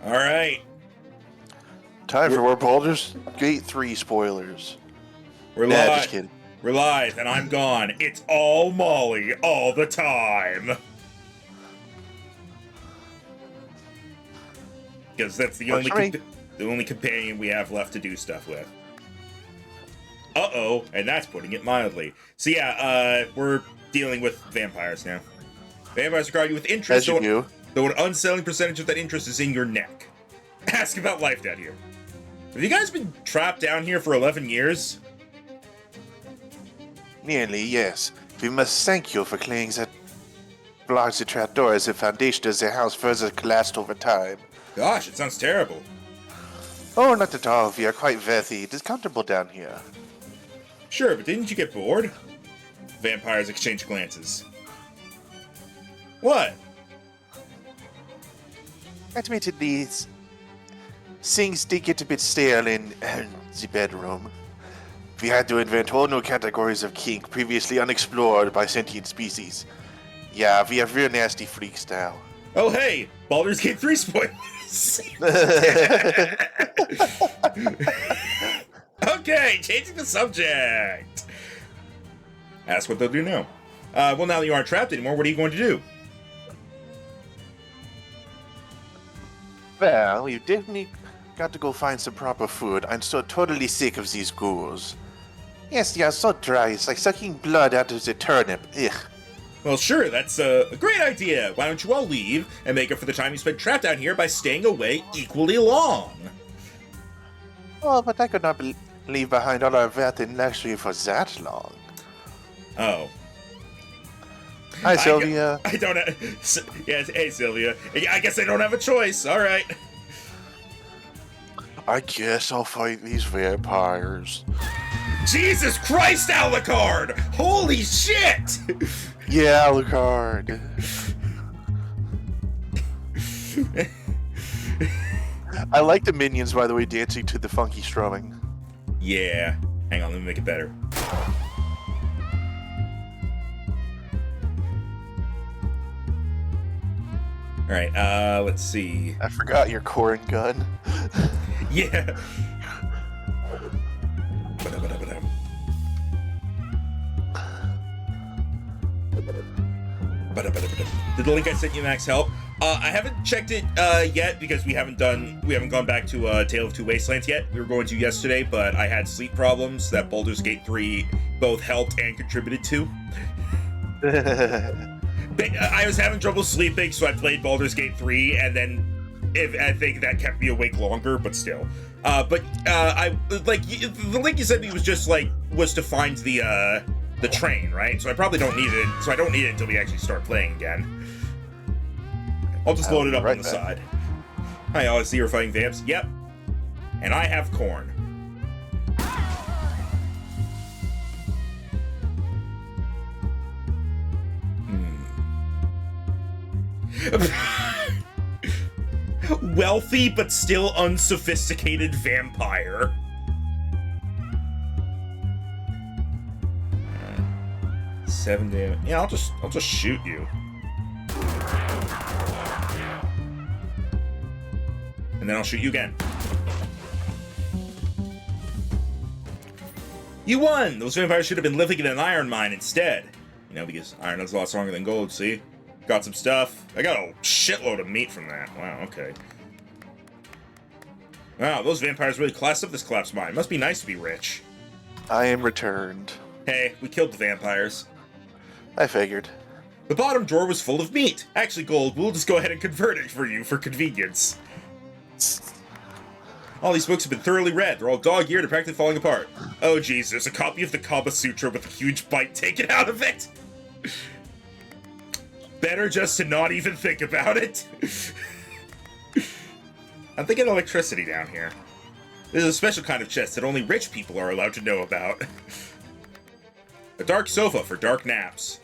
All right. Time for more Baldur's Gate 3 spoilers. We're Nah, live. just kidding. We're live, and I'm gone. It's all Molly all the time. Because that's the only companion we have left to do stuff with. Uh-oh, and that's putting it mildly. So yeah, we're dealing with vampires now. Vampires regard you with interest, As you do. though an unsettling percentage of that interest is in your neck. Ask about life down here. Have you guys been trapped down here for 11 years? Nearly, yes. We must thank you for clearing that blocks the trapdoor as the foundation of the house further collapsed over time. Gosh, it sounds terrible. Oh, not at all. We are quite very comfortable down here. Sure, but didn't you get bored? Vampires exchange glances. What? Admittedly, things did get a bit stale in the bedroom. We had to invent whole new categories of kink previously unexplored by sentient species. Yeah, we have real nasty freaks now. Oh hey, Baldur's Gate 3 spoilers! Okay, changing the subject! Ask what they'll do now. Well, now that you aren't trapped anymore, what are you going to do? Well, you definitely got to go find some proper food. I'm so totally sick of these ghouls. Yes, they are so dry. It's like sucking blood out of the turnip. Ugh. Well, sure, that's a great idea. Why don't you all leave and make up for the time you spent trapped down here by staying away equally long? Oh, but I could not leave behind all our wealth and luxury for that long. Oh. Hi, Sylvia. I don't have... Yes, hey, Sylvia. I guess I don't have a choice. All right. I guess I'll fight these vampires. Jesus Christ, Alucard! Holy shit! Yeah, Alucard. I like the minions, by the way, dancing to the funky strumming. Yeah. Hang on, let me make it better. Alright, let's see. I forgot your coring gun. Yeah. Did the link I sent you, Max, help? I haven't checked it yet because we haven't gone back to Tale of Two Wastelands yet. We were going to yesterday, but I had sleep problems that Baldur's Gate 3 both helped and contributed to. I was having trouble sleeping, so I played Baldur's Gate 3, and then I think that kept me awake longer, but still. I like the link you sent me was to find the train, right? So I probably don't need it. So I don't need it until we actually start playing again. I'll just load it up on the side. Hi, I see you're fighting vamps. Yep. And I have corn. Wealthy but still unsophisticated vampire. Seven damage. Yeah, I'll just shoot you. And then I'll shoot you again. You won! Those vampires should have been living in an iron mine instead. You know, because iron is a lot stronger than gold, see? Got some stuff. I got a shitload of meat from that. Wow, okay. Wow, those vampires really classed up this collapsed mine. Must be nice to be rich. I am returned. Hey, we killed the vampires. I figured. The bottom drawer was full of meat. Actually, Gold, we'll just go ahead and convert it for you for convenience. All these books have been thoroughly read. They're all dog-eared and practically falling apart. Oh, geez, there's a copy of the Kama Sutra with a huge bite taken out of it. Better just to not even think about it. I'm thinking electricity down here. There's a special kind of chest that only rich people are allowed to know about. A dark sofa for dark naps.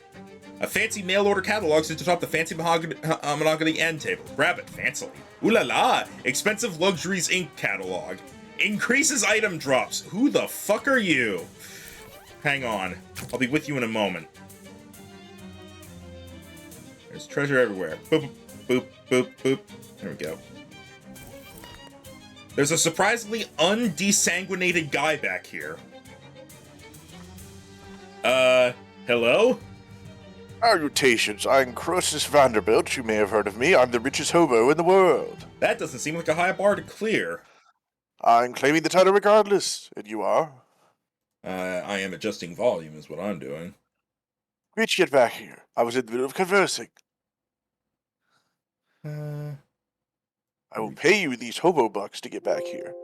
A fancy mail-order catalog sits atop the fancy mahogany end table. Grab it, fancily. Ooh la la! Expensive Luxuries Inc. catalog. Increases item drops. Who the fuck are you? Hang on. I'll be with you in a moment. There's treasure everywhere. Boop, boop, boop, boop. There we go. There's a surprisingly undesanguinated guy back here. Hello? Salutations, I'm Croesus Vanderbilt. You may have heard of me. I'm the richest hobo in the world. That doesn't seem like a high bar to clear. I'm claiming the title regardless, and you are? I am adjusting volume is what I'm doing. Great to get back here. I was in the middle of conversing. Uh, I will pay you these hobo bucks to get back here.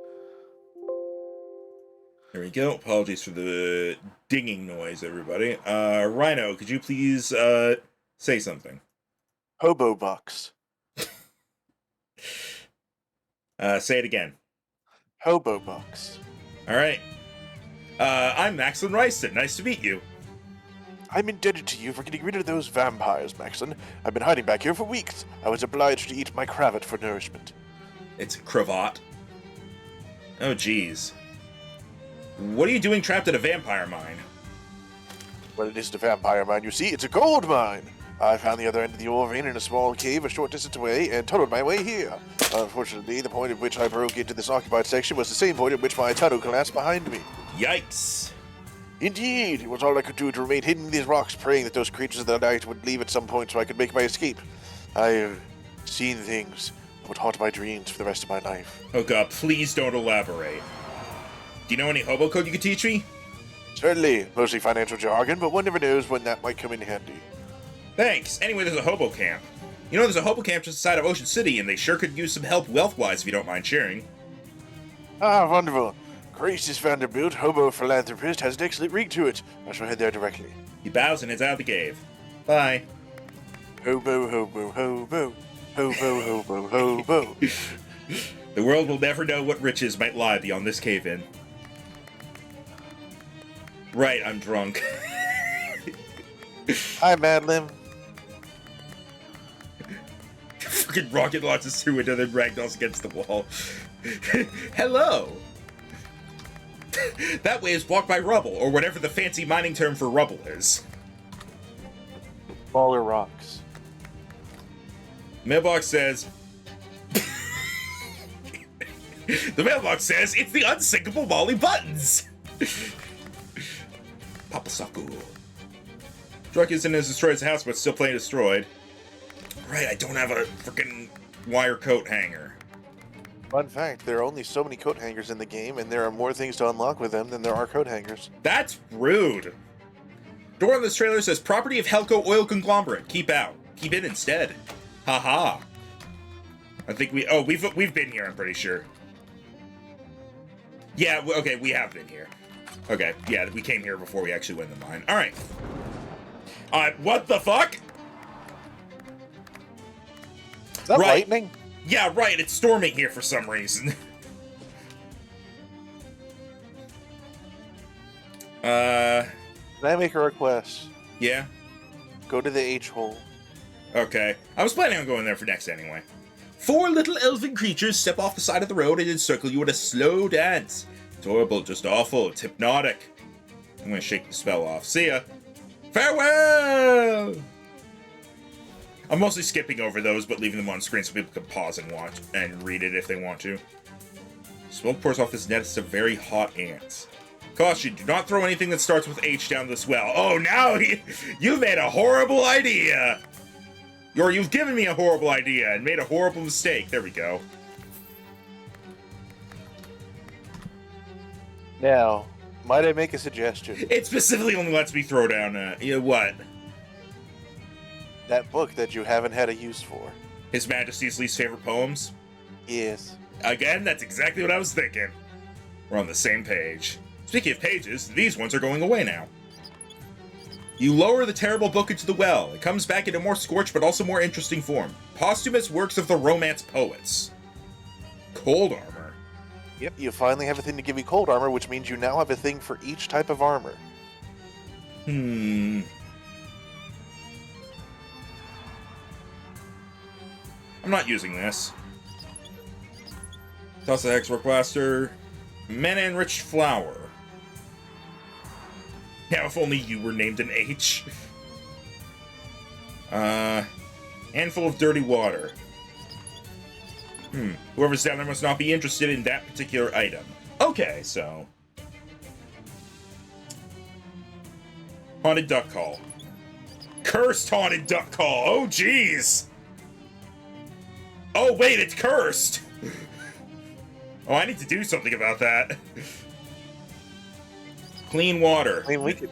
There we go. Apologies for the dinging noise, everybody. Rhino, could you please, say something? Hobo bucks. Say it again. Hobo bucks. Alright. I'm Maxlin Ryston. Nice to meet you. I'm indebted to you for getting rid of those vampires, Maxon. I've been hiding back here for weeks. I was obliged to eat my cravat for nourishment. It's a cravat. Oh, jeez. What are you doing trapped in a vampire mine? Well, it isn't a vampire mine, you see. It's a gold mine. I found the other end of the ore vein in a small cave a short distance away and tunneled my way here. Unfortunately, the point at which I broke into this occupied section was the same point at which my tunnel collapsed behind me. Yikes. Indeed, it was all I could do to remain hidden in these rocks, praying that those creatures of the night would leave at some point so I could make my escape. I've seen things that would haunt my dreams for the rest of my life. Oh god, please don't elaborate. Do you know any hobo code you could teach me? Certainly, mostly financial jargon, but one never knows when that might come in handy. Thanks. Anyway, there's a hobo camp. You know, there's a hobo camp just outside of Ocean City, and they sure could use some help wealth-wise if you don't mind sharing. Ah, wonderful. Croesus Vanderbilt, hobo philanthropist, has an excellent ring to it. I shall head there directly. He bows and heads out of the cave. Bye. Hobo, hobo, hobo. Hobo, hobo, hobo. The world will never know what riches might lie beyond this cave-in. Right, I'm drunk. Hi, Madeline. Fucking rocket launches through it and then ragdolls against the wall. Hello! That way is blocked by rubble, or whatever the fancy mining term for rubble is. Baller rocks. Mailbox says... The mailbox says, it's the unsinkable Molly Buttons! Papa Saku. Drunk isn't as destroyed his house, but still plain destroyed. Right, I don't have a freaking wire coat hanger. Fun fact, there are only so many coat hangers in the game, and there are more things to unlock with them than there are coat hangers. That's rude. Door on this trailer says, property of Helco Oil Conglomerate. Keep out. Keep in instead. Haha. I think we've been here, I'm pretty sure. Yeah, okay, we have been here. Okay, yeah, we came here before we actually went in the mine. Alright. What the fuck? Is that lightning? Yeah, right, it's storming here for some reason. Can I make a request? Yeah? Go to the H-hole. Okay. I was planning on going there for next anyway. 4 little elven creatures step off the side of the road and encircle you in a slow dance. It's horrible, just awful, it's hypnotic. I'm gonna shake the spell off. See ya! Farewell! I'm mostly skipping over those, but leaving them on screen so people can pause and watch and read it if they want to. Smoke pours off this nest of very hot ants. Caution, do not throw anything that starts with H down this well. Oh, now you've made a horrible idea! Or you've given me a horrible idea and made a horrible mistake. There we go. Now, might I make a suggestion? It specifically only lets me throw down, what? That book that you haven't had a use for. His Majesty's least favorite poems? Yes. Again, that's exactly what I was thinking. We're on the same page. Speaking of pages, these ones are going away now. You lower the terrible book into the well. It comes back in a more scorched but also more interesting form. Posthumous works of the Romance poets. Cold armor. Yep, you finally have a thing to give you cold armor, which means you now have a thing for each type of armor. I'm not using this. Toss the Hexwork Blaster. Mana Enriched Flower. Now, if only you were named an H. Handful of Dirty Water. Whoever's down there must not be interested in that particular item. Okay, so... Haunted duck call. Cursed haunted duck call! Oh, jeez! Oh, wait, it's cursed! Oh, I need to do something about that. Clean water. I mean, we could...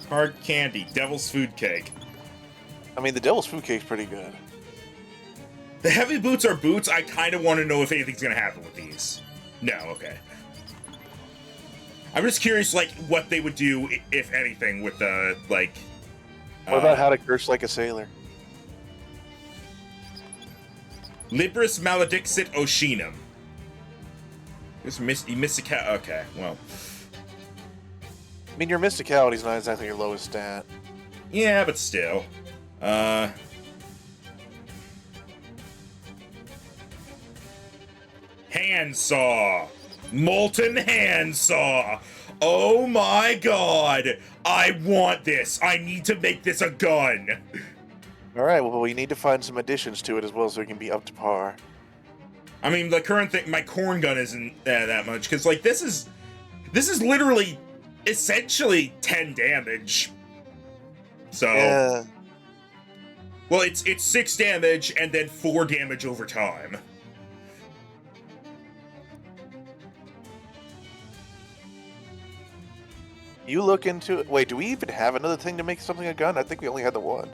Hard candy. Devil's food cake. I mean, the devil's food cake's pretty good. The heavy boots are boots. I kind of want to know if anything's going to happen with these. No, okay. I'm just curious, like, what they would do, if anything, with the, like... What about how to curse like a sailor? Libris maledixit Oshinum. You missed a cat. Okay, well. I mean, your mysticality's not exactly your lowest stat. Yeah, but still. Handsaw. Molten handsaw. Oh my god. I want this. I need to make this a gun. Alright, well, we need to find some additions to it as well so it can be up to par. I mean, the current thing, my corn gun isn't that much, because, like, this is literally, essentially 10 damage. So... Yeah. Well, it's 6 damage, and then 4 damage over time. You look into it. Wait, do we even have another thing to make something a gun? I think we only had the one.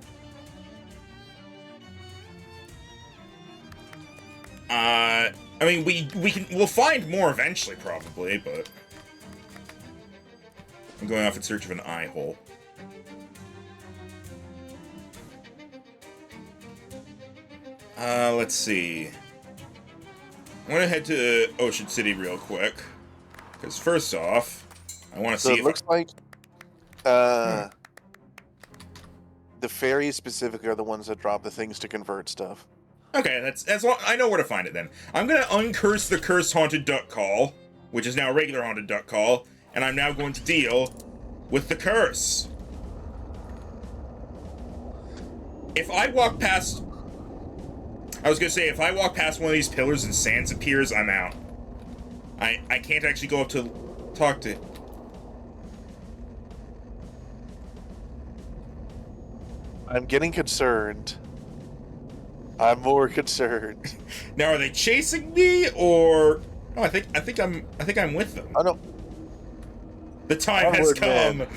I mean, we'll find more eventually, probably, but... I'm going off in search of an eye hole. Let's see. I'm gonna head to Ocean City real quick. Because first off, I want to see if... it looks like... The fairies specifically are the ones that drop the things to convert stuff. Okay, that's long, I know where to find it then. I'm gonna uncurse the cursed haunted duck call, which is now a regular haunted duck call, and I'm now going to deal with the curse. If I walk past... I was gonna say, if I walk past one of these pillars and Sans appears, I'm out. I can't actually go up to talk to... I'm getting concerned. I'm more concerned. Now, are they chasing me, or... No, I think I'm with them. Oh no. The time has come. Man.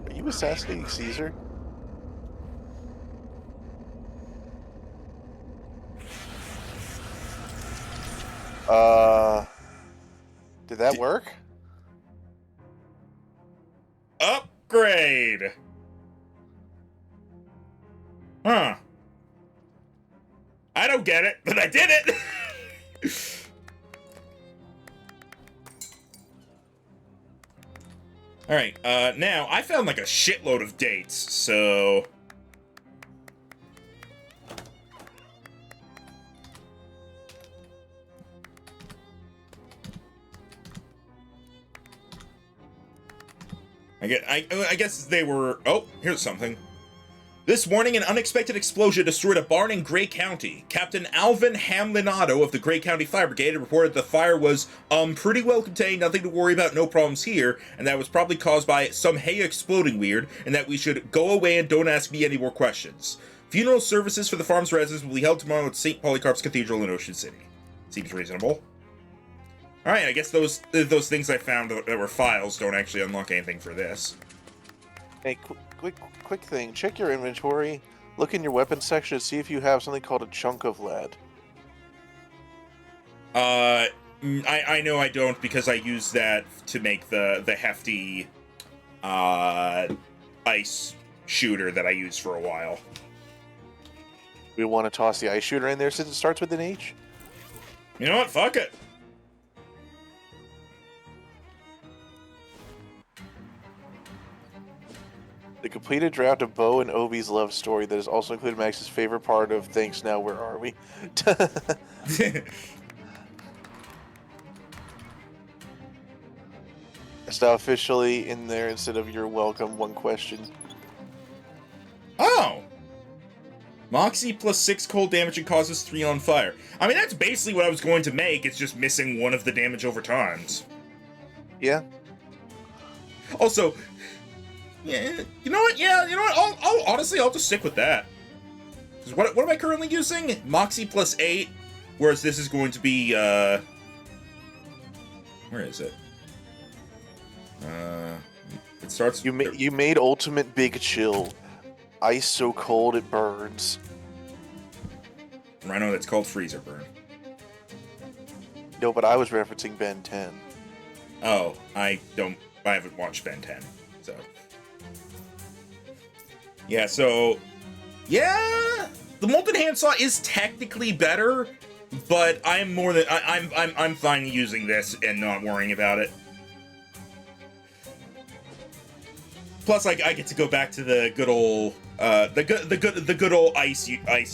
Are you assassinating Caesar? Did that work? Upgrade. Huh. I don't get it, but I did it! Alright, now, I found like a shitload of dates, so... I guess they were... Oh, here's something. This morning, an unexpected explosion destroyed a barn in Gray County. Captain Alvin Hamlinato of the Gray County Fire Brigade reported the fire was, pretty well contained, nothing to worry about, no problems here, and that was probably caused by some hay exploding weird, and that we should go away and don't ask me any more questions. Funeral services for the farm's residents will be held tomorrow at St. Polycarp's Cathedral in Ocean City. Seems reasonable. Alright, I guess those things I found that were files don't actually unlock anything for this. Hey, quick thing. Check your inventory. Look in your weapons section and see if you have something called a chunk of lead. I know I don't, because I use that to make the hefty ice shooter that I used for a while. We want to toss the ice shooter in there since it starts with an H? You know what? Fuck it. The completed draft of Bo and Obi's love story that is also included Max's favorite part of Thanks Now Where Are We? It's now officially in there instead of you're welcome, one question. Oh! Moxie plus 6 cold damage and causes 3 on fire. I mean, that's basically what I was going to make. It's just missing one of the damage over times. Yeah. Also, yeah, you know what? Yeah, you know what? I'll honestly, I'll just stick with that. What am I currently using? Moxie plus 8, whereas this is going to be, where is it? It starts... You made Ultimate Big Chill. Ice so cold it burns. Rhino, that's called Freezer Burn. No, but I was referencing Ben 10. Oh, I haven't watched Ben 10, so... Yeah, so... Yeah! The Molten Handsaw is technically better, but I'm more than... I'm fine using this and not worrying about it. Plus, I get to go back to the good old... the good old ice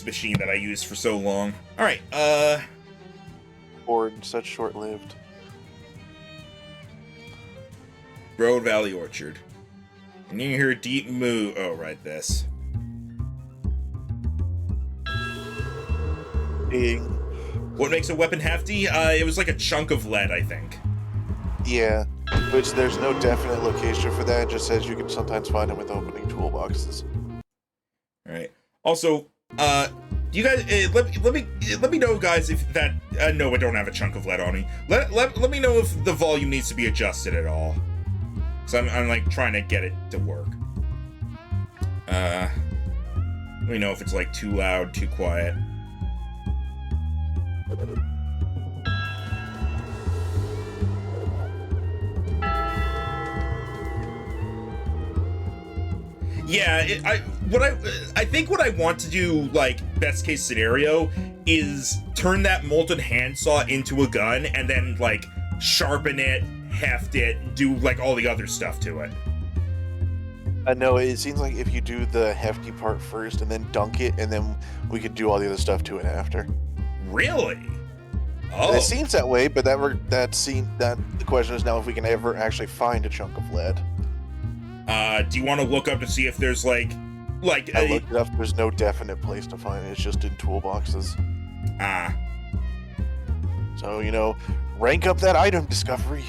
machine that I used for so long. Alright, Or such short-lived. Road Valley Orchard. And you hear a deep moo. Oh, right, this. Ding. What makes a weapon hefty? It was like a chunk of lead, I think. Yeah, which there's no definite location for that. It just says you can sometimes find them with opening toolboxes. Alright. Also, you guys, let me know, guys, if that, no, I don't have a chunk of lead on me. Let me know if the volume needs to be adjusted at all. So I'm like trying to get it to work. Let me know if it's like too loud, too quiet. Yeah, I think what I want to do, like, best case scenario, is turn that Molten Handsaw into a gun and then, like, sharpen it, heft it, do, like, all the other stuff to it. No, it seems like if you do the hefty part first and then dunk it, and then we could do all the other stuff to it after. Really? Oh. It seems that way, but the question is now if we can ever actually find a chunk of lead. Do you want to look up to see if there's like I looked it up. There's no definite place to find it. It's just in toolboxes. Ah. So, you know, rank up that item discovery.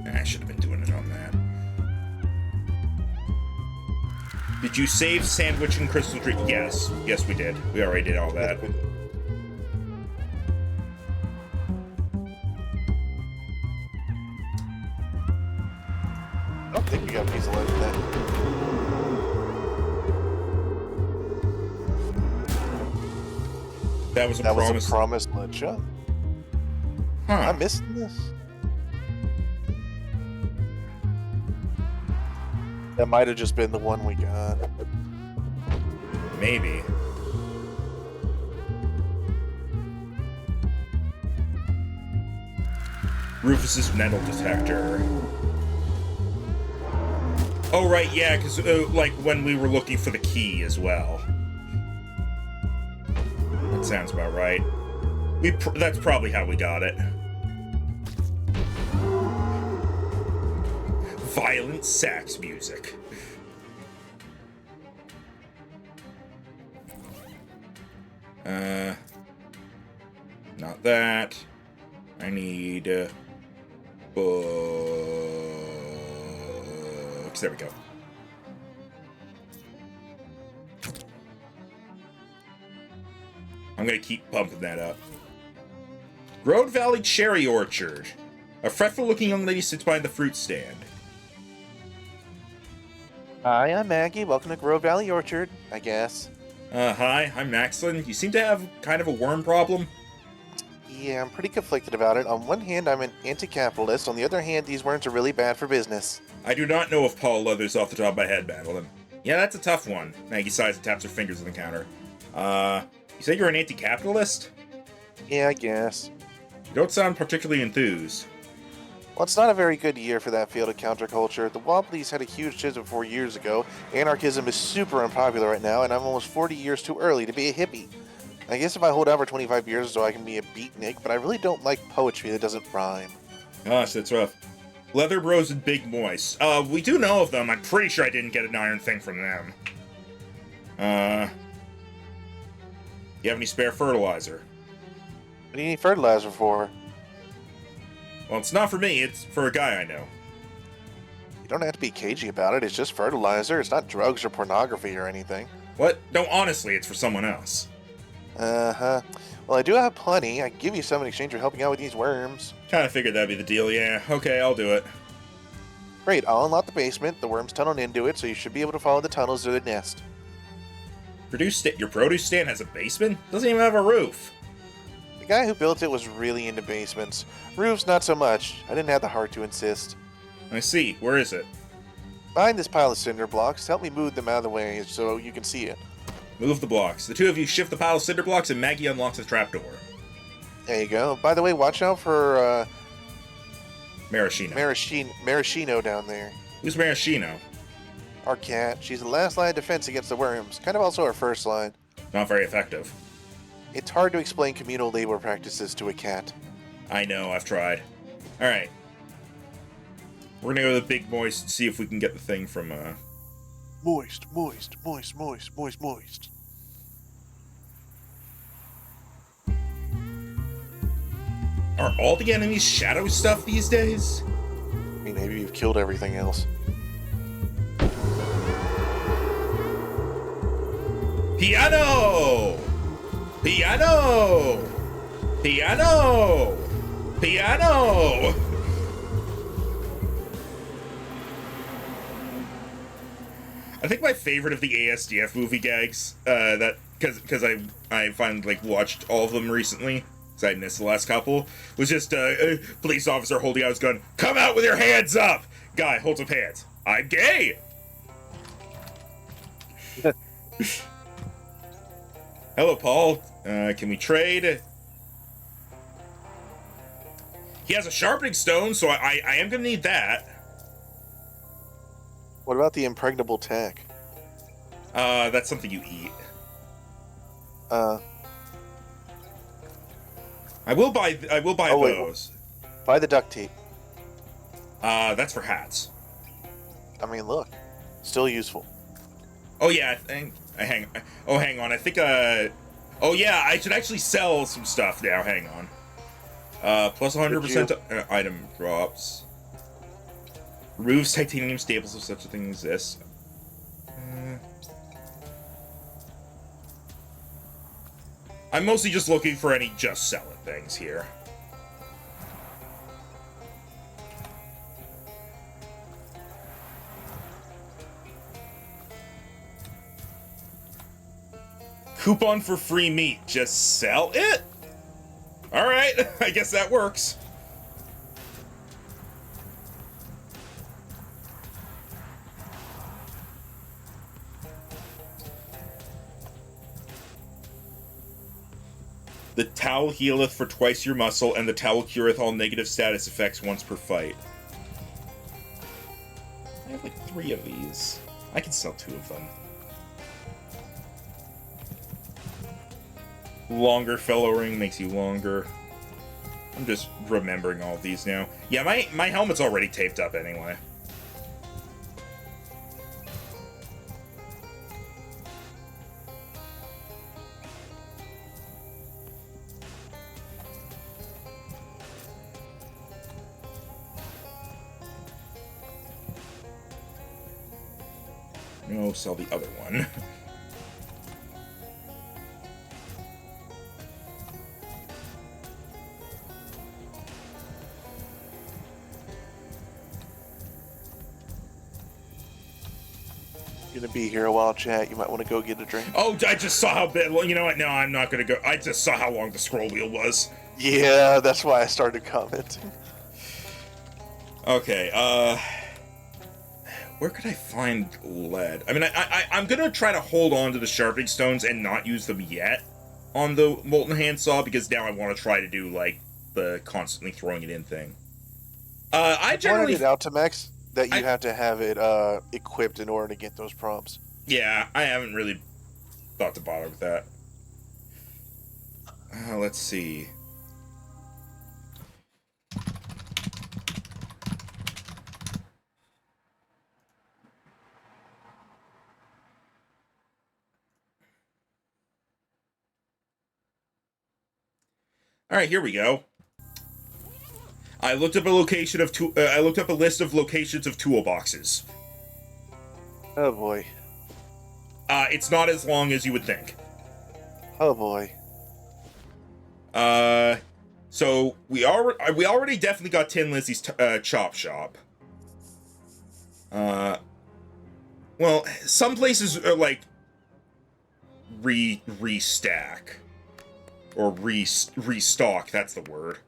I should have been doing it on that. Did you save Sandwich and Crystal Tree? Yes. Yes, we did. We already did all that. I don't think we got a piece of lead in that. That was a promised lead shot. Huh. Am I missing this? That might have just been the one we got. Maybe. Rufus's metal detector. Oh, right, yeah, because, like, when we were looking for the key as well. That sounds about right. That's probably how we got it. Violent sax music. Not that. I need books. There we go. I'm gonna keep pumping that up. Road Valley Cherry Orchard. A fretful-looking young lady sits behind the fruit stand. Hi, I'm Maggie. Welcome to Grove Valley Orchard, I guess. Hi, I'm Maxlin. You seem to have kind of a worm problem. Yeah, I'm pretty conflicted about it. On one hand, I'm an anti-capitalist. On the other hand, these worms are really bad for business. I do not know if Paul Leathers off the top of my head battled him. Yeah, that's a tough one. Maggie sighs and taps her fingers on the counter. You say you're an anti-capitalist? Yeah, I guess. You don't sound particularly enthused. Well, it's not a very good year for that field of counterculture. The Wobblies had a huge schism 4 years ago. Anarchism is super unpopular right now, and I'm almost 40 years too early to be a hippie. I guess if I hold out for 25 years or so, I can be a beatnik, but I really don't like poetry that doesn't rhyme. Gosh, that's rough. Leather Bros and Big Moist. We do know of them. I'm pretty sure I didn't get an iron thing from them. You have any spare fertilizer? What do you need fertilizer for? Well, it's not for me. It's for a guy I know. You don't have to be cagey about it. It's just fertilizer. It's not drugs or pornography or anything. What? No, honestly, it's for someone else. Uh-huh. Well, I do have plenty. I can give you some in exchange for helping out with these worms. Kinda figured that'd be the deal, yeah. Okay, I'll do it. Great, I'll unlock the basement. The worms tunnel into it, so you should be able to follow the tunnels to the nest. Your produce stand has a basement? Doesn't even have a roof. The guy who built it was really into basements. Roofs, not so much. I didn't have the heart to insist. I see. Where is it? Behind this pile of cinder blocks, help me move them out of the way so you can see it. Move the blocks. The two of you shift the pile of cinder blocks and Maggie unlocks the trapdoor. There you go. By the way, watch out for, Maraschino. Maraschino down there. Who's Maraschino? Our cat. She's the last line of defense against the worms. Kind of also our first line. Not very effective. It's hard to explain communal labor practices to a cat. I know, I've tried. Alright. We're gonna go to the Big Moist and see if we can get the thing from, Moist, moist, moist, moist, moist, moist. Are all the enemies shadow stuff these days? I mean, maybe you've killed everything else. Piano! Piano! Piano! Piano! I think my favorite of the ASDF movie gags, because I finally watched all of them recently, because I missed the last couple, was just a police officer holding out his gun. Come out with your hands up! Guy holds up hands. I'm gay! Hello, Paul. Can we trade? He has a sharpening stone, so I am gonna need that. What about the impregnable tack? That's something you eat. I will buy those. Buy the duct tape. That's for hats. I mean, look. Still useful. Oh yeah, hang on. I think oh yeah, I should actually sell some stuff now. Hang on. Plus 100% item drops. Removes titanium staples if such a thing exists. I'm mostly just looking for any just sell it things here. Coupon for free meat. Just sell it? Alright, I guess that works. The towel healeth for twice your muscle, and the towel cureth all negative status effects once per fight. I have like 3 of these. I can sell 2 of them. Longer fellow ring makes you longer. I'm just remembering all of these now. Yeah, my helmet's already taped up anyway. No, sell the other one. Gonna be here a while, chat. You might want to go get a drink. Oh, I just saw how big. Well, you know what? No, I'm not gonna go. I just saw how long the scroll wheel was. Yeah, that's why I started commenting. Okay, where could I find lead? I mean, I'm gonna try to hold on to the sharpening stones and not use them yet on the molten handsaw, because now I want to try to do, like, the constantly throwing it in thing. I generally... pointed it out to Max that you have to have it equipped in order to get those prompts. Yeah, I haven't really thought to bother with that. let's see. All right, here we go. I looked up a location of I looked up a list of locations of toolboxes. Oh boy. It's not as long as you would think. Oh boy. So we already definitely got Tin Lizzie's chop shop. Well, some places are like restack or restock. That's the word.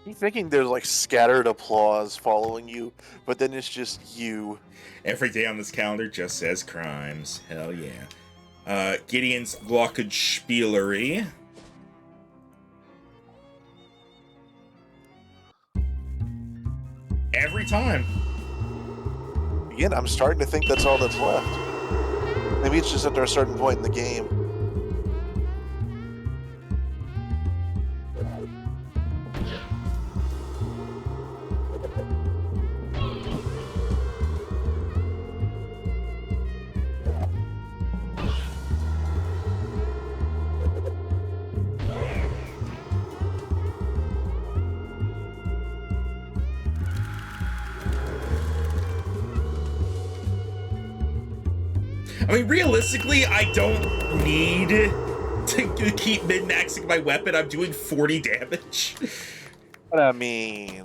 You thinking there's like scattered applause following you, but then it's just you. Every day on this calendar just says crimes. Hell yeah. Gideon's Glockenspielery. Every time. Again, I'm starting to think that's all that's left. Maybe it's just at a certain point in the game. I mean, realistically, I don't need to keep min-maxing my weapon. I'm doing 40 damage. But I mean,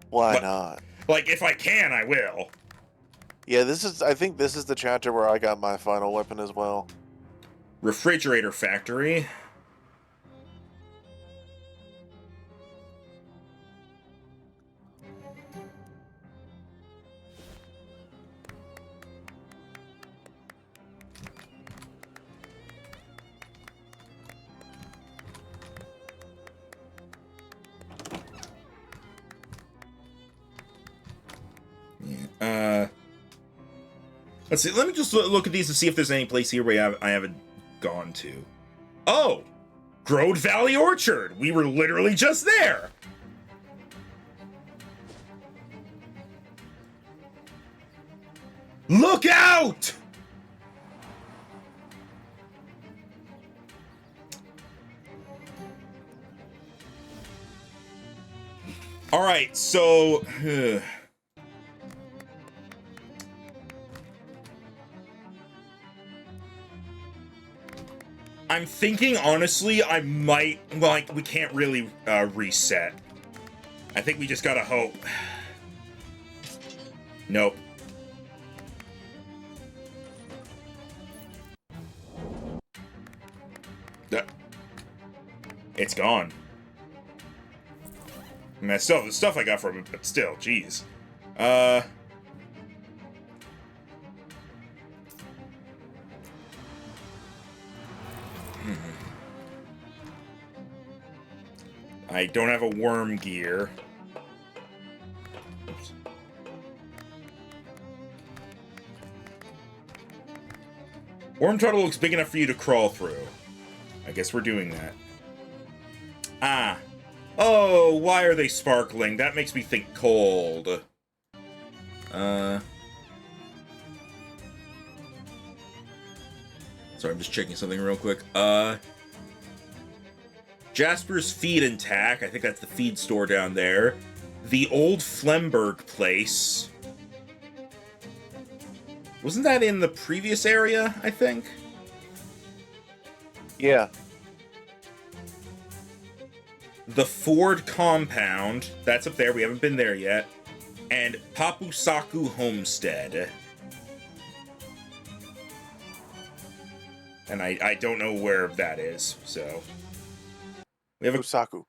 why not? Like, if I can, I will. Yeah, I think this is the chapter where I got my final weapon as well. Refrigerator factory. Let's see. Let me just look at these to see if there's any place here where I haven't gone to. Oh! Grode Valley Orchard! We were literally just there! Look out! Alright, so... I'm thinking, honestly, I might... Like, we can't really reset. I think we just gotta hope. Nope. It's gone. I mean, still, the stuff I got from it, but still, jeez. I don't have a worm gear. Oops. Worm tunnel looks big enough for you to crawl through. I guess we're doing that. Ah. Oh, why are they sparkling? That makes me think cold. Sorry, I'm just checking something real quick. Jasper's Feed and Tack. I think that's the feed store down there. The old Flemberg place. Wasn't that in the previous area, I think? Yeah. The Ford Compound. That's up there. We haven't been there yet. And Papusaku Homestead. And I don't know where that is, so... We have Usaku.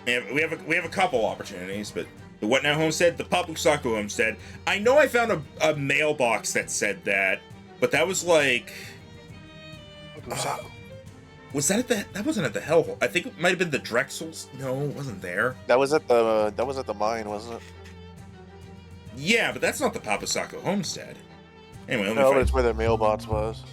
We have a couple opportunities, but the What Now Homestead, the Papusaku Homestead. I know I found a mailbox that said that, but that was like... Was that at the... That wasn't at the Hellhole. I think it might have been the Drexels. No, it wasn't there. That was at the mine, wasn't it? Yeah, but that's not the Papasako homestead. Anyway, let me No, find... but it's where the mailbox was.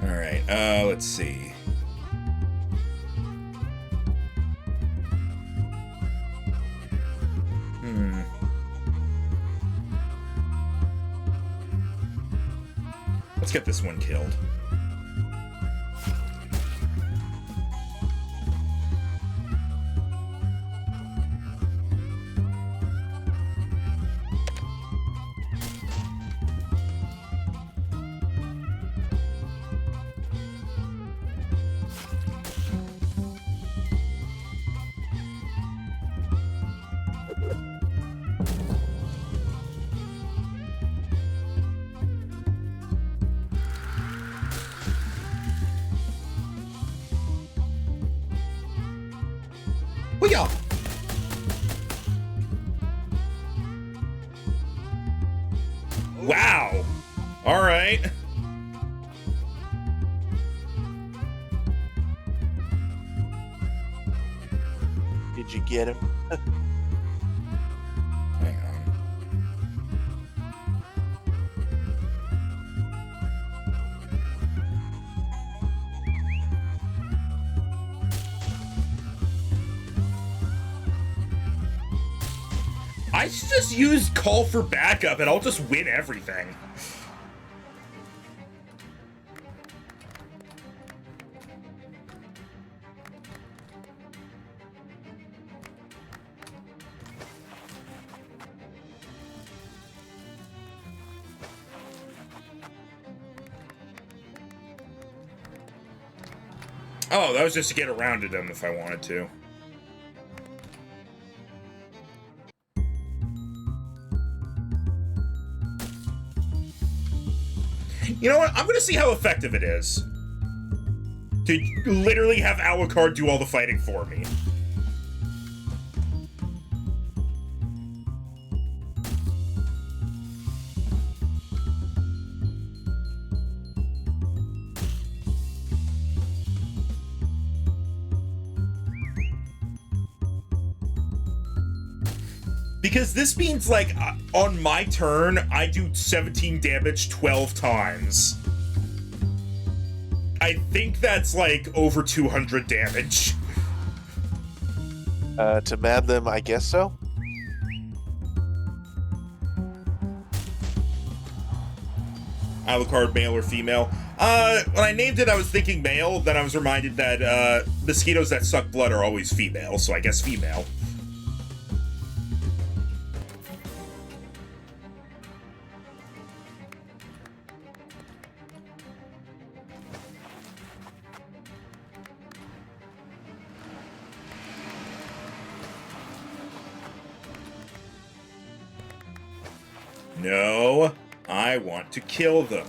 Alright, let's see. Let's get this one killed. Hoo-yah! Wow! Alright. Did you get him? Hang on. I should just use call for backup and I'll just win everything. Oh, that was just to get around to them if I wanted to. You know what? I'm gonna see how effective it is to literally have Alucard do all the fighting for me. Because this means, like, on my turn, I do 17 damage 12 times. I think that's, like, over 200 damage. To mad them, I guess so. Alucard, male or female? When I named it, I was thinking male, then I was reminded that, mosquitoes that suck blood are always female, so I guess female. No, I want to kill them.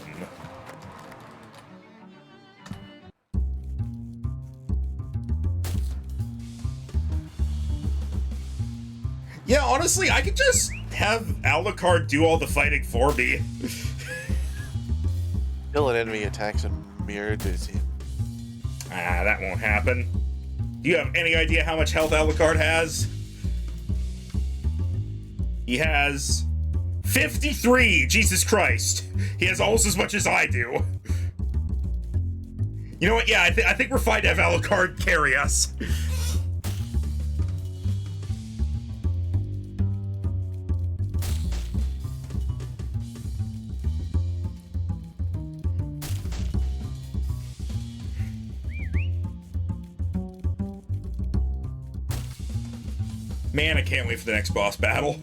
Yeah, honestly, I could just have Alucard do all the fighting for me. Kill an enemy attacks and mirror to see. Ah, that won't happen. Do you have any idea how much health Alucard has? He has 53! Jesus Christ! He has almost as much as I do. You know what? Yeah, I think we're fine to have Alucard carry us. Man, I can't wait for the next boss battle.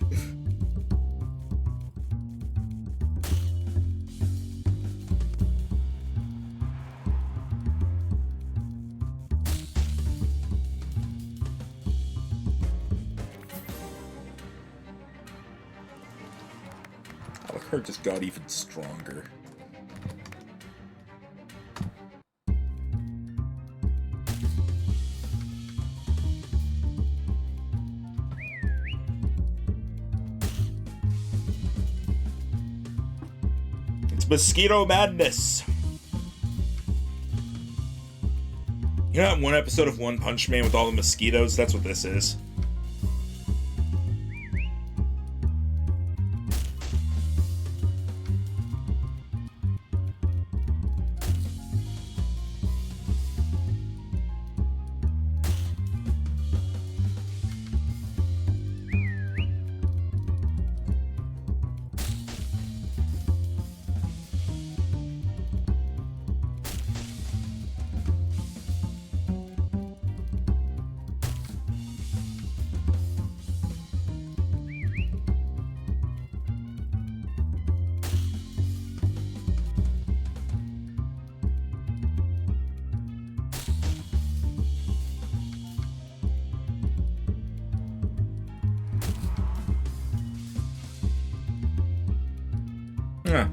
Alucard just got even stronger. mosquito madness. You know that one episode of One Punch Man with all the mosquitoes? That's what this is.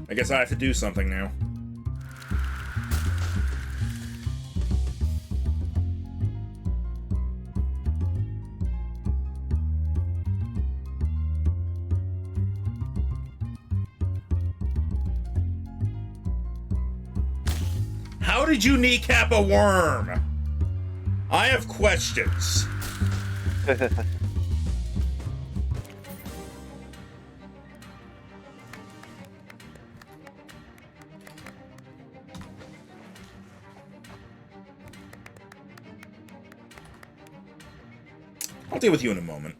I guess I have to do something now. How did you kneecap a worm? I have questions. I'll deal with you in a moment.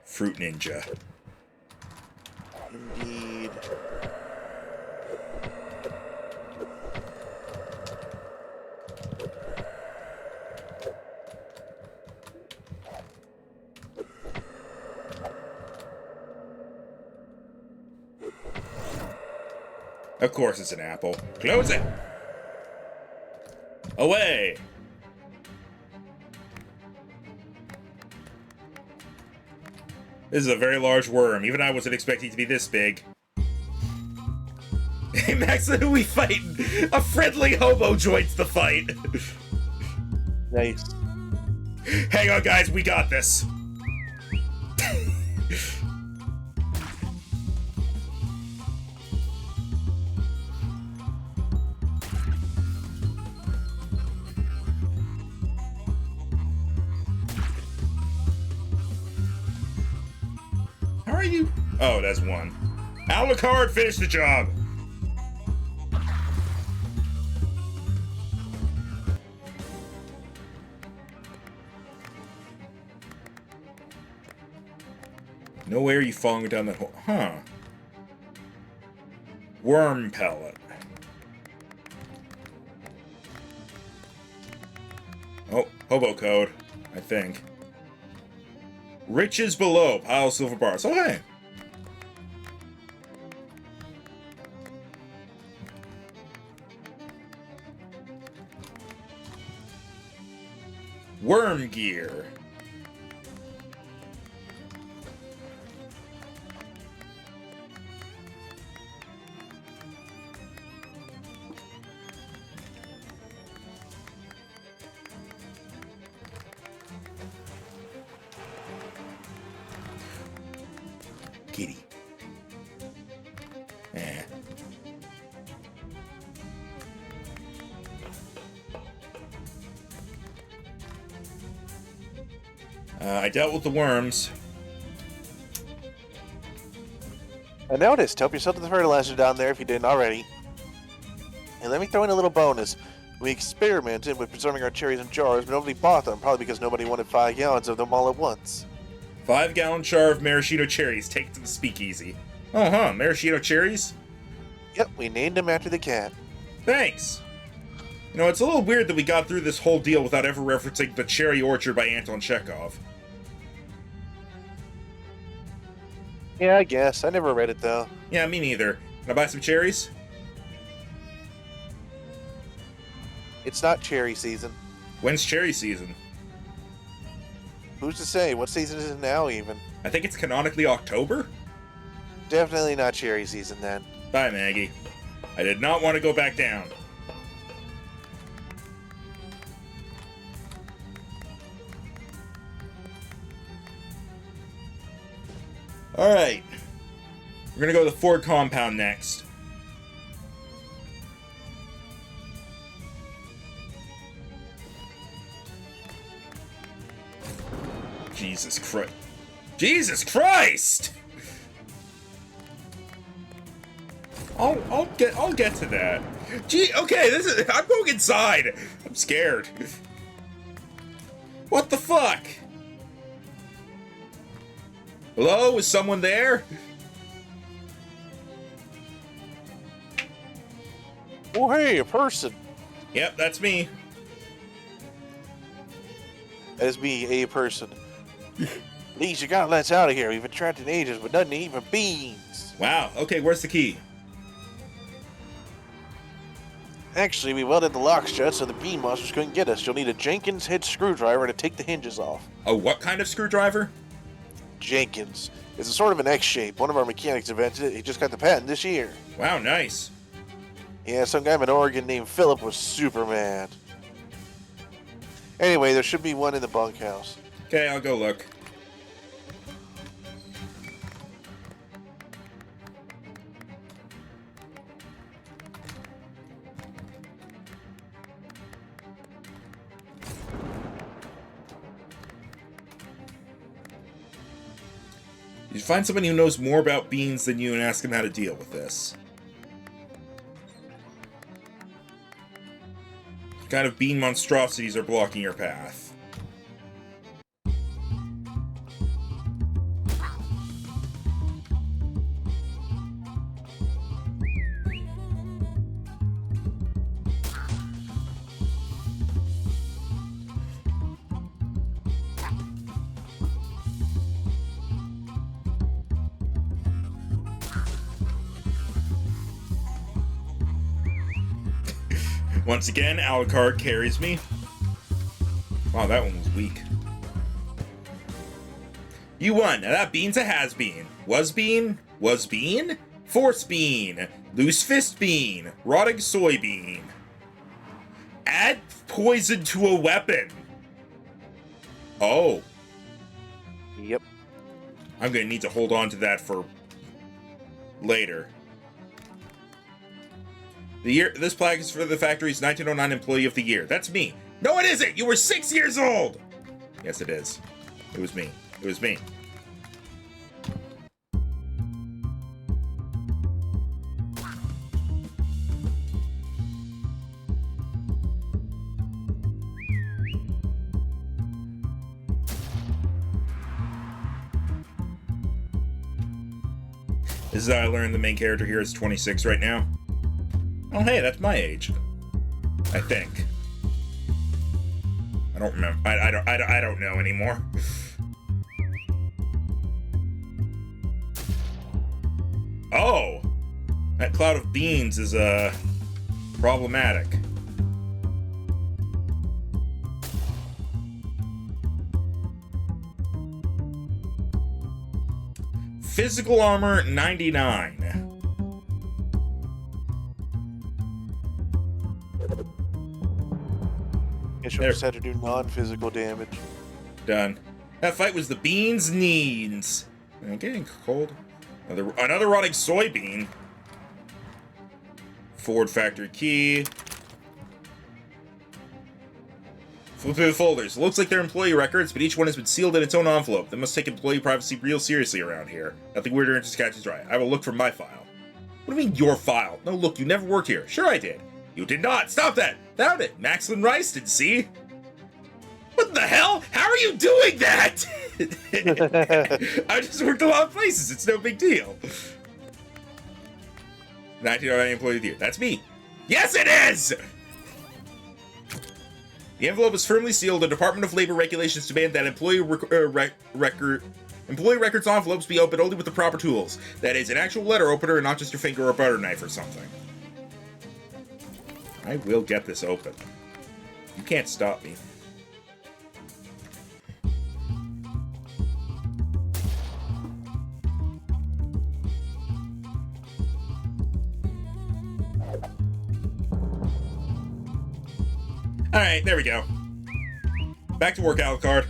Fruit Ninja. Indeed. Of course it's an apple. Close it! Away! This is a very large worm. Even I wasn't expecting it to be this big. Hey Max, who we fighting? A friendly hobo joins the fight. Nice. Hang on guys, we got this. How are you? Oh, that's one. Alucard, finish the job. No way are you falling down that hole. Huh. Worm pellet. Oh, hobo code, I think. Riches below, pile of silver bars. Oh, hey. Worm gear. Kitty. Eh. I dealt with the worms. I noticed. Help yourself to the fertilizer down there if you didn't already. And let me throw in a little bonus. We experimented with preserving our cherries in jars, but nobody bought them, probably because nobody wanted 5 gallons of them all at once. 5-gallon jar of maraschino cherries. Take it to the speakeasy. Oh, huh. Maraschino cherries? Yep, we named them after the cat. Thanks. You know, it's a little weird that we got through this whole deal without ever referencing The Cherry Orchard by Anton Chekhov. Yeah, I guess. I never read it, though. Yeah, me neither. Can I buy some cherries? It's not cherry season. When's cherry season? Who's to say? What season is it now, even? I think it's canonically October? Definitely not cherry season, then. Bye, Maggie. I did not want to go back down. Alright. We're gonna go to the Ford compound next. Jesus Christ. Jesus Christ! I'll get to that. Gee, okay, I'm going inside. I'm scared. What the fuck? Hello, is someone there? Oh, hey, a person. Yep, that's me. That's me, a person. Please, you gotta let us out of here. We've been trapped in ages with nothing to eat but beans. Wow, okay, where's the key? Actually, we welded the locks shut so the bean monsters couldn't get us. You'll need a Jenkins head screwdriver to take the hinges off. Oh, what kind of screwdriver? Jenkins. It's a sort of an X shape. One of our mechanics invented it. He just got the patent this year. Wow, nice. Yeah, some guy in Oregon named Philip was super mad. Anyway, there should be one in the bunkhouse. Okay, I'll go look. You find somebody who knows more about beans than you and ask him how to deal with this. What kind of bean monstrosities are blocking your path? Once again, Alucard carries me. Wow, that one was weak. You won. Now that bean's a has-been. Was bean? Was bean? Force bean. Loose fist bean. Rotting soybean. Add poison to a weapon. Oh. Yep. I'm gonna need to hold on to that for later. This plaque is for the factory's 1909 Employee of the Year. That's me. No, it isn't! You were 6 years old! Yes, it is. It was me. It was me. This is how I learned the main character here is 26 right now. Oh, hey, that's my age. I think. I don't remember. I don't know anymore. Oh! That cloud of beans is, problematic. Physical armor, 99. Guess you'll just have to do non-physical damage. Done. That fight was the beans' needs. I'm getting cold. Another rotting soybean. Ford factory key. Flip through the folders. Looks like they're employee records, but each one has been sealed in its own envelope. They must take employee privacy real seriously around here. Nothing weirder than just catches dry. I will look for my file. What do you mean, your file? No, look, you never worked here. Sure I did. You did not. Stop that. Found it. Maxlin Rice did, see? What the hell? How are you doing that? I just worked a lot of places. It's no big deal. 1909 Employee of the Year. That's me. Yes, it is! The envelope is firmly sealed. The Department of Labor regulations demand that employee records envelopes be opened only with the proper tools. That is, an actual letter opener and not just your finger or butter knife or something. I will get this open. You can't stop me. Alright, there we go. Back to work, Alucard.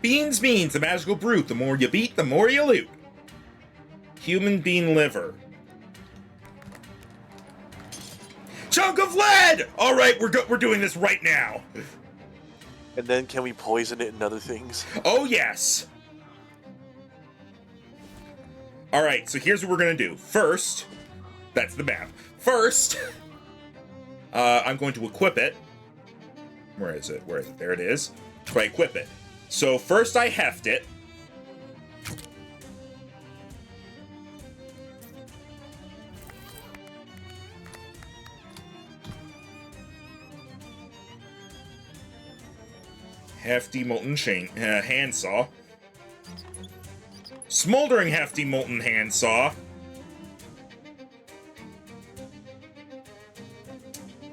Beans, the magical brute. The more you beat, the more you loot. Human bean liver. Chunk of lead! Alright, we're doing this right now. And then can we poison it and other things? Oh, yes. Alright, so here's what we're gonna do. First, that's the map. First, I'm going to equip it. Where is it? Where is it? There it is. So I equip it. So first I heft it. Hefty molten handsaw. Smoldering hefty molten handsaw.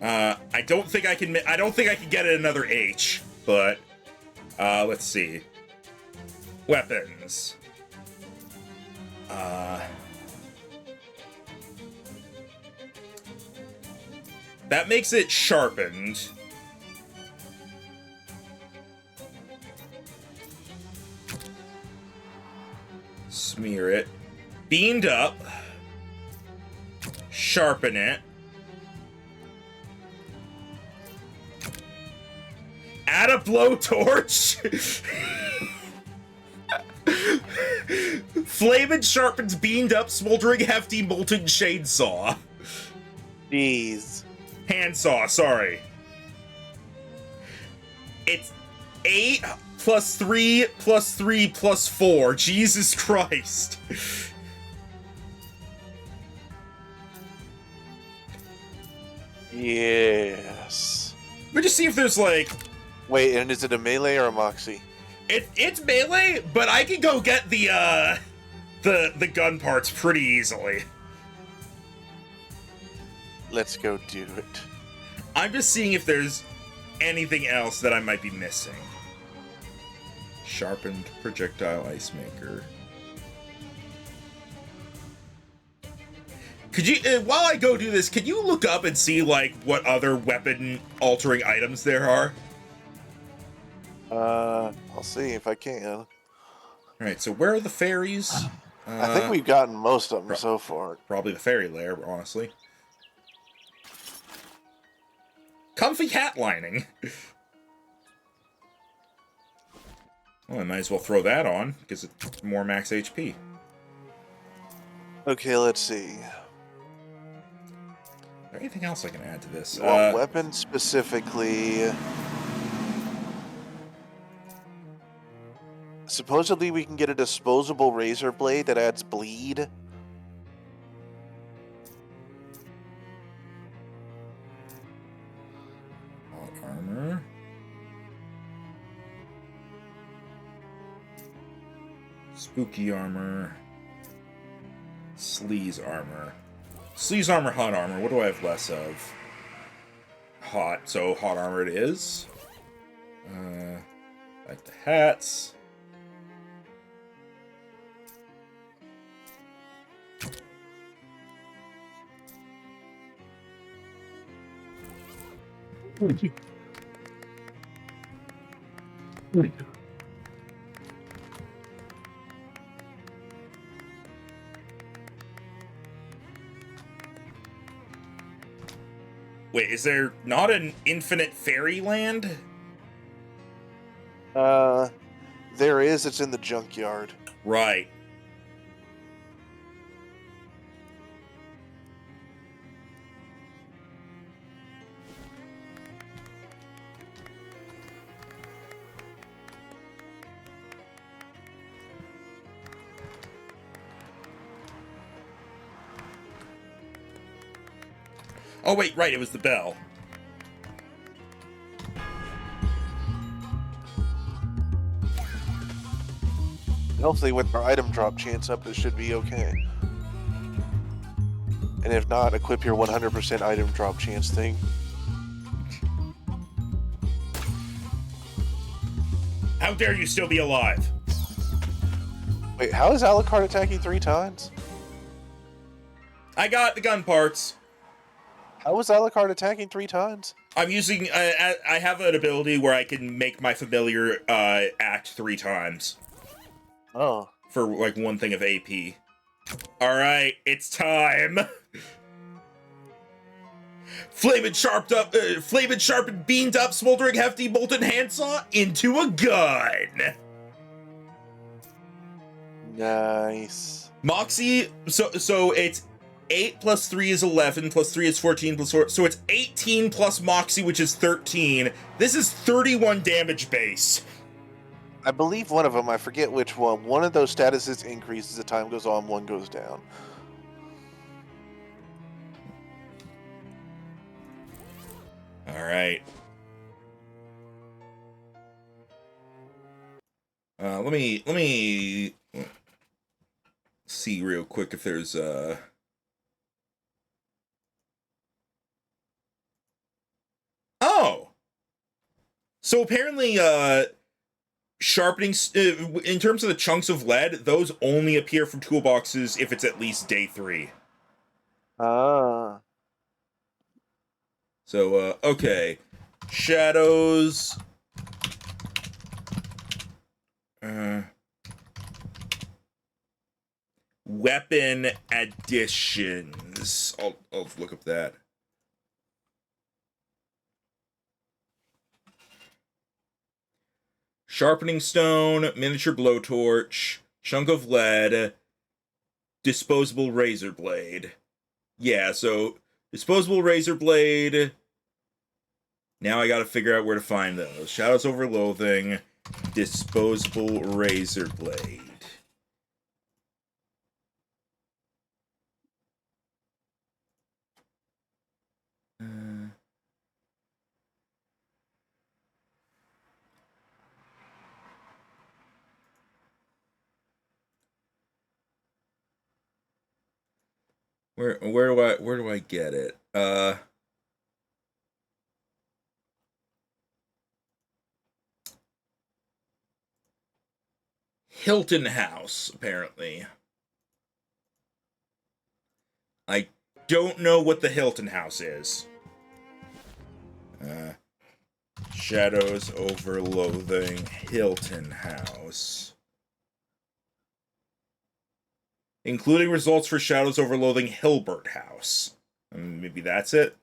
I don't think I can get it another H, but let's see. Weapons. That makes it sharpened. Smear it. Beamed up. Sharpen it. Add a blowtorch. Flamin' sharpens beamed up, smoldering hefty molten chainsaw. Jeez. Handsaw, sorry. It's 8 plus 3 plus 3 plus 4. Jesus Christ. Yes. Let me just see if there's like... Wait, and is it a melee or a moxie? It's melee, but I can go get the gun parts pretty easily. Let's go do it. I'm just seeing if there's anything else that I might be missing. Sharpened projectile ice maker. Could you, while I go do this, can you look up and see, like, what other weapon-altering items there are? I'll see if I can. Alright, so where are the fairies? I think we've gotten most of them so far. Probably the fairy lair, honestly. Comfy hat lining. Well, I might as well throw that on, because it's more max HP. Okay, let's see. Is there anything else I can add to this? What weapon specifically? Supposedly we can get a disposable razor blade that adds bleed. Hot armor. Spooky armor. Sleaze armor. Sleaze armor, hot armor. What do I have less of? Hot. So hot armor it is. Like the hats. Wait, is there not an infinite fairyland? There is. It's in the junkyard. Right. Oh, wait, right, it was the bell. Hopefully with our item drop chance up, it should be okay. And if not, equip your 100% item drop chance thing. How dare you still be alive? Wait, how is Alucard attacking 3 times? I got the gun parts. How was Alucard attacking 3 times? I'm using. I have an ability where I can make my familiar act 3 times Oh. for like 1 thing of AP. All right, it's time. Flamin' sharpened, beamed up, smoldering hefty, molten handsaw into a gun. Nice. Moxie. So it's 8 plus 3 is 11, plus 3 is 14, plus 4. So it's 18 plus Moxie, which is 13. This is 31 damage base. I believe one of them, I forget which one. One of those statuses increases as time goes on, one goes down. All right. Let me see real quick if there's Oh. So apparently sharpening in terms of the chunks of lead, those only appear from toolboxes if it's at least day 3. Ah. So okay. Shadows. Weapon additions. I'll look up that. Sharpening stone, miniature blowtorch, chunk of lead, disposable razor blade. Yeah, so disposable razor blade. Now I gotta figure out where to find those. Shadows over Loathing, disposable razor blade. Where do I get it? Hilton House, apparently. I don't know what the Hilton House is. Shadows over Loathing, Hilton House. Including results for Shadows over Loathing, Hilbert House. Maybe that's it?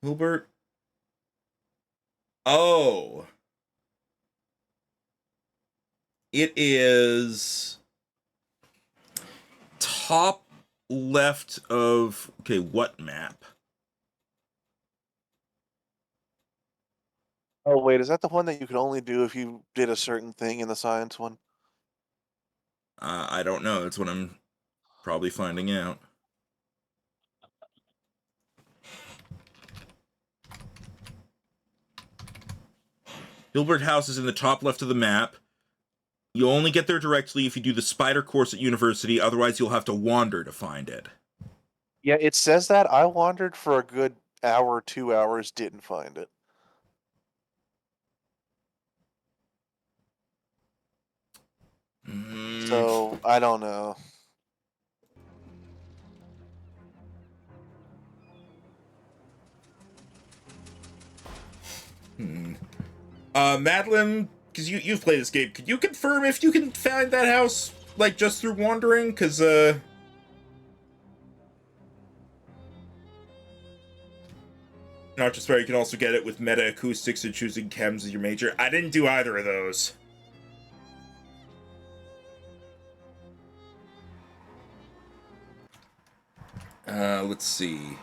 Hilbert? Oh. It is top left of... Okay, what map? Oh, wait, is that the one that you could only do if you did a certain thing in the science one? I don't know. That's what I'm probably finding out. Hilbert House is in the top left of the map. You'll only get there directly if you do the spider course at university, otherwise you'll have to wander to find it. Yeah, it says that. I wandered for a good hour, 2 hours, didn't find it. So, I don't know. Madeline, because you've played this game, could you confirm if you can find that house, like, just through wandering? Because, not just fair, you can also get it with meta acoustics and choosing chems as your major. I didn't do either of those. Let's see.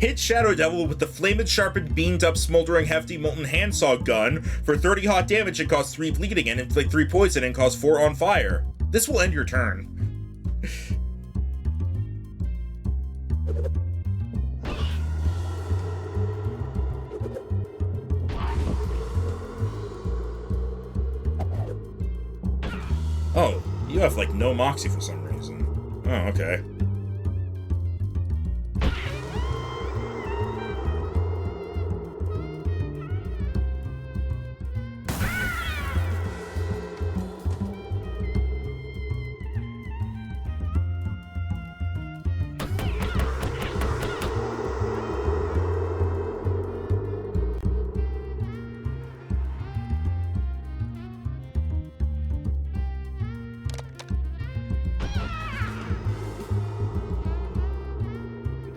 Hit Shadow Devil with the flamed, sharpened, beamed up, smoldering, hefty, molten handsaw gun. For 30 hot damage, it costs 3 bleeding and inflict 3 poison and cause 4 on fire. This will end your turn. Oh, you have, like, no moxie for some reason. Oh, okay.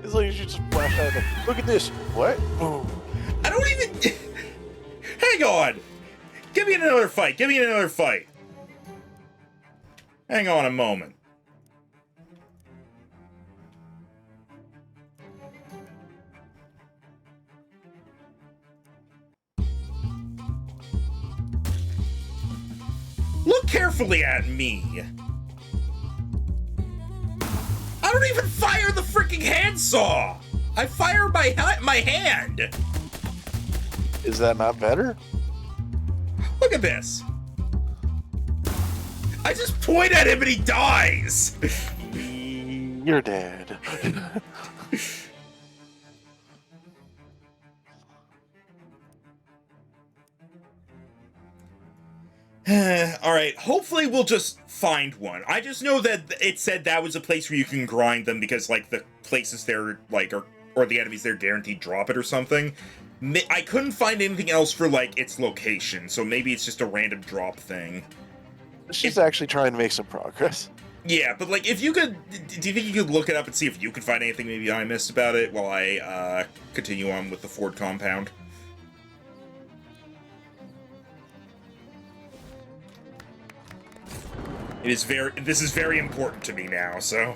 It's like you should just flash out. Look at this. What? Boom. I don't even... Hang on! Give me another fight! Give me another fight! Hang on a moment. Look carefully at me! I don't even fire the freaking handsaw! I fire my hand! Is that not better? Look at this! I just point at him and he dies! You're dead. Alright, hopefully we'll just find one. I just know that it said that was a place where you can grind them because, like, the places there, like, or the enemies there guaranteed drop it or something. I couldn't find anything else for, like, its location, so maybe it's just a random drop thing. She's actually trying to make some progress. Yeah, but, like, if you could... Do you think you could look it up and see if you could find anything maybe I missed about it while I, continue on with the Ford compound? This is very important to me now, so...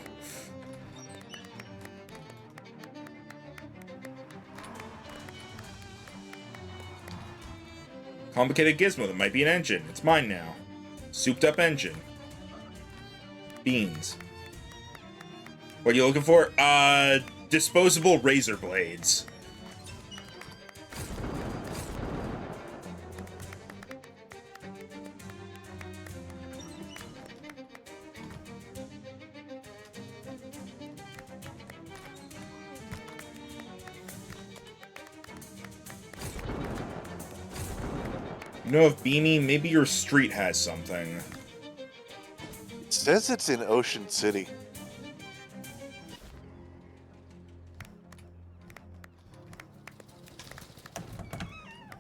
Complicated gizmo that might be an engine. It's mine now. Souped up engine. Beans. What are you looking for? Disposable razor blades. You know, if Beanie, maybe your street has something. It says it's in Ocean City.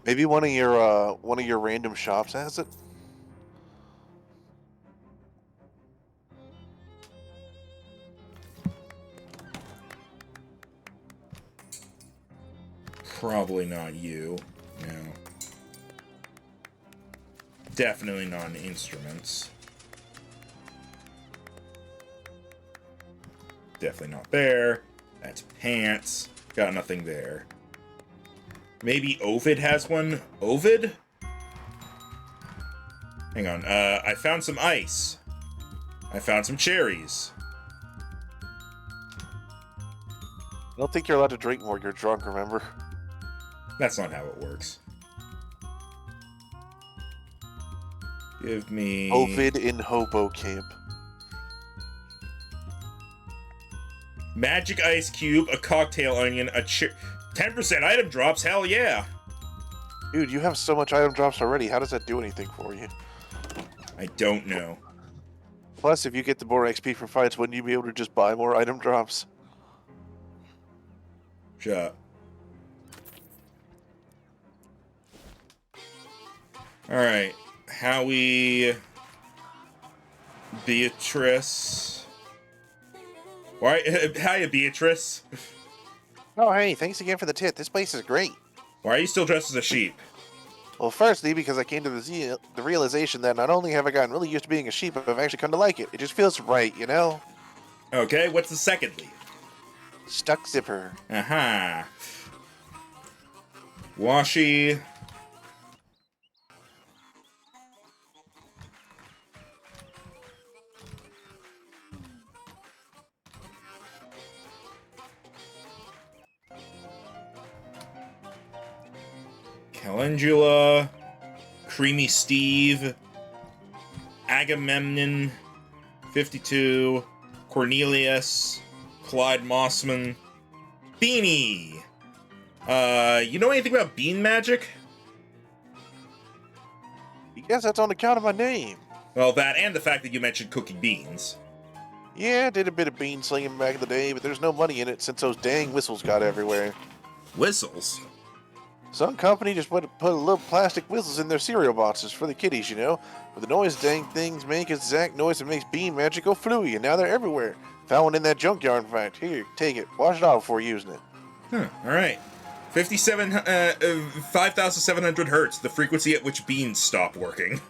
Maybe one of your random shops has it. Probably not you. No. Definitely not instruments. Definitely not there. That's pants. Got nothing there. Maybe Ovid has one? Ovid? Hang on. I found some ice. I found some cherries. I don't think you're allowed to drink more. You're drunk, remember? That's not how it works. Give me... Ovid in Hobo Camp. Magic ice cube, a cocktail onion, a 10% item drops, hell yeah! Dude, you have so much item drops already. How does that do anything for you? I don't know. Plus, if you get the more XP for fights, wouldn't you be able to just buy more item drops? Shut up. Alright. Howie... Beatrice... Why? Hiya, Beatrice. Oh, hey, thanks again for the tip. This place is great. Why are you still dressed as a sheep? Well, firstly, because I came to the realization that not only have I gotten really used to being a sheep, but I've actually come to like it. It just feels right, you know? Okay, what's the secondly? Stuck zipper. Aha. Washi. Calendula. Creamy Steve. Agamemnon. 52. Cornelius. Clyde Mossman. Beanie. You know anything about bean magic? Yes, that's on account of my name. Well, that and the fact that you mentioned cooking beans. Yeah, I did a bit of bean slinging back in the day, but there's no money in it since those dang whistles got everywhere. Whistles? Some company just put a little plastic whistles in their cereal boxes for the kiddies, you know? But the noise dang things make is the exact noise that makes bean magic go flooey, and now they're everywhere. Found one in that junkyard, in fact. Here, take it. Wash it off before using it. Alright. 5,700 hertz, the frequency at which beans stop working.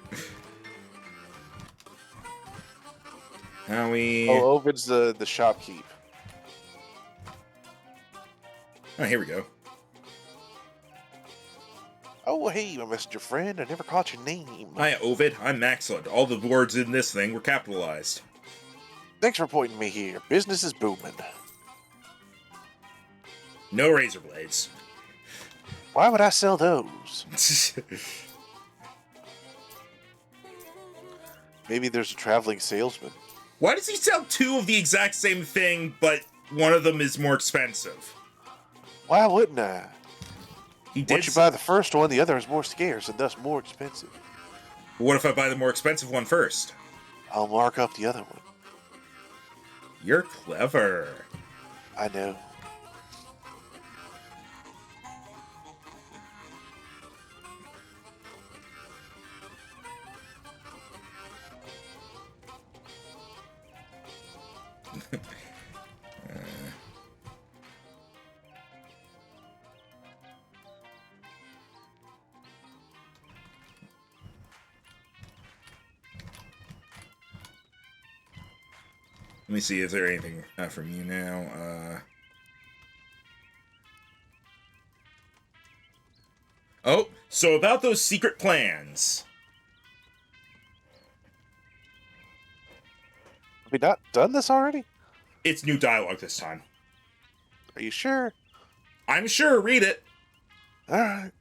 How we... Oh, Ovid's the shopkeep. Oh, here we go. Oh, hey, my messenger friend. I never caught your name. Hi, Ovid. I'm Maxlund. All the words in this thing were capitalized. Thanks for pointing me here. Business is booming. No razor blades. Why would I sell those? Maybe there's a traveling salesman. Why does he sell two of the exact same thing, but one of them is more expensive? Why wouldn't I? He did. Once you buy the first one, the other is more scarce and thus more expensive. What if I buy the more expensive one first? I'll mark up the other one. You're clever. I know. Let me see, is there anything from you now? Oh, so about those secret plans. Have we not done this already? It's new dialogue this time. Are you sure? I'm sure, read it. Alright.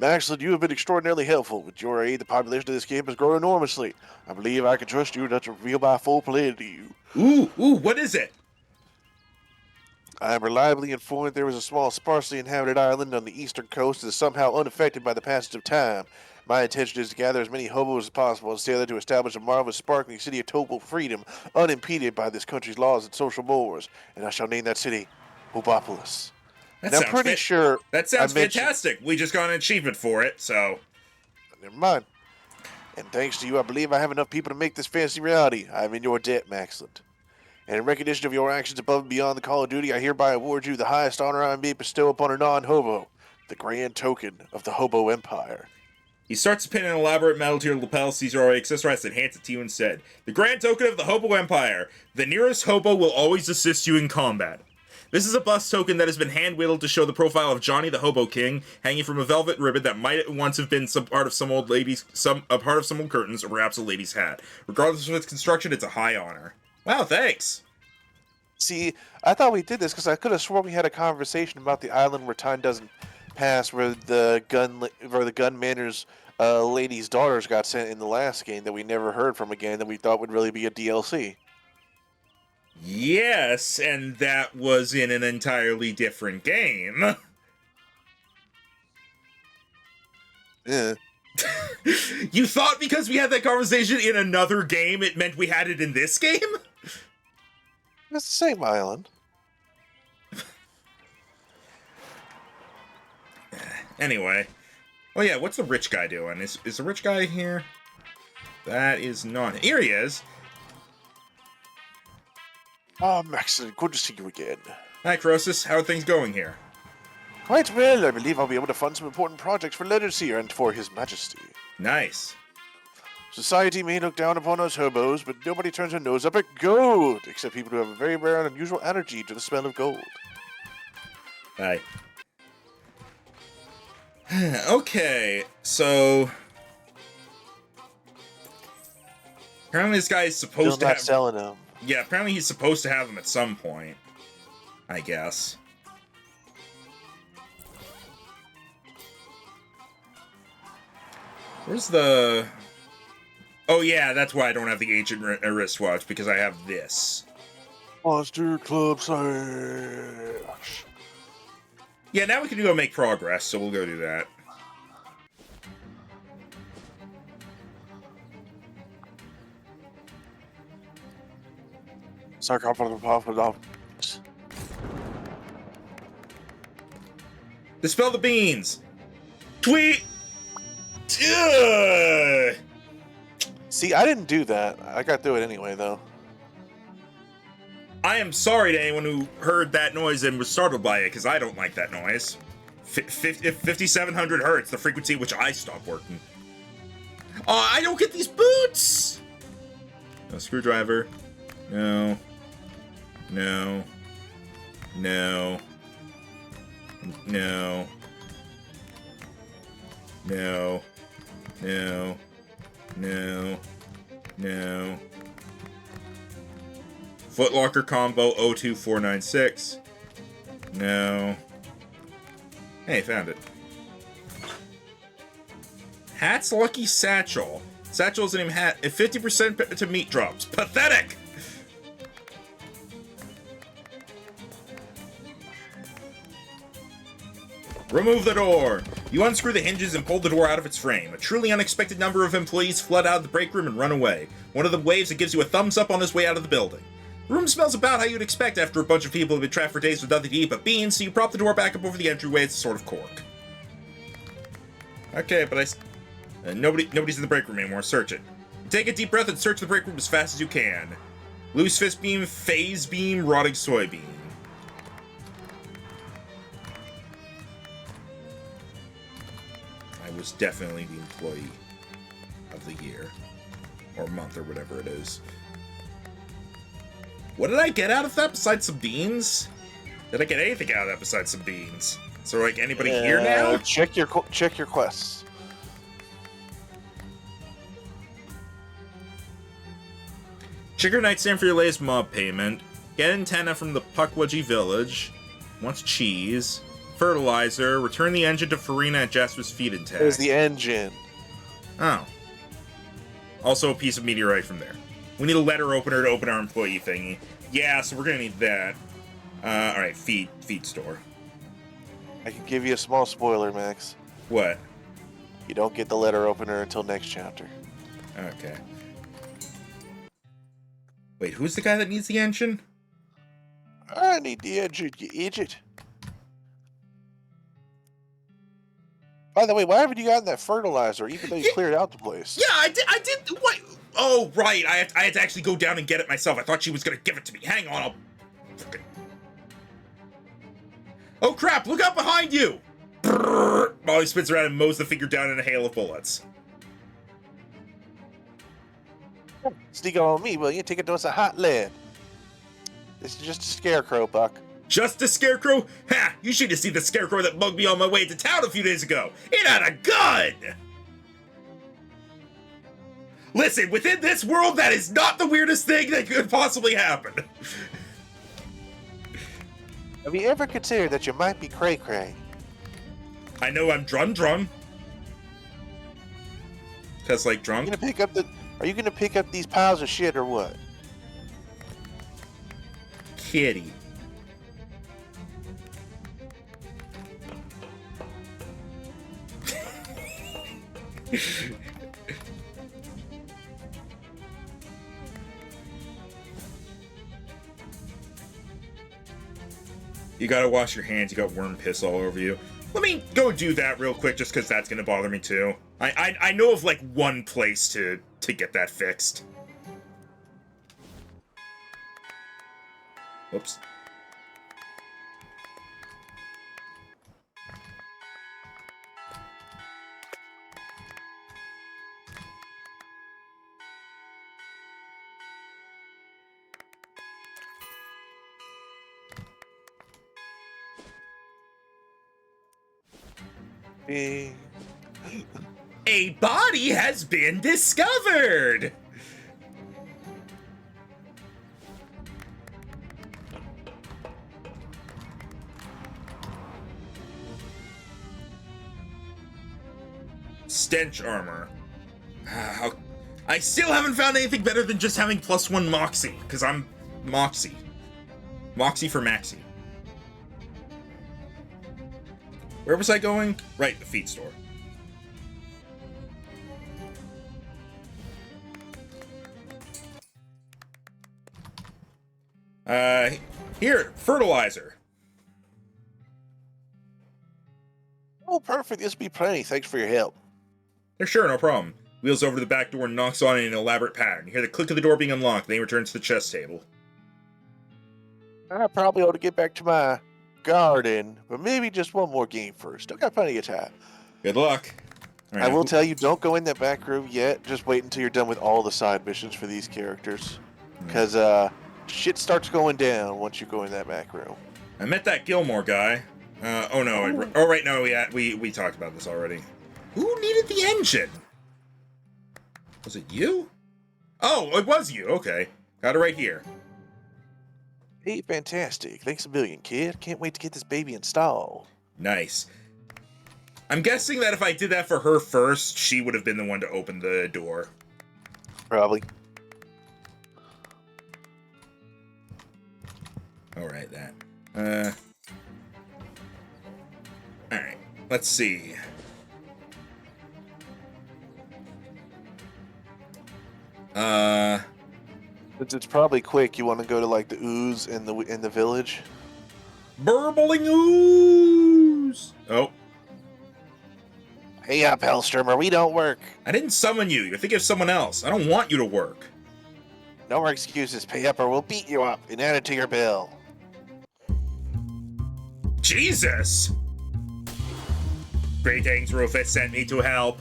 Maxlund, you have been extraordinarily helpful. With your aid, the population of this camp has grown enormously. I believe I can trust you not to reveal my full plan to you. Ooh, what is it? I am reliably informed there is a small, sparsely inhabited island on the eastern coast that is somehow unaffected by the passage of time. My intention is to gather as many hobos as possible and sail there to establish a marvelous, sparkling city of total freedom, unimpeded by this country's laws and social mores. And I shall name that city Hobopolis. That And I'm sounds pretty sure that sounds I mentioned- fantastic. We just got an achievement for it, so... Never mind. And thanks to you, I believe I have enough people to make this fantasy reality. I am in your debt, Maxland. And in recognition of your actions above and beyond the call of duty, I hereby award you the highest honor I may bestow upon a non-hobo, the grand token of the Hobo Empire. He starts to pin an elaborate medal to your lapel, sees your already accessorized, and hands it to you and said, "The grand token of the Hobo Empire. The nearest hobo will always assist you in combat. This is a bust token that has been hand-whittled to show the profile of Johnny the Hobo King, hanging from a velvet ribbon that might once have been a part of some old curtains, or perhaps a lady's hat. Regardless of its construction, it's a high honor." Wow, thanks. See, I thought we did this because I could have sworn we had a conversation about the island where time doesn't pass, where the gunmaner's lady's daughters got sent in the last game that we never heard from again, that we thought would really be a DLC. Yes, and that was in an entirely different game. Yeah. You thought because we had that conversation in another game, it meant we had it in this game? It's the same island. Anyway. Oh yeah, what's the rich guy doing? Is the rich guy here? That is not... Here he is! Ah, Maxon, good to see you again. Hi, Croesus. How are things going here? Quite well. I believe I'll be able to fund some important projects for Leonard's here and for His Majesty. Nice. Society may look down upon us hobos, but nobody turns their nose up at gold, except people who have a very rare and unusual allergy to the smell of gold. Hi. Okay, so apparently this guy is Still supposed to not have. selling them. Yeah, apparently he's supposed to have them at some point. I guess. Where's the? Oh yeah, that's why I don't have the ancient wristwatch, because I have this. Monster Club slash. Yeah, now we can go make progress, so we'll go do that. Dispel the beans! Tweet! Ugh! See, I didn't do that. I got through it anyway, though. I am sorry to anyone who heard that noise and was startled by it, because I don't like that noise. 5,700 hertz, the frequency at which I stop working. Oh, I don't get these boots! No screwdriver. No. No. No. No. No. No. No. No. Footlocker combo 02496. No. Hey, found it. Hat's Lucky Satchel. Satchel's named Hat at 50% to meat drops. Pathetic! Remove the door! You unscrew the hinges and pull the door out of its frame. A truly unexpected number of employees flood out of the break room and run away. One of them waves and gives you a thumbs up on his way out of the building. The room smells about how you'd expect after a bunch of people have been trapped for days with nothing to eat but beans, so you prop the door back up over the entryway as a sort of cork. Okay, but nobody's in the break room anymore. Search it. Take a deep breath and search the break room as fast as you can. Loose fist beam, phase beam, rotting soybean. I was definitely the employee of the year. Or month, or whatever it is. What did I get out of that besides some beans? Did I get anything out of that besides some beans? Is there, like, anybody here now? Check your quests. Chicker nightstand for your latest mob payment. Get antenna from the Pukwudgie village. Wants cheese. Fertilizer. Return the engine to Farina at Jasper's feed-in tag. There's the engine. Oh. Also a piece of meteorite from there. We need a letter opener to open our employee thingy. Yeah, so we're gonna need that. Alright, feed store. I can give you a small spoiler, Max. What? You don't get the letter opener until next chapter. Okay. Wait, who's the guy that needs the engine? I need the engine, you idiot. By the way, why haven't you gotten that fertilizer, even though you cleared out the place? Yeah, I did. What? Oh, right. I had to actually go down and get it myself. I thought she was gonna give it to me. Hang on, I'll... Oh, crap, look out behind you! Brrr. Molly spins around and mows the figure down in a hail of bullets. Sneak up on me, will you? Take it to us a hot lead. This is just a scarecrow, Buck. Just a scarecrow? Ha! You should have seen the scarecrow that bugged me on my way to town a few days ago. It had a gun! Listen, within this world, that is not the weirdest thing that could possibly happen. Have you ever considered that you might be cray-cray? I know I'm drun. Cause like drunk. Are you gonna pick up these piles of shit or what? Kitty. You gotta wash your hands, you got worm piss all over you. Let me go do that real quick just because that's gonna bother me too. I know of like one place to get that fixed. Whoops. Eh. A body has been discovered! Stench armor. I still haven't found anything better than just having +1 Moxie, because I'm Moxie. Moxie for Maxie. Where was I going? Right, the feed store. Here, fertilizer. Oh, perfect. This will be plenty. Thanks for your help. Yeah, sure, no problem. Wheels over to the back door and knocks on it in an elaborate pattern. You hear the click of the door being unlocked, then he returns to the chess table. I probably ought to get back to my garden, but maybe just one more game first. Still got plenty of time. Good luck. I will tell you, don't go in that back room yet. Just wait until you're done with all the side missions for these characters. Because shit starts going down once you go in that back room. I met that Gilmore guy. Oh no, right, no, we talked about this already. Who needed the engine? Was it you? Oh, it was you, okay. Got it right here. Hey, fantastic. Thanks a million, kid. Can't wait to get this baby installed. Nice. I'm guessing that if I did that for her first, she would have been the one to open the door. Probably. Alright, that. Alright, let's see. Since it's probably quick, you want to go to like the ooze in the village? Burbling ooze! Oh. Hey up, Hellstürmer, we don't work. I didn't summon you. You're thinking of someone else. I don't want you to work. No more excuses. Pay up or we'll beat you up and add it to your bill. Jesus! Greetings, Rufus sent me to help.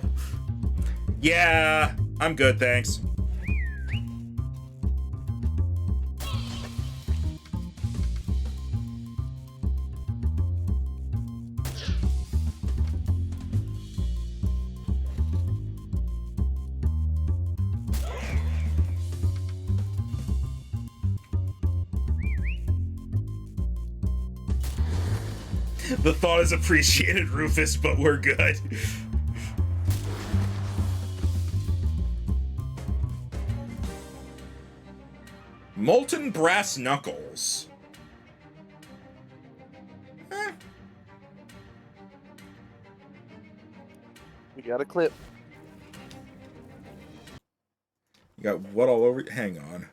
Yeah, I'm good, thanks. The thought is appreciated, Rufus, but we're good. Molten brass knuckles. We got a clip. You got what all over you? Hang on.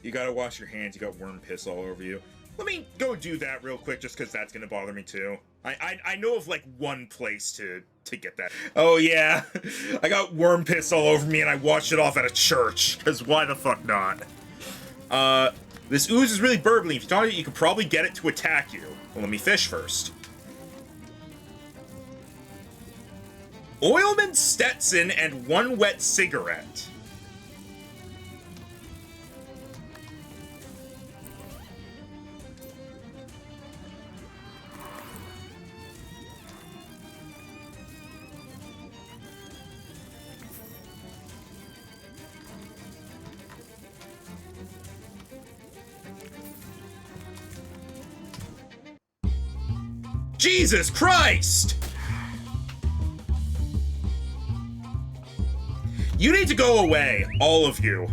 You gotta wash your hands, you got worm piss all over you. Let me go do that real quick, just because that's gonna bother me too. I know of like one place to get that. Oh yeah, I got worm piss all over me and I washed it off at a church, because why the fuck not? This ooze is really burbling. If you thought you could probably get it to attack you. Well, let me fish first. Oilman Stetson and one wet cigarette. Jesus Christ! You need to go away, all of you.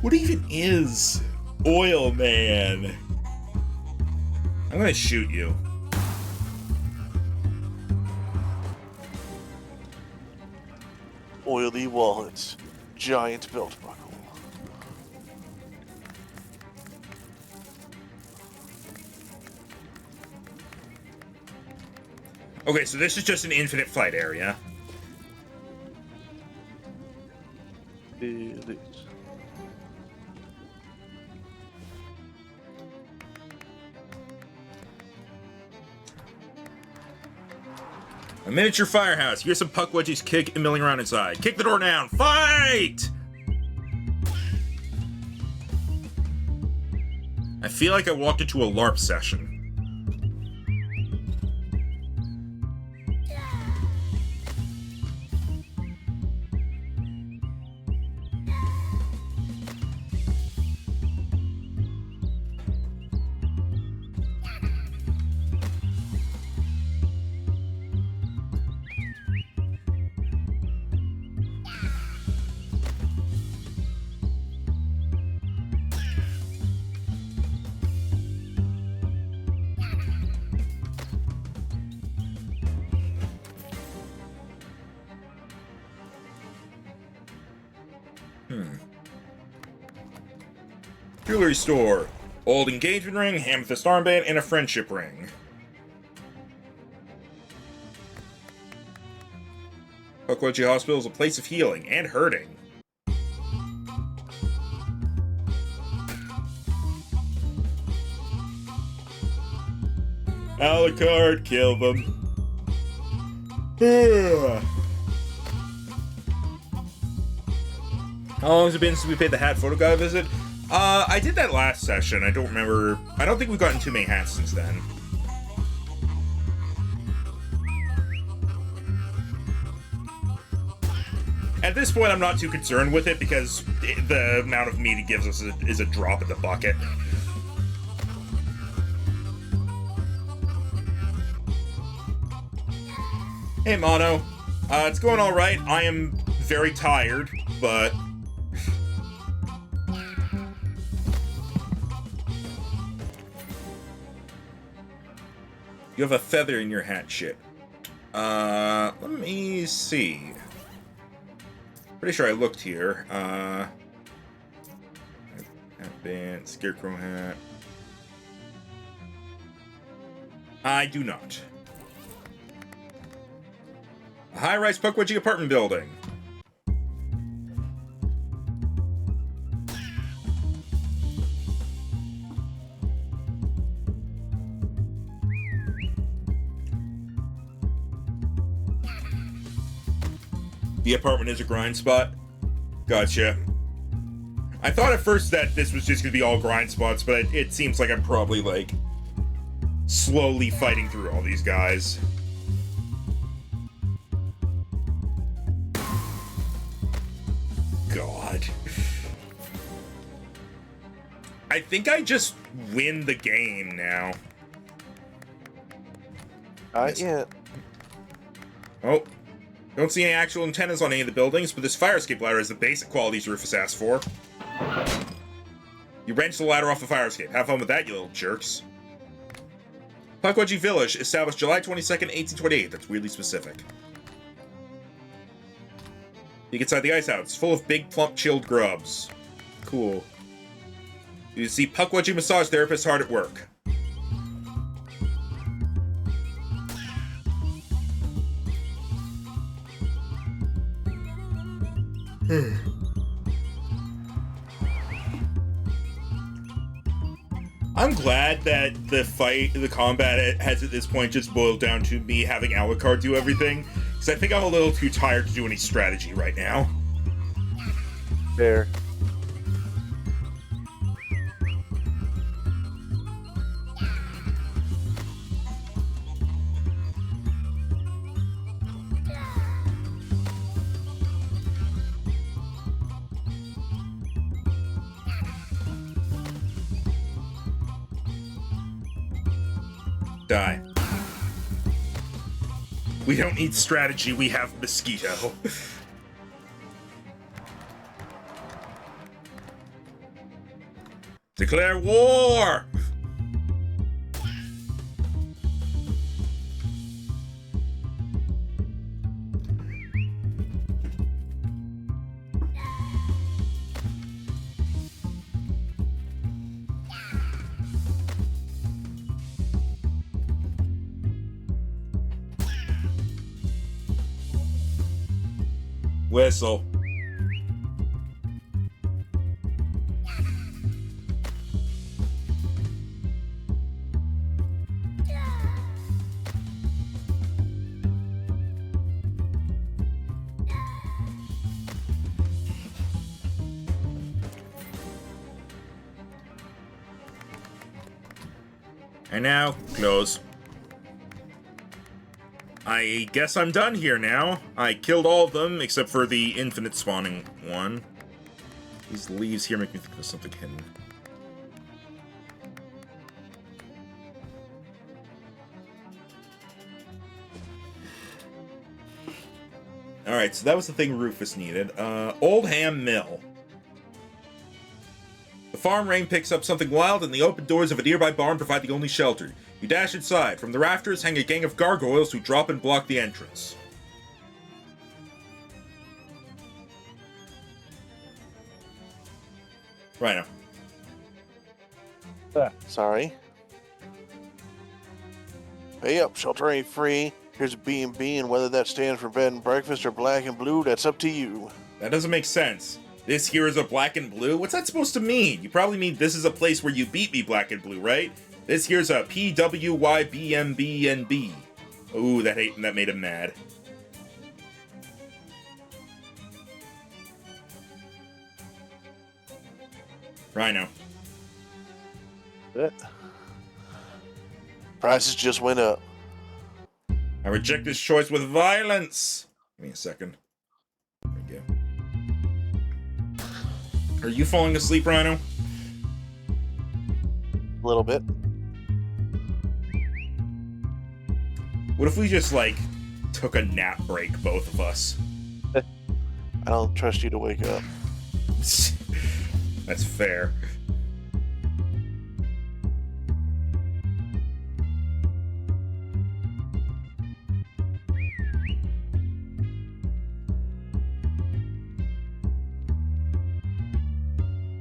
What even is Oil Man? I'm gonna shoot you. Oily wallets. Giant belt buckle. Okay, so this is just an infinite flight area. A miniature firehouse. Here's some Puckwudgies kick and milling around inside. Kick the door down. Fight! I feel like I walked into a LARP session. Jewelry store. Old engagement ring, amethyst armband, and a friendship ring. Puckwudgie Hospital is a place of healing and hurting. Alucard, kill them. How long has it been since we paid the hat photo guy a visit? I did that last session. I don't remember. I don't think we've gotten too many hats since then. At this point, I'm not too concerned with it because the amount of meat it gives us is a drop in the bucket. Hey, Mono. It's going alright. I am very tired, but... You have a feather in your hat, shit. Let me see. Pretty sure I looked here. Hat band, scarecrow hat. I do not. A high-rise Puckwudgie apartment building. The apartment is a grind spot. Gotcha. I thought at first that this was just gonna be all grind spots, but it seems like I'm probably, like, slowly fighting through all these guys. God. I think I just win the game now. Yeah. Oh. Don't see any actual antennas on any of the buildings, but this fire escape ladder has the basic qualities Rufus asked for. You wrench the ladder off the fire escape. Have fun with that, you little jerks. Puckwudgie Village, established July 22nd, 1828. That's weirdly specific. Peek inside the ice house. It's full of big, plump, chilled grubs. Cool. You see Puckwudgie massage therapists hard at work. I'm glad that the combat has at this point just boiled down to me having Alucard do everything, because I think I'm a little too tired to do any strategy right now. Fair. Die. We don't need strategy, we have mosquito. Declare war! Whistle. And now, close. I guess I'm done here now. I killed all of them, except for the infinite spawning one. These leaves here make me think there's something hidden. Alright, so that was the thing Rufus needed. Old Ham Mill. The farm rain picks up something wild, and the open doors of a nearby barn provide the only shelter. You dash inside. From the rafters hang a gang of gargoyles who drop and block the entrance. Right now. Sorry. Pay up, shelter ain't free. Here's a B&B, and whether that stands for bed and breakfast or black and blue, that's up to you. That doesn't make sense. This here is a black and blue? What's that supposed to mean? You probably mean this is a place where you beat me black and blue, right? This here's a PWYBMBNB. Ooh, that made him mad. Rhino. Prices just went up. I reject this choice with violence. Give me a second. There we go. Are you falling asleep, Rhino? A little bit. What if we just, like, took a nap break, both of us? I don't trust you to wake up. That's fair.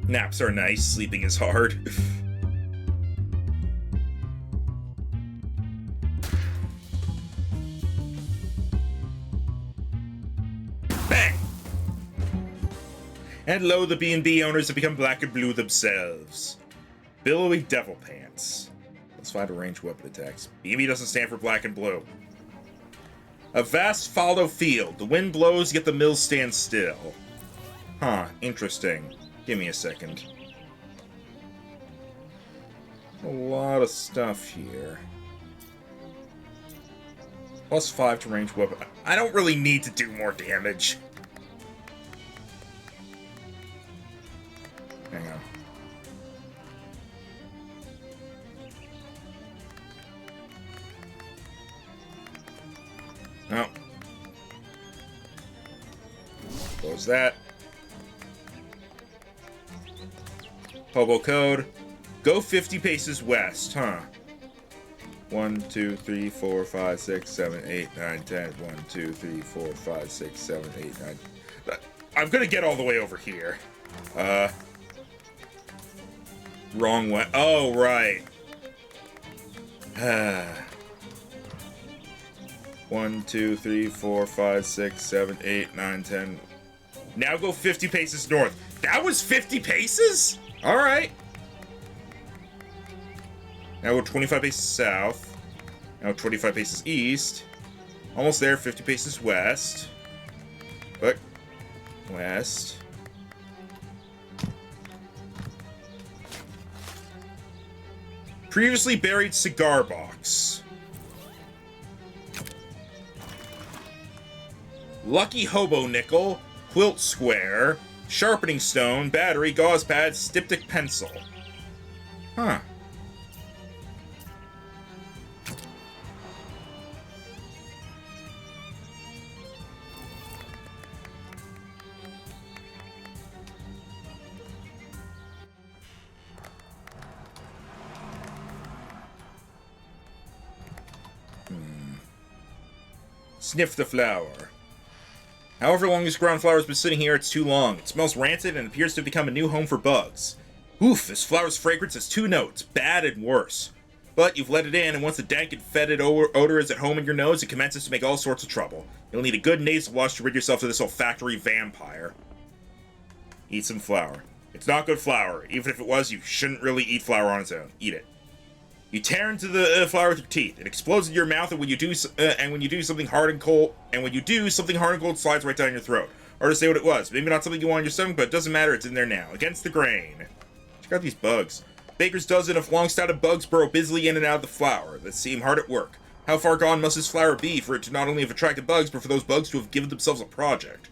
Naps are nice, sleeping is hard. Bang! And lo, the B&B owners have become black and blue themselves. Billowy devil pants. Let's find a ranged weapon attacks. B&B doesn't stand for black and blue. A vast fallow field. The wind blows, yet the mill stands still. Huh, interesting. Give me a second. A lot of stuff here. +5 to range weapon. I don't really need to do more damage. Hang on. No. Close that. Hobo code. Go 50 paces west, huh? 1, 2, 3, 4, 5, 6, 7, 8, 9, 10. 1, 2, 3, 4, 5, 6, 7, 8, 9. I'm gonna get all the way over here. Wrong way. Oh, right. 1, 2, 3, 4, 5, 6, 7, 8, 9, 10. Now go 50 paces north. That was 50 paces? Alright. Now go 25 paces south. Now 25 paces east. Almost there, 50 paces west. Look. West. Previously buried cigar box. Lucky hobo nickel. Quilt square. Sharpening stone. Battery. Gauze pad. Styptic pencil. Huh. Sniff the flower. However long this ground flower's been sitting here, it's too long. It smells rancid and appears to have become a new home for bugs. Oof, this flower's fragrance has 2 notes, bad and worse. But you've let it in, and once the dank and fetid odor is at home in your nose, it commences to make all sorts of trouble. You'll need a good nasal wash to rid yourself of this olfactory vampire. Eat some flour. It's not good flour. Even if it was, you shouldn't really eat flour on its own. Eat it. You tear into the flour with your teeth. It explodes in your mouth, and when you do, something hard and cold, something hard and cold slides right down your throat. Or to say what it was. Maybe not something you want in your stomach, but it doesn't matter. It's in there now. Against the grain. Check out these bugs. Baker's dozen of long-snouted bugs burrow busily in and out of the flower that seem hard at work. How far gone must this flower be for it to not only have attracted bugs, but for those bugs to have given themselves a project?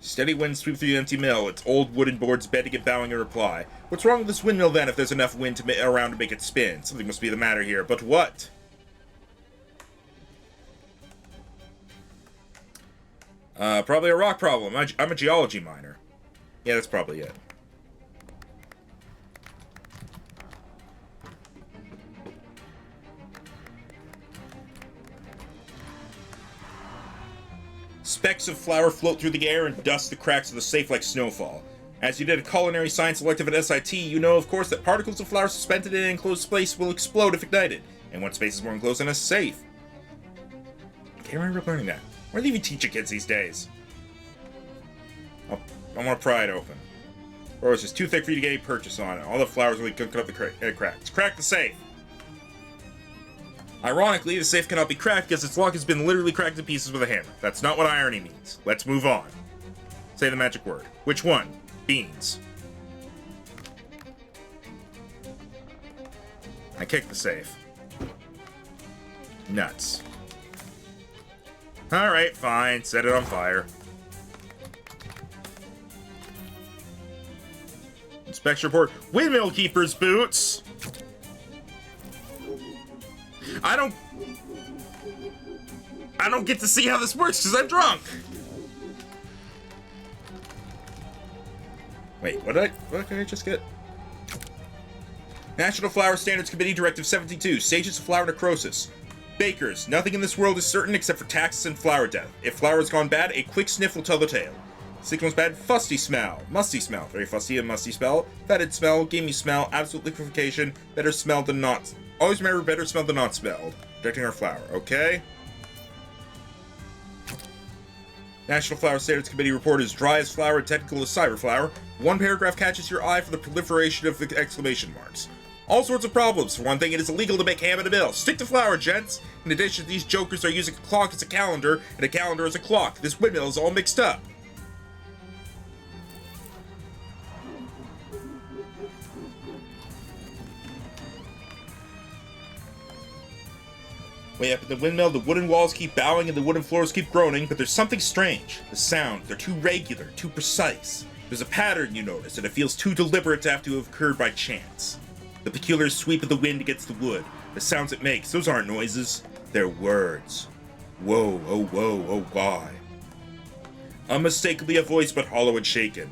Steady wind sweep through the empty mill, its old wooden boards bending and bowing in reply. What's wrong with this windmill then if there's enough wind around to make it spin? Something must be the matter here, but what? Probably a rock problem. I'm a geology minor. Yeah, that's probably it. Specks of flour float through the air and dust the cracks of the safe like snowfall. As you did a culinary science elective at SIT, you know, of course, that particles of flour suspended in an enclosed space will explode if ignited. And what space is more enclosed than a safe? Can't remember learning that. Where are they even teaching kids these days? Oh, I want to pry it open. Or it's just too thick for you to get any purchase on it. All the flour's really cut up the cracks. Crack the safe! Ironically, the safe cannot be cracked because its lock has been literally cracked to pieces with a hammer. That's not what irony means. Let's move on. Say the magic word. Which one? Beans. I kicked the safe. Nuts. Alright, fine. Set it on fire. Inspection report. Windmill keeper's boots! I don't get to see how this works because I'm drunk. Wait, what did I just get? National Flower Standards Committee Directive 72, Stages of Flower Necrosis. Bakers, nothing in this world is certain except for taxes and flour death. If flour has gone bad, a quick sniff will tell the tale. Signals bad, fusty smell, musty smell, very fusty and musty smell, fetid smell, gamey smell, absolute liquefaction, better smell than not. Always remember better smelled than not smelled. Protecting our flour, okay? National Flower Standards Committee report is dry as flour and technical as cyber flour. One paragraph catches your eye for the proliferation of exclamation marks. All sorts of problems. For one thing, it is illegal to make ham in a mill. Stick to flour, gents. In addition, these jokers are using a clock as a calendar, and a calendar as a clock. This windmill is all mixed up. Way up in the windmill, the wooden walls keep bowing and the wooden floors keep groaning, but there's something strange. The sounds, they're too regular, too precise. There's a pattern you notice, and it feels too deliberate to have to have occurred by chance. The peculiar sweep of the wind against the wood, the sounds it makes, those aren't noises, they're words. Whoa, oh, why? Unmistakably a voice, but hollow and shaken.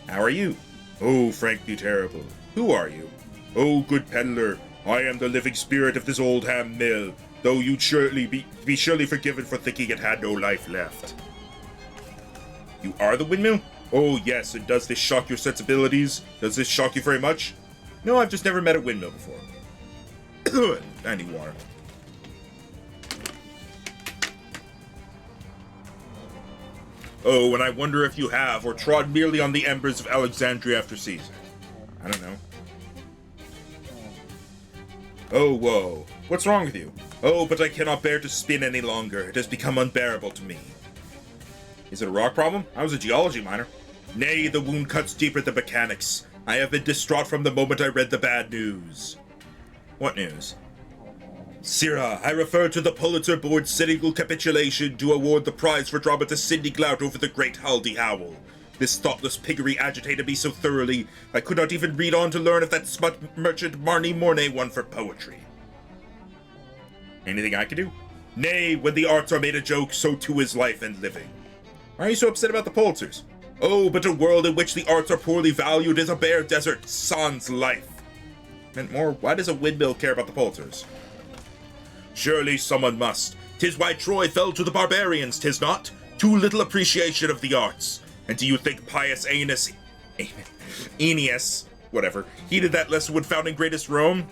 How are you? Oh, frankly terrible. Who are you? Oh, good peddler. I am the living spirit of this old ham mill, though you'd surely be surely forgiven for thinking it had no life left. You are the windmill? Oh yes, and does this shock your sensibilities? Does this shock you very much? No, I've just never met a windmill before. I need water. Oh, and I wonder if you have, or trod merely on the embers of Alexandria after Caesar. I don't know. Oh, whoa. What's wrong with you? Oh, but I cannot bear to spin any longer. It has become unbearable to me. Is it a rock problem? I was a geology minor. Nay, the wound cuts deeper than mechanics. I have been distraught from the moment I read the bad news. What news? Sirrah, I refer to the Pulitzer Board's cynical capitulation to award the prize for drama to Sidney Glout over the great Haldy Howell. This thoughtless piggery agitated me so thoroughly, I could not even read on to learn if that smut merchant Marnie Mornay won for poetry. Anything I can do? Nay, when the arts are made a joke, so too is life and living. Why are you so upset about the Pulitzers? Oh, but a world in which the arts are poorly valued is a bare desert, sans life. Meant more, why does a windmill care about the Pulitzers? Surely someone must. 'Tis why Troy fell to the barbarians, 'tis not? Too little appreciation of the arts. And do you think pious Aeneas, whatever, heeded that lesson when founding greatest Rome?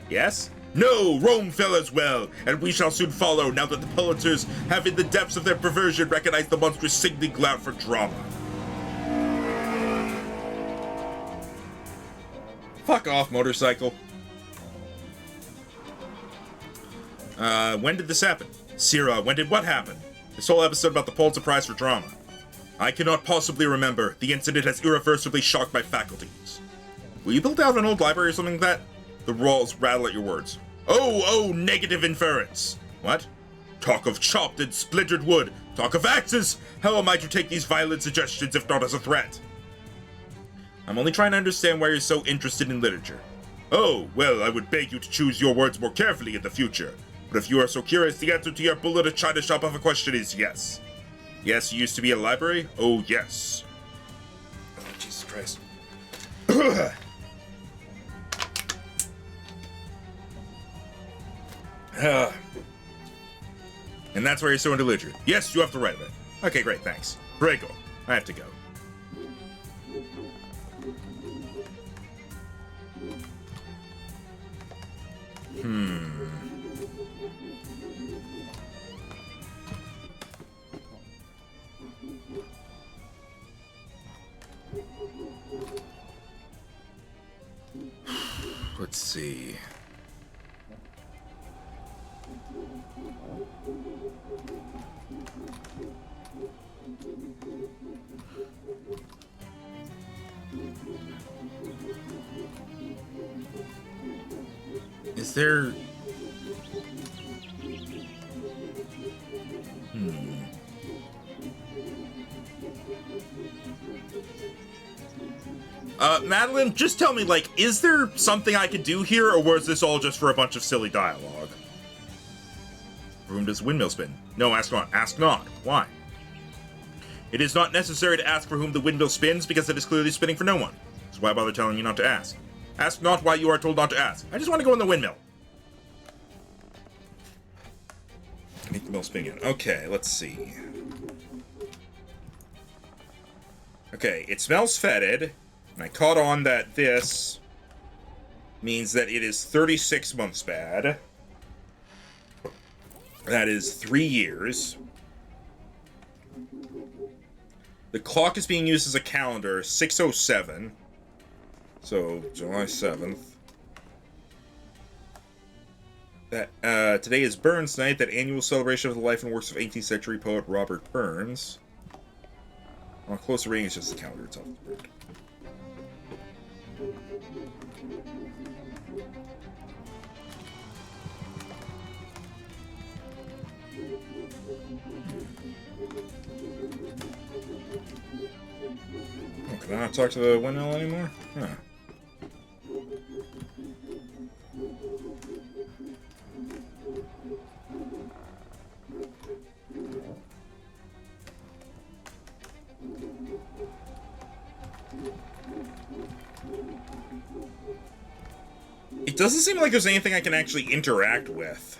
Yes? No, Rome fell as well, and we shall soon follow now that the Pulitzers have in the depths of their perversion recognized the monstrous Sidney Glout for drama. Fuck off, motorcycle. When did this happen? Sierra, when did what happen? This whole episode about the Pulitzer Prize for Drama. I cannot possibly remember. The incident has irreversibly shocked my faculties. Will you build out an old library or something like that? The walls rattle at your words. Oh, negative inference. What? Talk of chopped and splintered wood. Talk of axes. How am I to take these violent suggestions if not as a threat? I'm only trying to understand why you're so interested in literature. Oh, well, I would beg you to choose your words more carefully in the future. But if you are so curious, the answer to your bullet china shop of a question is yes. Yes, you used to be a library? Oh, yes. Oh, Jesus Christ. And that's why you're so into literature. Yes, you have the right of it. Okay, great, thanks. Prego. I have to go. Let's see. Is there... Madeline, just tell me, like, is there something I could do here, or was this all just for a bunch of silly dialogue? For whom does windmill spin? No, ask not. Ask not. Why? It is not necessary to ask for whom the windmill spins, because it is clearly spinning for no one. So why bother telling you not to ask? Ask not why you are told not to ask. I just want to go in the windmill. Make the mill spin again. Okay, let's see. Okay, it smells fetid. And I caught on that this means that it is 36 months bad. That is 3 years. The clock is being used as a calendar, 6:07. So, July 7th. That, today is Burns Night, that annual celebration of the life and works of 18th century poet Robert Burns. On a closer reading, it's just the calendar itself. Oh, can I not talk to the windmill anymore? Huh. It doesn't seem like there's anything I can actually interact with.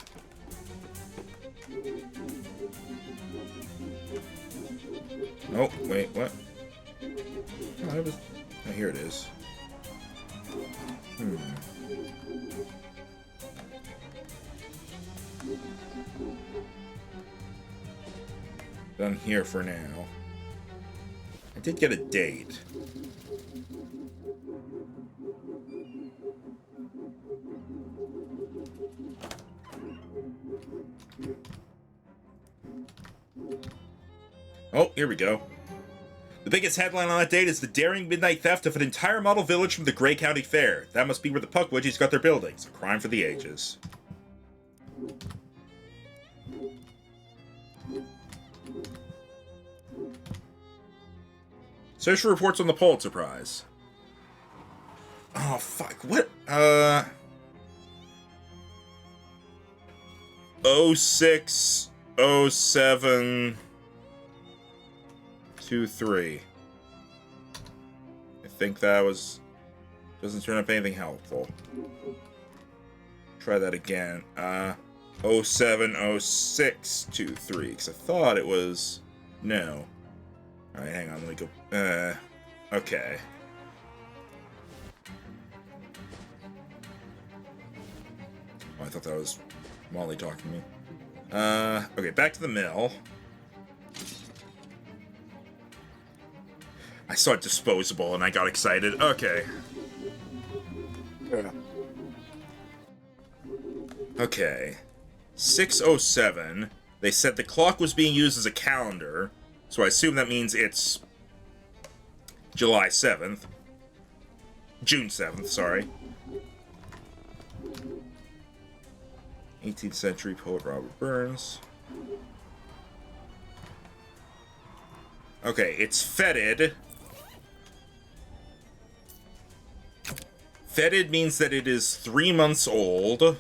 Oh, wait, what? Oh, here it is. Done here for now. I did get a date. Oh, here we go. The biggest headline on that date is the daring midnight theft of an entire model village from the Grey County Fair. That must be where the Puckwudgies got their buildings. A crime for the ages. Search for reports on the Pulitzer Prize. Oh, fuck. What? 06, 07... 2-3. I think that was... Doesn't turn up anything helpful. Try that again. 07, 06, 2-3. Because I thought it was... No. Alright, hang on. Let me go... Okay. Oh, I thought that was Molly talking to me. Okay, back to the mill. I saw it disposable and I got excited. Okay. Yeah. Okay. 6:07. They said the clock was being used as a calendar, so I assume that means it's July 7th. June 7th, sorry. 18th century poet Robert Burns. Okay, it's fetid. Fetid means that it is 3 months old.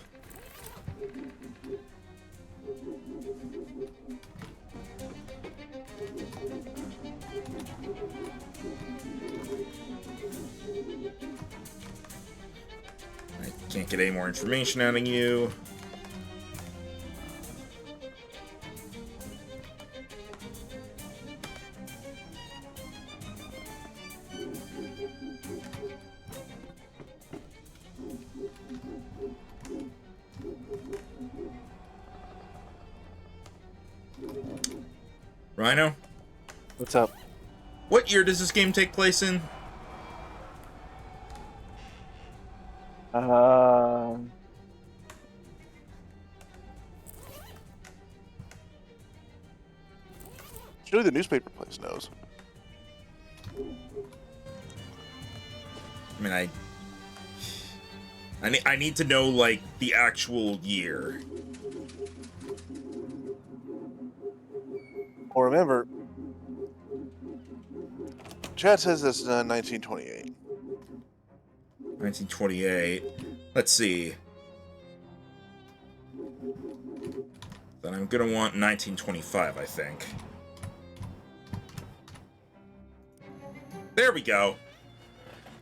I can't get any more information out of you. Rhino? What's up? What year does this game take place in? Surely the newspaper place knows. I mean, I need to know, like, the actual year. Well, remember, chat says it's 1928. 1928. Let's see. Then I'm gonna want 1925, I think. There we go.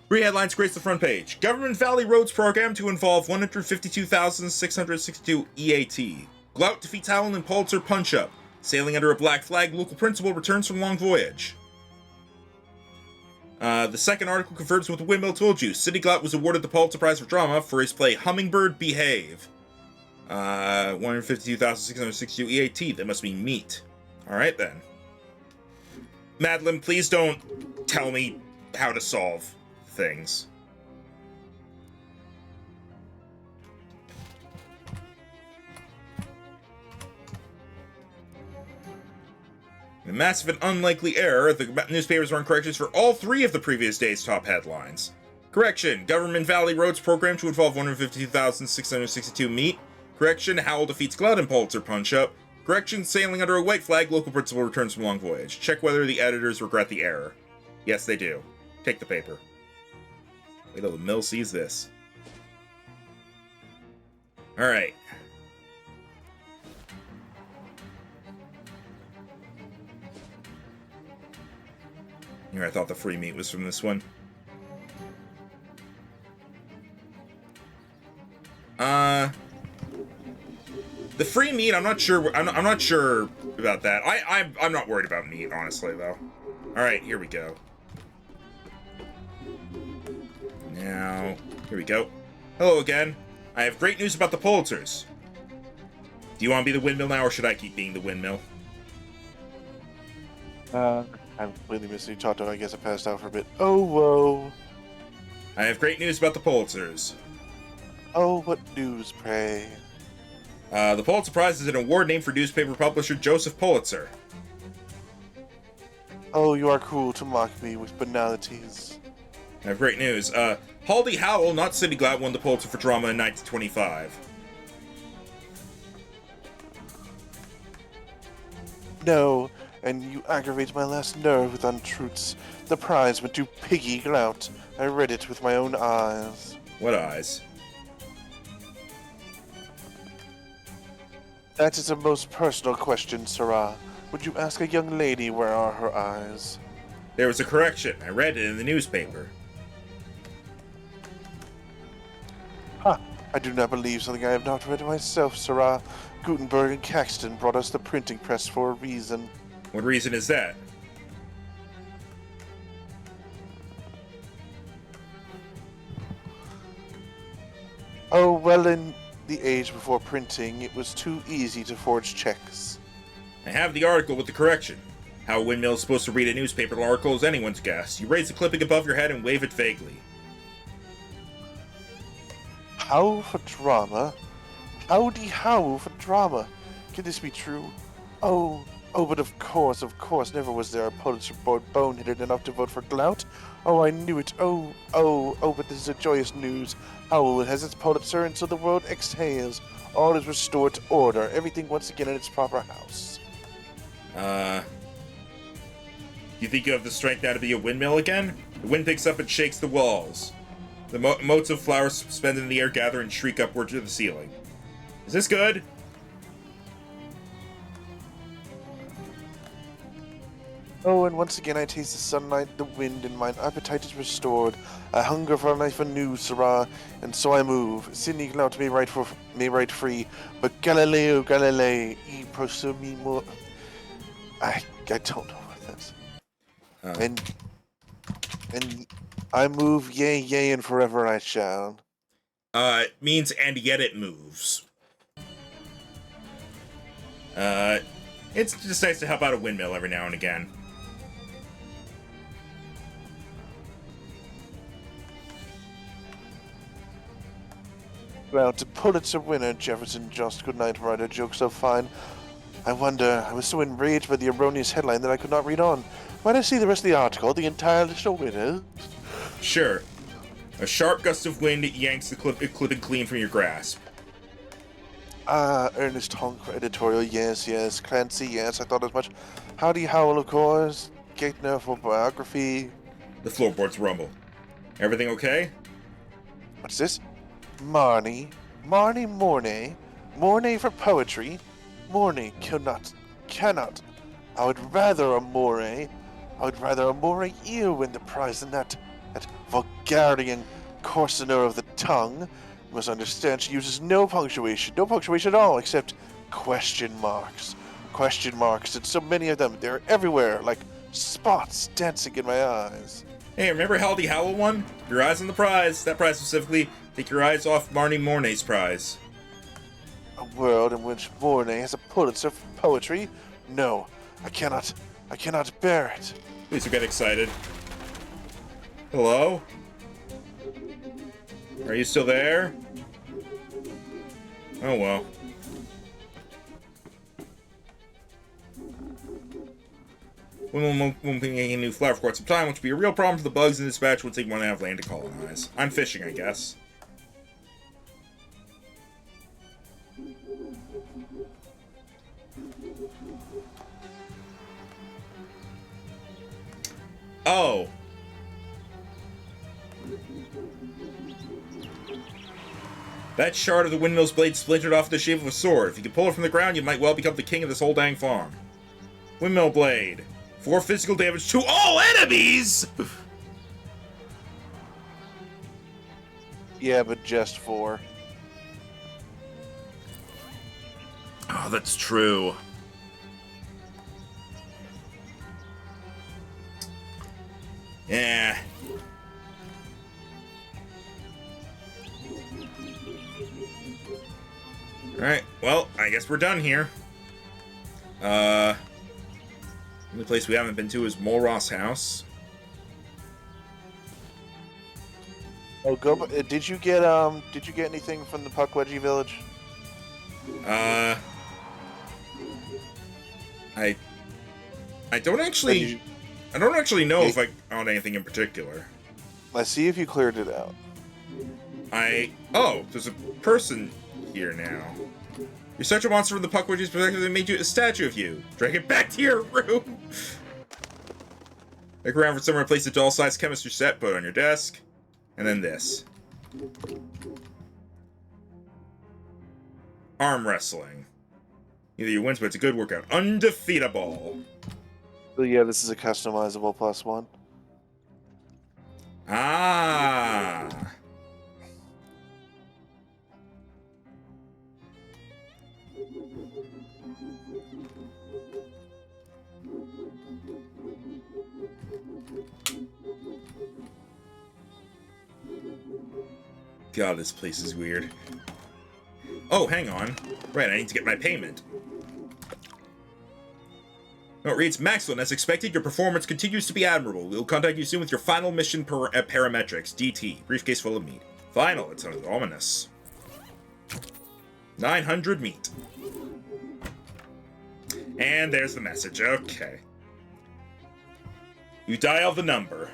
Three headlines grace the front page. Government Valley Roads program to involve 152,662 EAT. Glout defeats Howell in Pulitzer punch-up. Sailing under a black flag, local principal returns from long voyage. The second article confirms what the windmill told you. City Glout was awarded the Pulitzer Prize for Drama for his play Hummingbird Behave. 152,662 EAT. That must be meat. Alright then. Madeline, please don't tell me how to solve things. A massive and unlikely error, the newspapers run corrections for all three of the previous day's top headlines. Correction, Government Valley Roads program to involve 152,662 meat. Correction, Howell defeats Glout in Pulitzer punch-up. Correction, sailing under a white flag, local principal returns from long voyage. Check whether the editors regret the error. Yes, they do. Take the paper. Wait till the mill sees this. Alright. Here, I thought the free meat was from this one. The free meat, I'm not sure. I'm not sure about that. I'm not worried about meat, honestly, though. All right, here we go. Now, here we go. Hello again. I have great news about the Pulitzers. Do you want to be the windmill now, or should I keep being the windmill? I'm completely missing Chato. I guess I passed out for a bit. Oh, whoa. I have great news about the Pulitzers. Oh, what news, pray? The Pulitzer Prize is an award named for newspaper publisher Joseph Pulitzer. Oh, you are cruel to mock me with banalities. I have great news. Haldy Howell, not City Glout, won the Pulitzer for Drama in 1925. No, and you aggravate my last nerve with untruths. The prize went to Piggy Glout. I read it with my own eyes. What eyes? That is a most personal question, Sarah. Would you ask a young lady where are her eyes? There was a correction. I read it in the newspaper. Ha! I do not believe something I have not read myself, Sarah. Gutenberg and Caxton brought us the printing press for a reason. What reason is that? Oh, well, in the age before printing, it was too easy to forge checks. I have the article with the correction. How a windmill is supposed to read a newspaper article is anyone's guess. You raise the clipping above your head and wave it vaguely. How for drama? Howdy how for drama. Can this be true? Oh, but of course, never was there a Pulitzer boneheaded enough to vote for Glout. Oh, I knew it. But this is a joyous news. Howl has its Pulitzer, and so the world exhales. All is restored to order. Everything once again in its proper house. You think you have the strength now to be a windmill again? The wind picks up and shakes the walls. The motes of flowers suspended in the air gather and shriek upward to the ceiling. Is this good? Oh, and once again I taste the sunlight, the wind, and mine appetite is restored. I hunger for life anew, sirrah, and so I move. Sydney Glout may write free, but Galileo Galilei, e prosumimo. I don't know what this. And I move, yea, and forever I shall. It means and yet it moves. It's just nice to help out a windmill every now and again. Well, to Pulitzer winner, Jefferson Just could not write a joke so fine. I wonder, I was so enraged by the erroneous headline that I could not read on. Might I see the rest of the article, the entire list of winners? Sure. A sharp gust of wind yanks the clipping clean from your grasp. Ernest Honker editorial, yes. Clancy, yes, I thought as much. Howdy Howell, of course. Gaitner for biography. The floorboards rumble. Everything okay? What's this? Marnie Mornay for poetry. Mornay cannot. I would rather a Moray ear win the prize than that vulgarity and coarsener of the tongue. You must understand she uses no punctuation at all, except question marks, and so many of them, they're everywhere, like spots dancing in my eyes. Hey, remember Howdy Howell won? Your eyes on the prize. That prize specifically, take your eyes off Marnie Mornay's prize. A world in which Mornay has a Pulitzer for poetry? No, I cannot bear it. Please don't get excited. Hello? Are you still there? Oh well. Won't be making a new flower for quite some time, which will be a real problem for the bugs in this batch once they want to have land to colonize. I'm fishing, I guess. Oh. That shard of the windmill's blade splintered off the shape of a sword. If you can pull it from the ground, you might well become the king of this whole dang farm. Windmill blade. 4 physical damage to all enemies! Yeah, but just 4. Oh, that's true. Yeah. Alright, well, I guess we're done here. The only place we haven't been to is Molroth's house. Oh, did you get anything from the Puckwedgie village? I don't actually know if I found anything in particular. Let's see if you cleared it out. Oh, there's a person here now. You're such a monster from the Puckwedgie's perspective that made you a statue of you. Drag it back to your room. Look around for somewhere to place a doll-sized chemistry set, put it on your desk. And then this. Arm wrestling. Either you win, but it's a good workout. Undefeatable. So yeah, this is a customizable +1. Ah. God, this place is weird. Oh, hang on. Right, I need to get my payment. No, it reads, Maxwell, as expected, your performance continues to be admirable. We'll contact you soon with your final mission parametrics. DT. Briefcase full of meat. Final. It sounded ominous. 900 meat. And there's the message. Okay. You dial the number.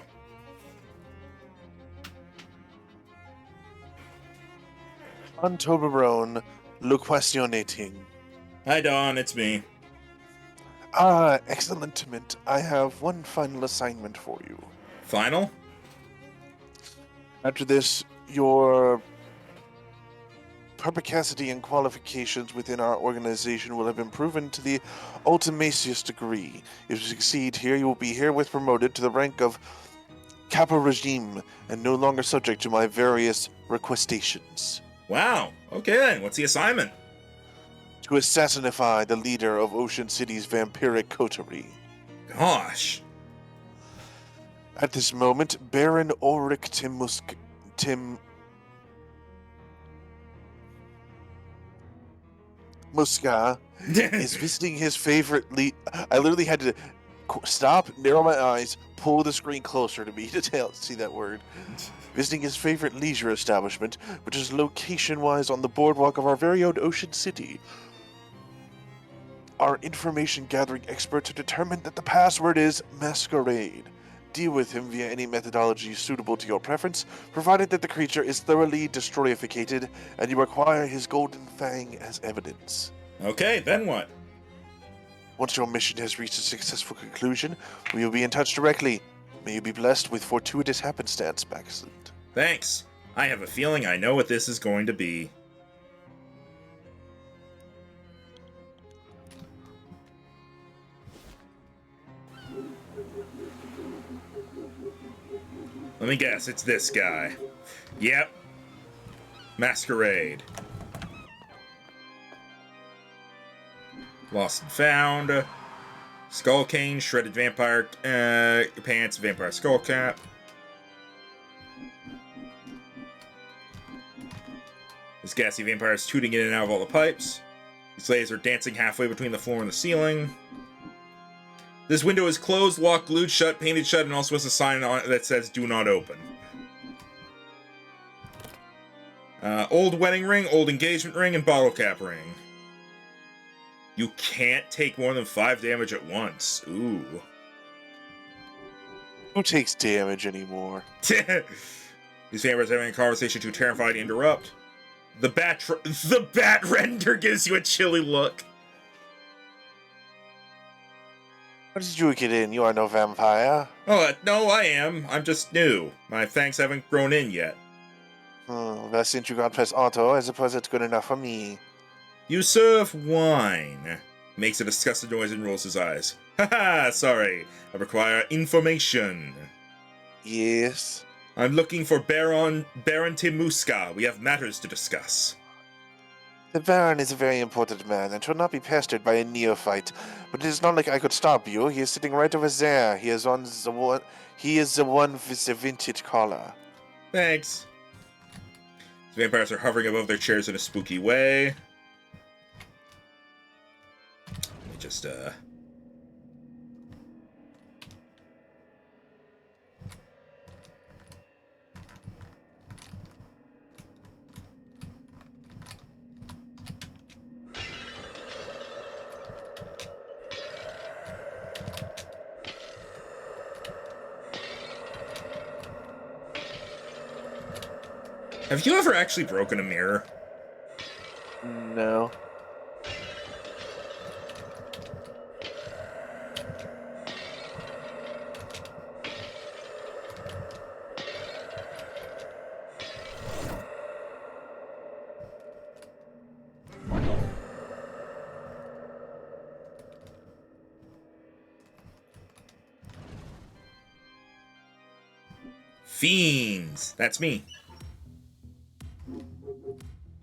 On Toblerone, le questionating. Hi, Dawn. It's me. Ah, excellent, Mint. I have one final assignment for you. Final? After this, your perspicacity and qualifications within our organization will have been proven to the ultimacious degree. If you succeed here, you will be herewith promoted to the rank of Kappa Regime and no longer subject to my various requestations. Wow. Okay then. What's the assignment? To assassinify the leader of Ocean City's vampiric coterie. Gosh. At this moment, Baron Ulrich Muska is visiting his favorite I literally had to stop, narrow my eyes, pull the screen closer to me to see that word. Visiting his favorite leisure establishment, which is location-wise on the boardwalk of our very own Ocean City. Our information-gathering experts have determined that the password is Masquerade. Deal with him via any methodology suitable to your preference, provided that the creature is thoroughly destroyificated and you acquire his golden fang as evidence. Okay, then what? Once your mission has reached a successful conclusion, we will be in touch directly. May you be blessed with fortuitous happenstance, Baxland. Thanks. I have a feeling I know what this is going to be. Let me guess, it's this guy. Yep. Masquerade. Lost and found. Skull cane, shredded vampire pants, vampire skull cap. This gassy vampire is tooting in and out of all the pipes. These slaves are dancing halfway between the floor and the ceiling. This window is closed, locked, glued shut, painted shut, and also has a sign on it that says "Do not open." Old wedding ring, old engagement ring, and bottle cap ring. You can't take more than 5 damage at once. Ooh. Who takes damage anymore? These vampires are having a conversation too terrified to interrupt. The bat render gives you a chilly look. What did you get in? You are no vampire. Oh, no, I am. I'm just new. My fangs haven't grown in yet. Well, since you got past auto, I suppose it's good enough for me. You serve wine. Makes a disgusted noise and rolls his eyes. Haha, sorry. I require information. Yes. I'm looking for Baron Timuska. We have matters to discuss. The Baron is a very important man and should not be pestered by a neophyte. But it is not like I could stop you. He is sitting right over there. He is the one with the vintage collar. Thanks. The vampires are hovering above their chairs in a spooky way. Let me just, Have you ever actually broken a mirror? No. Fiends. That's me.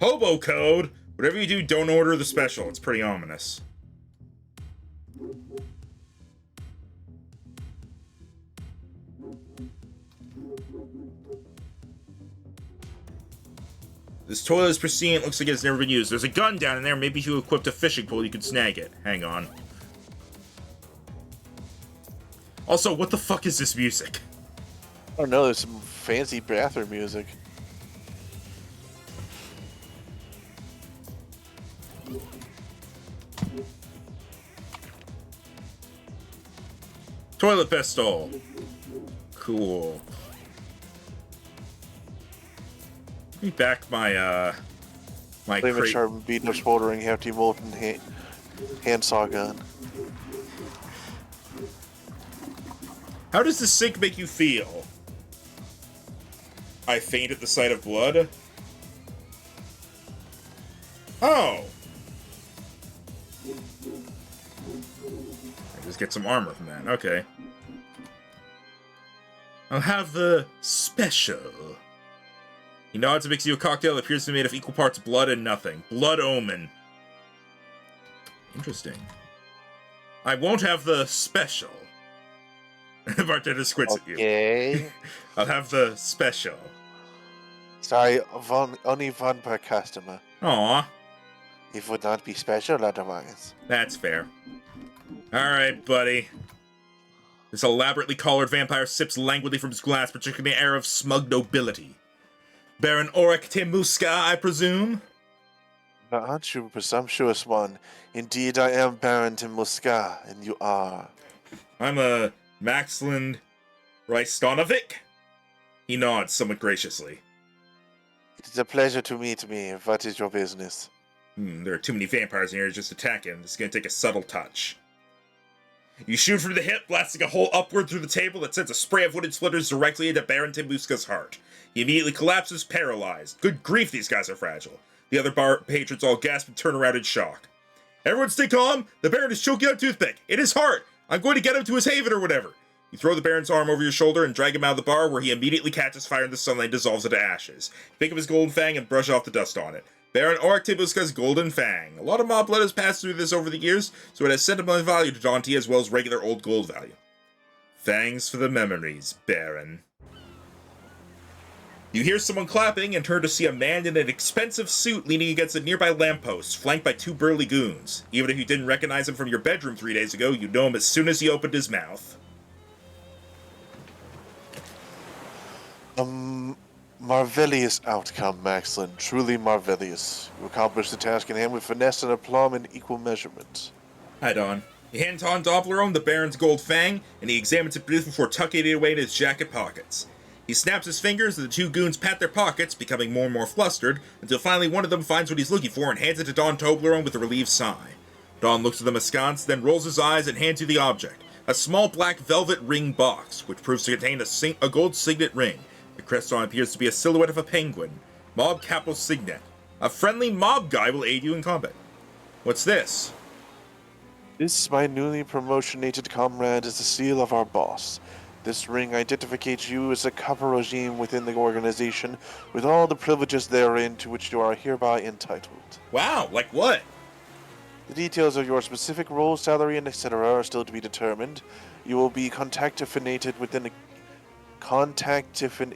Hobo code. Whatever you do, don't order the special. It's pretty ominous. This toilet is pristine. It looks like it's never been used. There's a gun down in there. Maybe if you equipped a fishing pole, you could snag it. Hang on. Also, what the fuck is this music? I don't know. There's some fancy bathroom music. Toilet pistol. Cool. Let me back my, my Flaming crate. sharp beating up smoldering hefty molten handsaw gun. How does the sink make you feel? I faint at the sight of blood. Oh! I just get some armor from that. Okay. I'll have the special. He nods and makes you a cocktail that appears to be made of equal parts blood and nothing. Blood omen. Interesting. I won't have the special. The bartender squints at you. Okay. I'll have the special. Sorry, only one per customer. Aw, It would not be special otherwise. that's fair. Alright, buddy. This elaborately collared vampire sips languidly from his glass, projecting an air of smug nobility. Baron Oric Temuska, I presume? Now, aren't you a presumptuous one? Indeed, I am Baron Temuska, and you are. I'm a Maxland Rajstanovic? He nods somewhat graciously. It is a pleasure to meet me. What is your business? There are too many vampires in here to just attack him. This is going to take a subtle touch. You shoot from the hip, blasting a hole upward through the table that sends a spray of wooden splinters directly into Baron Temuska's heart. He immediately collapses, paralyzed. Good grief, these guys are fragile. The other bar patrons all gasp and turn around in shock. Everyone stay calm! The Baron is choking on a toothpick! In his heart! I'm going to get him to his haven or whatever! You throw the Baron's arm over your shoulder and drag him out of the bar, where he immediately catches fire in the sunlight and dissolves into ashes. Pick up his golden fang and brush off the dust on it. Baron Oric Temuska's golden fang. A lot of mob blood has passed through this over the years, so it has sentimental value to Dante as well as regular old gold value. Thanks for the memories, Baron. You hear someone clapping and turn to see a man in an expensive suit leaning against a nearby lamppost, flanked by two burly goons. Even if you didn't recognize him from your bedroom 3 days ago, you'd know him as soon as he opened his mouth. Marvelous outcome, Maxland. Truly marvelous. You accomplished the task in hand with finesse and aplomb in equal measurement. Hi, Don. You hand Don Doblerone the Baron's gold fang, and he examines it briefly before tucking it away in his jacket pockets. He snaps his fingers, and the two goons pat their pockets, becoming more and more flustered, until finally one of them finds what he's looking for and hands it to Don Toblerone with a relieved sigh. Don looks at them askance, then rolls his eyes and hands you the object, a small black velvet ring box, which proves to contain a gold signet ring. The crest on it appears to be a silhouette of a penguin. Mob capital signet. A friendly mob guy will aid you in combat. What's this? This, my newly promotionated comrade, is the seal of our boss. This ring identifies you as a copper regime within the organization, with all the privileges therein to which you are hereby entitled. Wow, like what? The details of your specific role, salary, and etc. are still to be determined. You will be contactifinated within a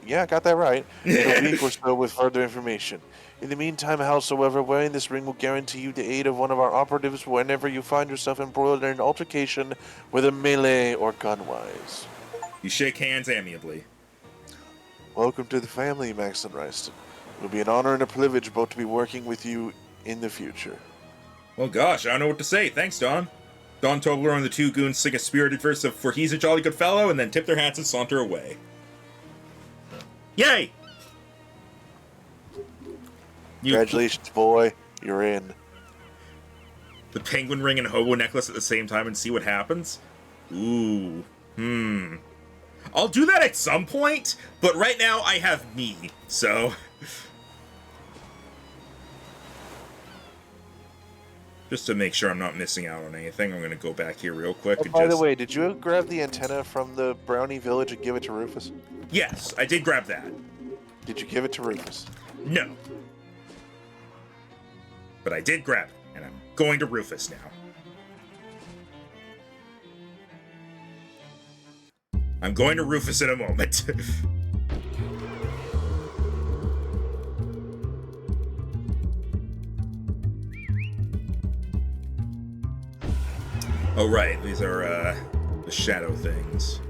yeah, got that right. In a week or so with further information. In the meantime, howsoever, wearing this ring will guarantee you the aid of one of our operatives whenever you find yourself embroiled in an altercation, whether melee or gunwise. You shake hands amiably. Welcome to the family, Max and Ryston. It will be an honor and a privilege both to be working with you in the future. Well, gosh, I don't know what to say. Thanks, Don. Don Toblerone and the two goons sing a spirited verse of "For He's a Jolly Good Fellow," and then tip their hats and saunter away. Yay! Congratulations, boy. You're in. The penguin ring and hobo necklace at the same time and see what happens? Ooh. I'll do that at some point, but right now I have me, so... Just to make sure I'm not missing out on anything, I'm gonna go back here real quick and By the way, did you grab the antenna from the Brownie Village and give it to Rufus? Yes, I did grab that. Did you give it to Rufus? No. But I did grab it, and I'm going to Rufus now. I'm going to Rufus in a moment. Oh, right, these are, the shadow things.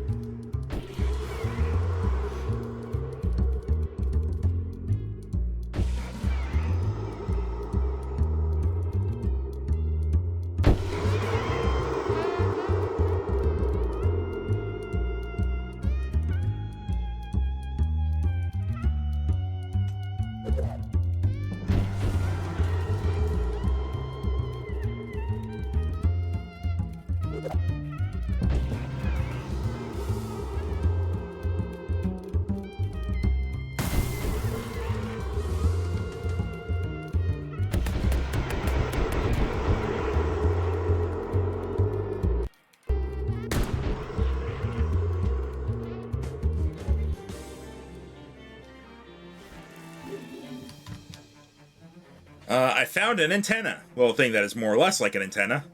I found an antenna. Well, a thing that is more or less like an antenna.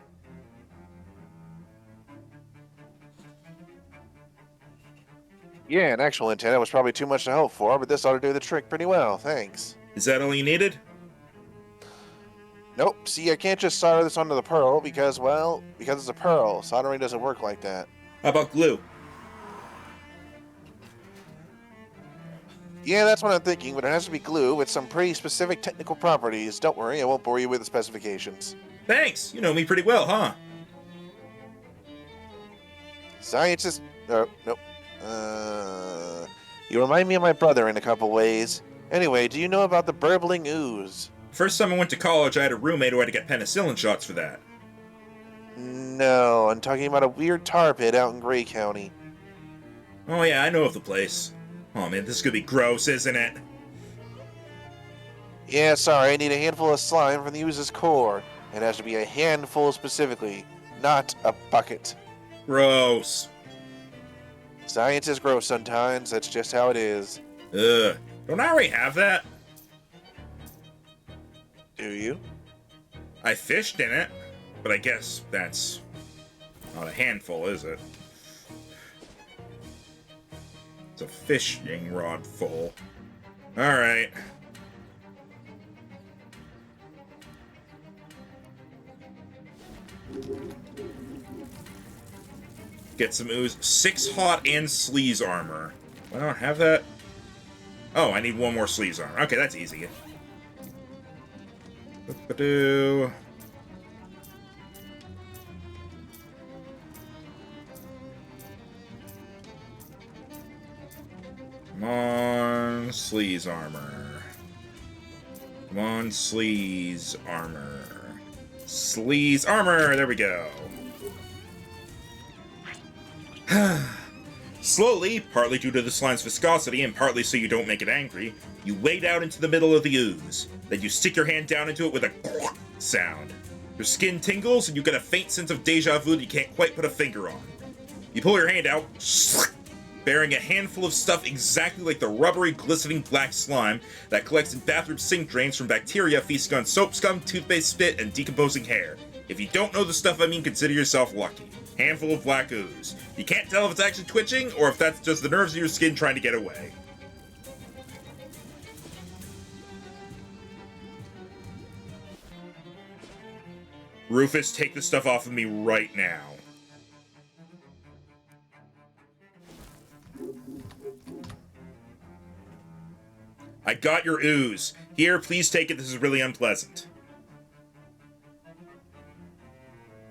Yeah, an actual antenna was probably too much to hope for, but this ought to do the trick pretty well, thanks. Is that all you needed? Nope, see, I can't just solder this onto the pearl because it's a pearl. Soldering doesn't work like that. How about glue? Yeah, that's what I'm thinking, but it has to be glue with some pretty specific technical properties. Don't worry, I won't bore you with the specifications. Thanks. You know me pretty well, huh? Science is... nope. You remind me of my brother in a couple ways. Anyway, do you know about the burbling ooze? First time I went to college, I had a roommate who had to get penicillin shots for that. No, I'm talking about a weird tar pit out in Gray County. Oh yeah, I know of the place. Oh man, this is gonna be gross, isn't it? Yeah, sorry, I need a handful of slime from the ooze's core. It has to be a handful specifically, not a bucket. Gross. Science is gross sometimes, that's just how it is. Ugh. Don't I already have that? Do you? I fished in it, but I guess that's not a handful, is it? It's a fishing rod full. Alright. Get some ooze. 6 hot and sleaze armor. I don't have that. Oh, I need 1 more sleaze armor. Okay, that's easy. Ba-ba-doo. Come on, sleaze armor. Come on, sleaze armor. Sleaze armor! There we go. Slowly, partly due to the slime's viscosity and partly so you don't make it angry, you wade out into the middle of the ooze. Then you stick your hand down into it with a sound. Your skin tingles and you get a faint sense of deja vu that you can't quite put a finger on. You pull your hand out, bearing a handful of stuff exactly like the rubbery, glistening black slime that collects in bathroom sink drains from bacteria feasting on soap scum, toothpaste spit, and decomposing hair. If you don't know the stuff I mean, consider yourself lucky. Handful of black ooze. You can't tell if it's actually twitching or if that's just the nerves of your skin trying to get away. Rufus, take the stuff off of me right now. I got your ooze. Here, please take it. This is really unpleasant.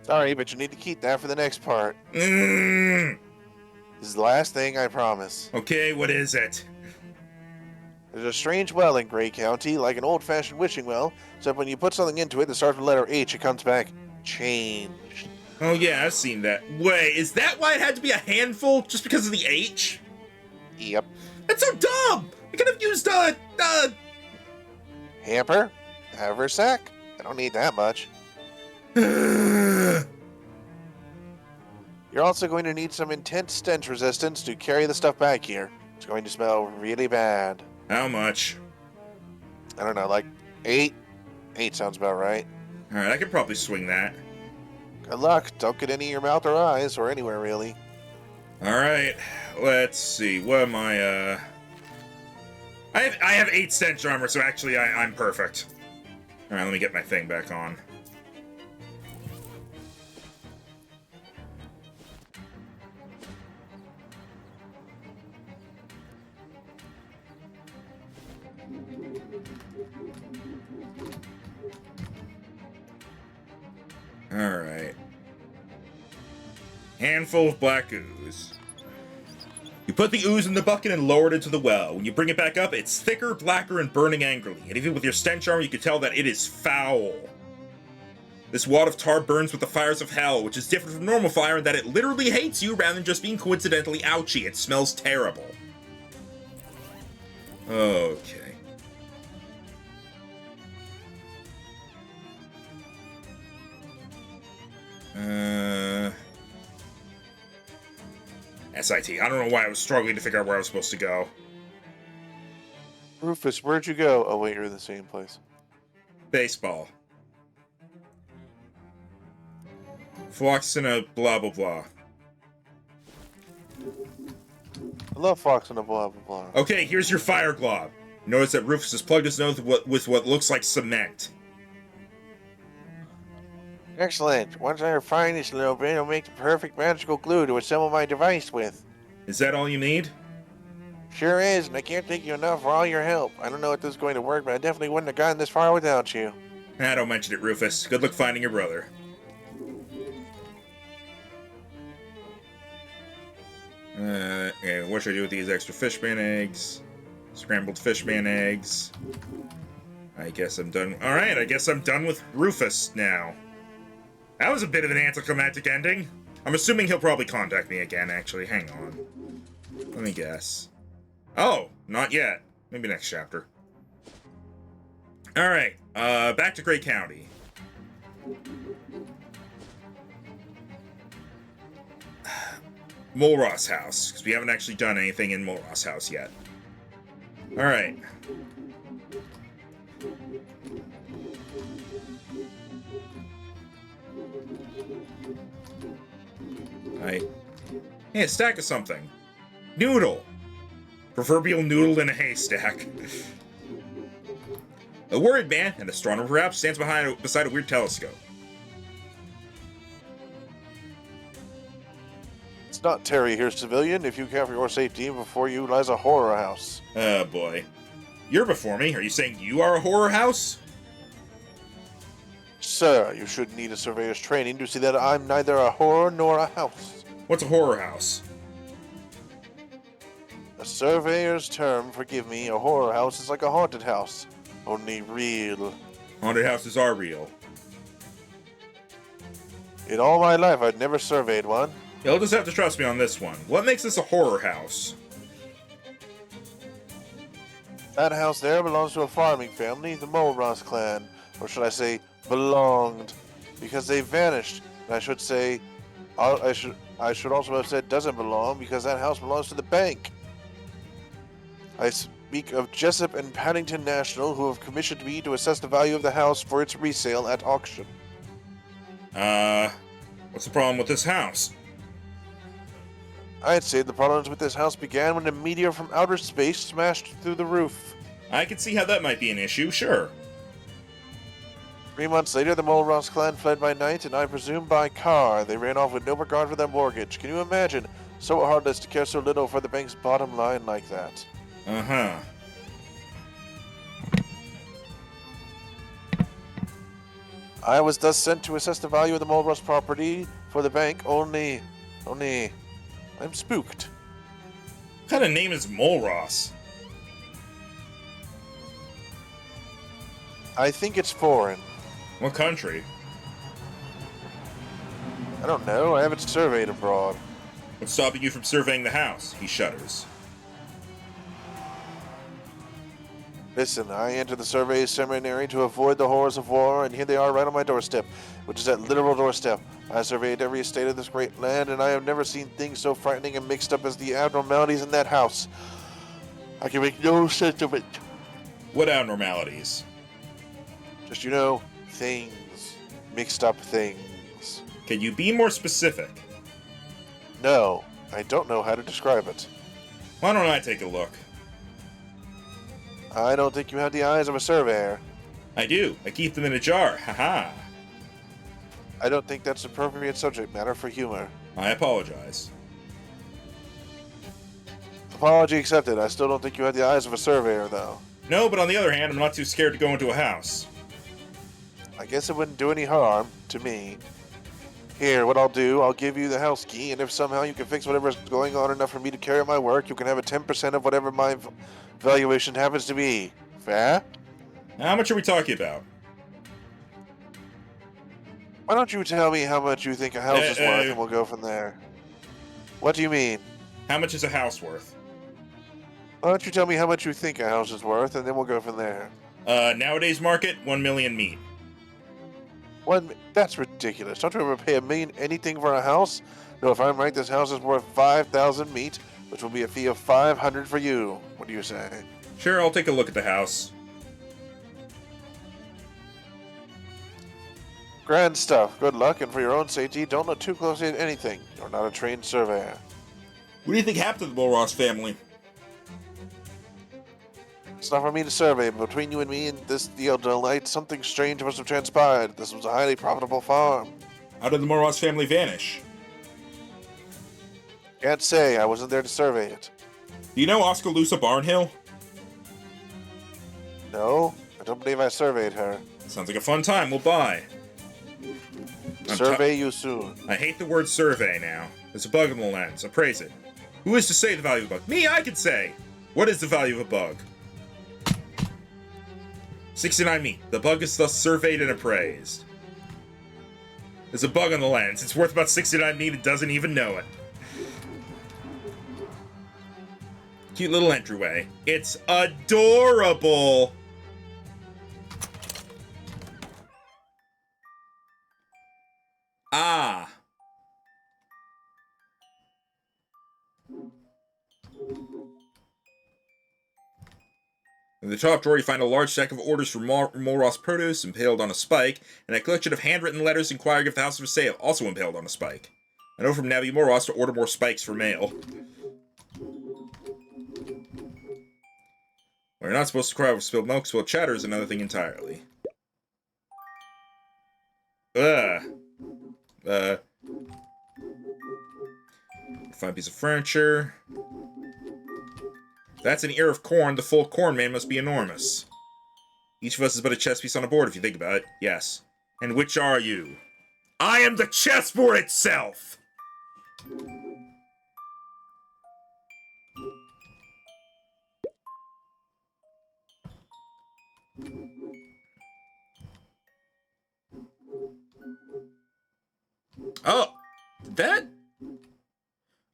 Sorry, but you need to keep that for the next part. Mm. This is the last thing, I promise. Okay, what is it? There's a strange well in Gray County, like an old-fashioned wishing well, except when you put something into it that starts with the letter H, it comes back changed. Oh yeah, I've seen that. Wait, is that why it had to be a handful? Just because of the H? Yep. That's so dumb! I could have used Hamper? Haversack? I don't need that much. You're also going to need some intense stench resistance to carry the stuff back here. It's going to smell really bad. How much? I don't know, like 8? 8 sounds about right. Alright, I could probably swing that. Good luck. Don't get any in your mouth or eyes, or anywhere really. Alright, let's see. What am I, I have 8 stench armor, so actually I'm perfect. Alright, let me get my thing back on. Alright. Handful of black ooze. You put the ooze in the bucket and lower it into the well. When you bring it back up, it's thicker, blacker, and burning angrily. And even with your stench armor, you can tell that it is foul. This wad of tar burns with the fires of hell, which is different from normal fire in that it literally hates you rather than just being coincidentally ouchy. It smells terrible. Okay. SIT. I don't know why I was struggling to figure out where I was supposed to go. Rufus, where'd you go? Oh wait, you're in the same place. Baseball. Flocks in a blah blah blah. I love Fox and a blah blah blah. Okay, here's your fire glob. Notice that Rufus has plugged his nose with what looks like cement. Excellent. Once I refine this a little bit, it'll make the perfect magical glue to assemble my device with. Is that all you need? Sure is, and I can't thank you enough for all your help. I don't know if this is going to work, but I definitely wouldn't have gotten this far without you. Don't mention it, Rufus. Good luck finding your brother. Okay, what should I do with these extra fishman eggs? Scrambled fishman eggs. I guess I'm done. Alright, I guess I'm done with Rufus now. That was a bit of an anticlimactic ending. I'm assuming he'll probably contact me again, actually. Hang on. Let me guess. Oh, not yet. Maybe next chapter. Alright, back to Gray County. Mulross house, because we haven't actually done anything in Mulross house yet. Alright. Hey, a stack of something. Noodle! Proverbial noodle in a haystack. A worried man, an astronomer perhaps, stands beside a weird telescope. It's not Terry here, civilian. If you care for your safety, before you lies a horror house. Oh boy. You're before me. Are you saying you are a horror house? Sir, you should need a surveyor's training to see that I'm neither a horror nor a house. What's a horror house? A surveyor's term, forgive me, a horror house is like a haunted house. Only real. Haunted houses are real. In all my life, I'd never surveyed one. You'll just have to trust me on this one. What makes this a horror house? That house there belongs to a farming family, the Mulross clan. Or should I say, belonged. Because they vanished. And I should say, I should also have said doesn't belong, because that house belongs to the bank. I speak of Jessup and Paddington National, who have commissioned me to assess the value of the house for its resale at auction. What's the problem with this house? I'd say the problems with this house began when a meteor from outer space smashed through the roof. I can see how that might be an issue, sure. 3 months later, the Mulross clan fled by night, and I presume by car. They ran off with no regard for their mortgage. Can you imagine? So heartless to care so little for the bank's bottom line like that. Uh-huh. I was thus sent to assess the value of the Mulross property for the bank, only... I'm spooked. What kind of name is Mulross? I think it's foreign. What country? I don't know. I haven't surveyed abroad. What's stopping you from surveying the house? He shudders. Listen, I entered the survey seminary to avoid the horrors of war, and here they are right on my doorstep, which is that literal doorstep. I surveyed every estate of this great land, and I have never seen things so frightening and mixed up as the abnormalities in that house. I can make no sense of it. What abnormalities? Just, things. Mixed up things. Can you be more specific? No, I don't know how to describe it. Why don't I take a look? I don't think you have the eyes of a surveyor. I do. I keep them in a jar. Haha. I don't think that's appropriate subject matter for humor. I apologize. Apology accepted. I still don't think you have the eyes of a surveyor, though. No, but on the other hand, I'm not too scared to go into a house. I guess it wouldn't do any harm to me. Here, what I'll do, I'll give you the house key, and if somehow you can fix whatever's going on enough for me to carry out my work, you can have a 10% of whatever my valuation happens to be. Fair? How much are we talking about? Why don't you tell me how much you think a house is worth, and we'll go from there. What do you mean? How much is a house worth? Why don't you tell me how much you think a house is worth, and then we'll go from there. Nowadays market, 1 million meat. That's ridiculous. Don't you ever pay a million anything for a house? No, if I'm right, this house is worth 5,000 meat, which will be a fee of 500 for you. What do you say? Sure, I'll take a look at the house. Grand stuff. Good luck, and for your own safety, don't look too closely at anything. You're not a trained surveyor. What do you think happened to the Mulross family? It's not for me to survey, but between you and me and this deal tonight, something strange must have transpired. This was a highly profitable farm. How did the Mulross family vanish? Can't say. I wasn't there to survey it. Do you know Oskaloosa Barnhill? No, I don't believe I surveyed her. Sounds like a fun time. We'll buy. Survey you soon. I hate the word survey now. There's a bug in the lens. Appraise it. Who is to say the value of a bug? Me, I can say! What is the value of a bug? 69 meat. The bug is thus surveyed and appraised. There's a bug on the lens. It's worth about 69 meat and doesn't even know it. Cute little entryway. It's adorable! Ah. In the top drawer, you find a large stack of orders for Mulross produce impaled on a spike, and a collection of handwritten letters inquiring if the house was for sale, also impaled on a spike. A note from Navi Mulross to order more spikes for mail. Well, you're not supposed to cry over spilled milk. Spilled chatter is another thing entirely. Fine piece of furniture. That's an ear of corn. The full corn man must be enormous. Each of us is but a chess piece on a board, if you think about it. Yes. And which are you? I am the chessboard itself! Oh! That?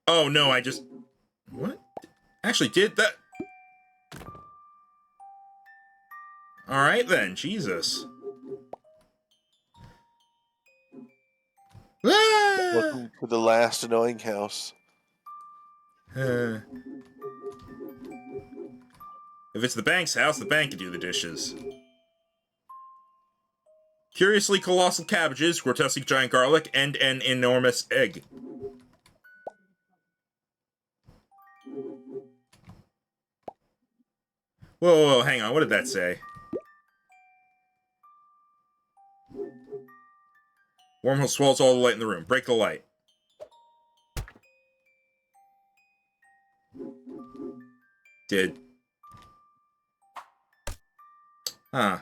Oh, no, I just... What? Actually did that... Alright then, Jesus. Ah! Welcome to the last annoying house. If it's the bank's house, the bank can do the dishes. Curiously colossal cabbages, grotesque giant garlic, and an enormous egg. Whoa, hang on, what did that say? Wormhole swallows all the light in the room. Break the light. Did. Huh.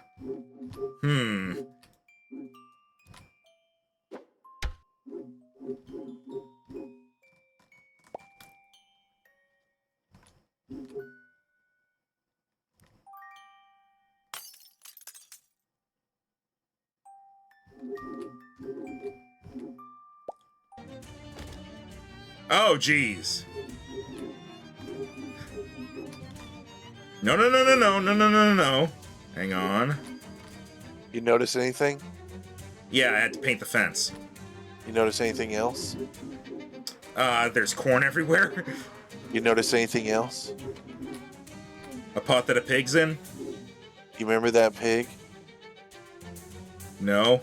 Oh, jeez. No, no, no, no, no, no, no, no, no. Hang on. You notice anything? Yeah, I had to paint the fence. You notice anything else? There's corn everywhere. You notice anything else? A pot that a pig's in? You remember that pig? No.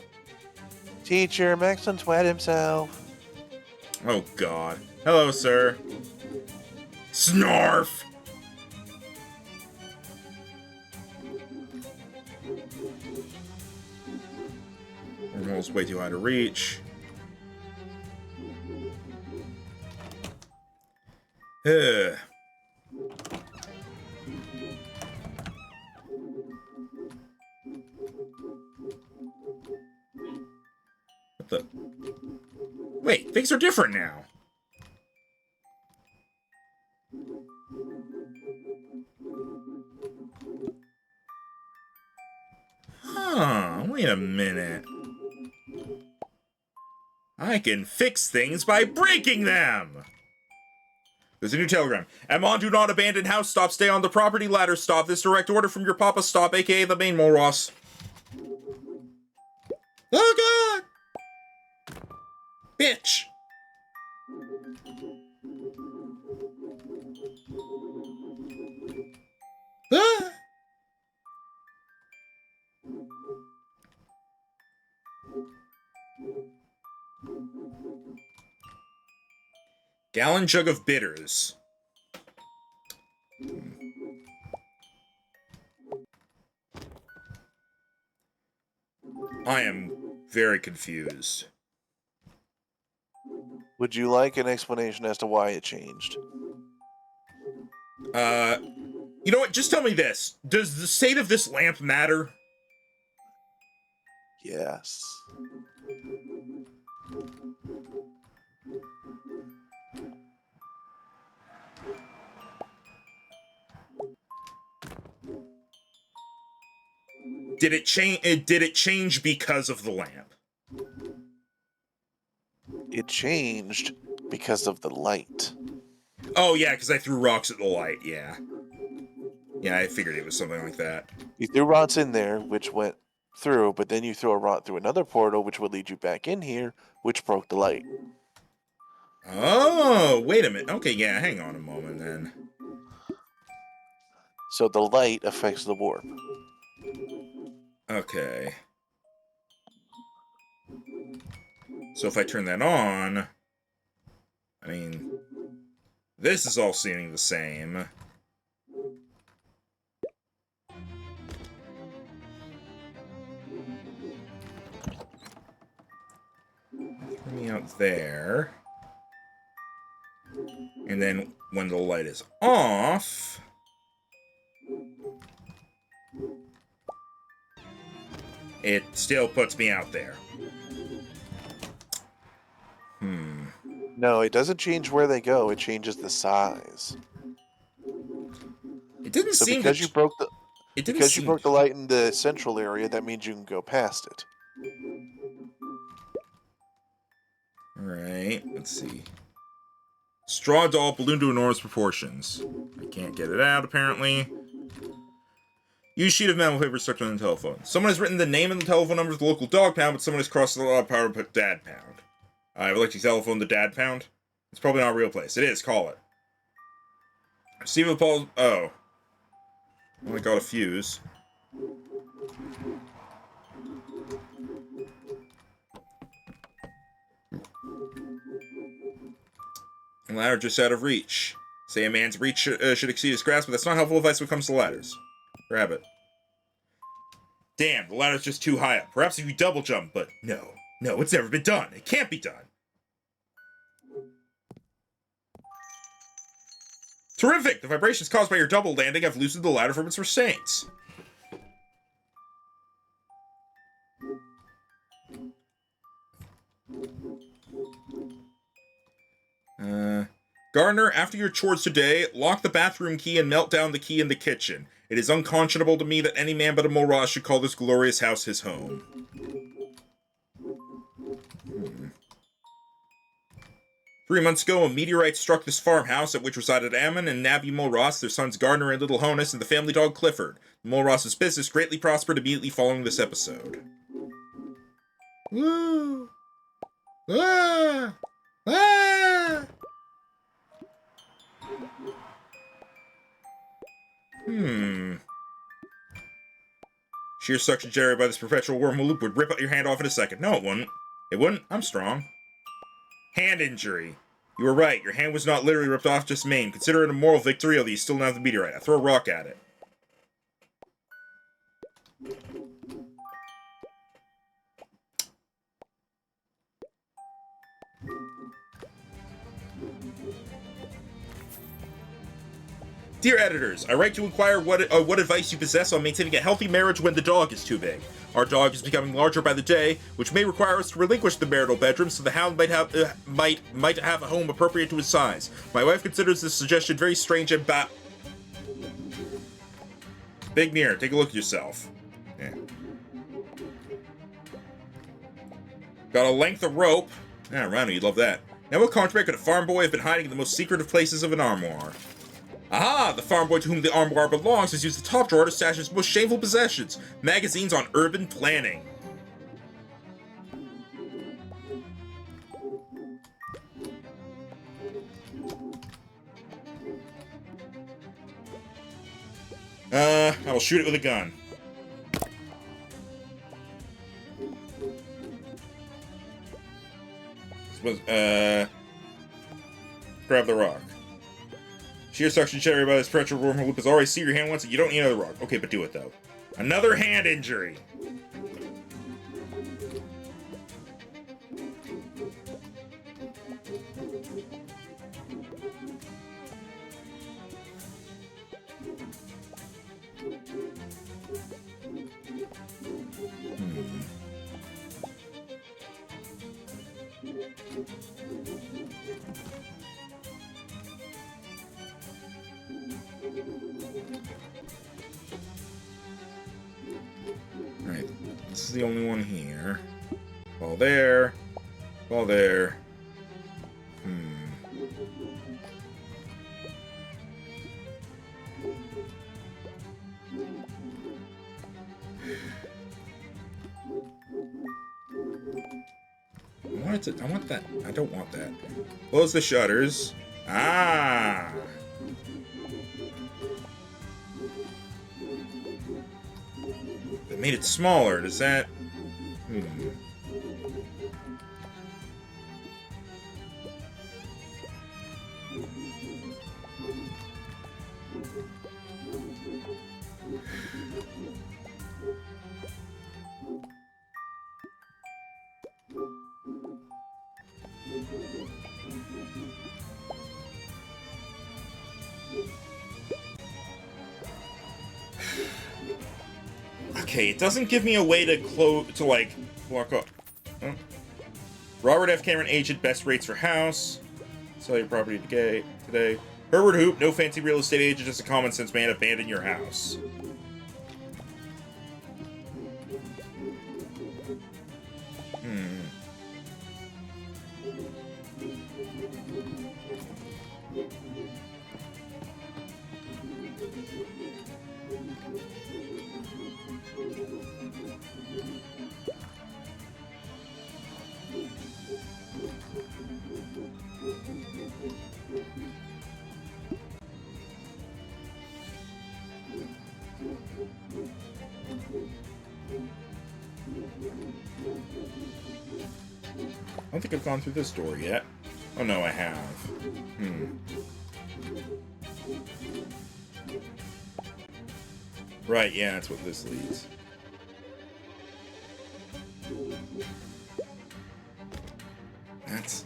Teacher, Maxon's wet himself. Oh, God. Hello, sir. Snarf! Wormhole's way too high to reach. Ugh. What the? Wait, things are different now. Huh, wait a minute. I can fix things by breaking them! There's a new telegram. Amon, do not abandon house. Stop, stay on the property. Ladder, stop. This direct order from your papa. Stop, aka the main Mulross. Oh, God! Bitch! Ah! Gallon jug of bitters. I am very confused. Would you like an explanation as to why it changed? You know what? Just tell me this. Does the state of this lamp matter? Yes. Did it change? Did it change because of the lamp? It changed because of the light. Oh yeah, because I threw rocks at the light. Yeah. Yeah, I figured it was something like that. You threw rods in there, which went through, but then you threw a rod through another portal, which would lead you back in here, which broke the light. Oh, wait a minute. Okay, yeah, hang on a moment then. So the light affects the warp. Okay. So if I turn that on, I mean, this is all seeming the same. Throw me out there. And then when the light is off, it still puts me out there. No, it doesn't change where they go. It changes the size. It didn't So seem because to... you broke the It didn't because seem... you broke the light in the central area, that means you can go past it. Alright, let's see. Straw doll balloon to enormous proportions. I can't get it out, apparently. Use sheet of metal paper stuck on the telephone. Someone has written the name and the telephone number of the local dog pound, but someone has crossed the law power to put dad pound. I would like to telephone the dad pound. It's probably not a real place. It is, call it. Stephen Paul... Oh. Only got a fuse. A ladder just out of reach. Say a man's reach should exceed his grasp, but that's not helpful advice when it comes to ladders. Grab it. Damn, the ladder's just too high up. Perhaps if you double jump, but no. No, it's never been done. It can't be done. Terrific! The vibrations caused by your double landing have loosened the ladder from its restraints. Gardner, after your chores today, lock the bathroom key and melt down the key in the kitchen. It is unconscionable to me that any man but a mole rat should call this glorious house his home. 3 months ago, a meteorite struck this farmhouse at which resided Ammon and Nabby Mulross, their sons Gardner and Little Honus, and the family dog Clifford. Mulross's business greatly prospered immediately following this episode. Woo! Ah! Ah! Sheer suction generated by this perpetual wormhole loop would rip out your hand off in a second. No, it wouldn't. It wouldn't? I'm strong. Hand injury. You were right. Your hand was not literally ripped off, just maimed. Consider it a moral victory, although you still don't have the meteorite. I throw a rock at it. Dear editors, I write to inquire what advice you possess on maintaining a healthy marriage when the dog is too big. Our dog is becoming larger by the day, which may require us to relinquish the marital bedroom so the hound might have a home appropriate to his size. My wife considers this suggestion very strange and Big Near, take a look at yourself. Yeah. Got a length of rope. Ah, Rhino, you'd love that. Now what contraband could a farm boy have been hiding in the most secretive places of an armoire? Aha! The farm boy to whom the armoire belongs has used the top drawer to stash his most shameful possessions. Magazines on urban planning. I will shoot it with a gun. Grab the rock. Sheer suction cherry by this pressure wormhole loop has already seared your hand once, and you don't need another rock. Okay, but do it, though. Another hand injury! Alright, this is the only one here. Ball there. Ball there. I want that. I don't want that. Close the shutters. Ah! They made it smaller. Does that... Okay, it doesn't give me a way to like, walk up. Oh. Robert F. Cameron, agent, best rates for house. Sell your property today. Herbert Hoop, no fancy real estate agent, just a common sense man, abandon your house. I don't think I've gone through this door yet. Oh no, I have. Right, yeah, that's what this leads. That's...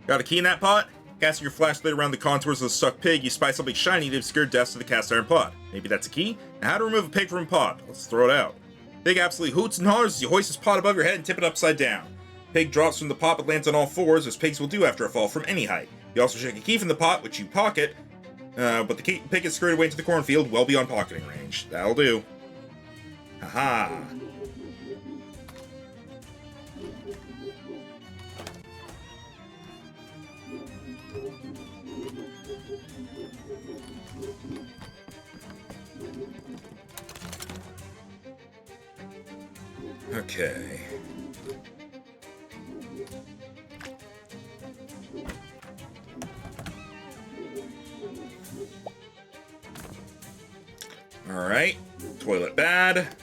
Got a key in that pot? Casting your flashlight around the contours of the stuck pig, you spy something shiny to obscure depths of the cast iron pot. Maybe that's a key? Now how to remove a pig from a pot? Let's throw it out. Pig absolutely hoots and hollers as you hoist his pot above your head and tip it upside down. Pig drops from the pot but lands on all fours, as pigs will do after a fall from any height. You also check a key from the pot, which you pocket, but the pig is scurried away into the cornfield, well beyond pocketing range. That'll do. Haha. Okay. Alright. Toilet bad.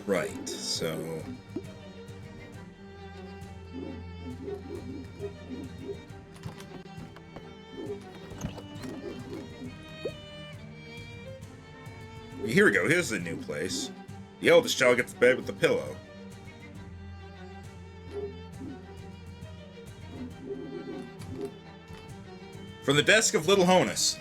Right, so... Here we go, here's the new place. The eldest child gets the bed with the pillow. From the desk of Little Honus.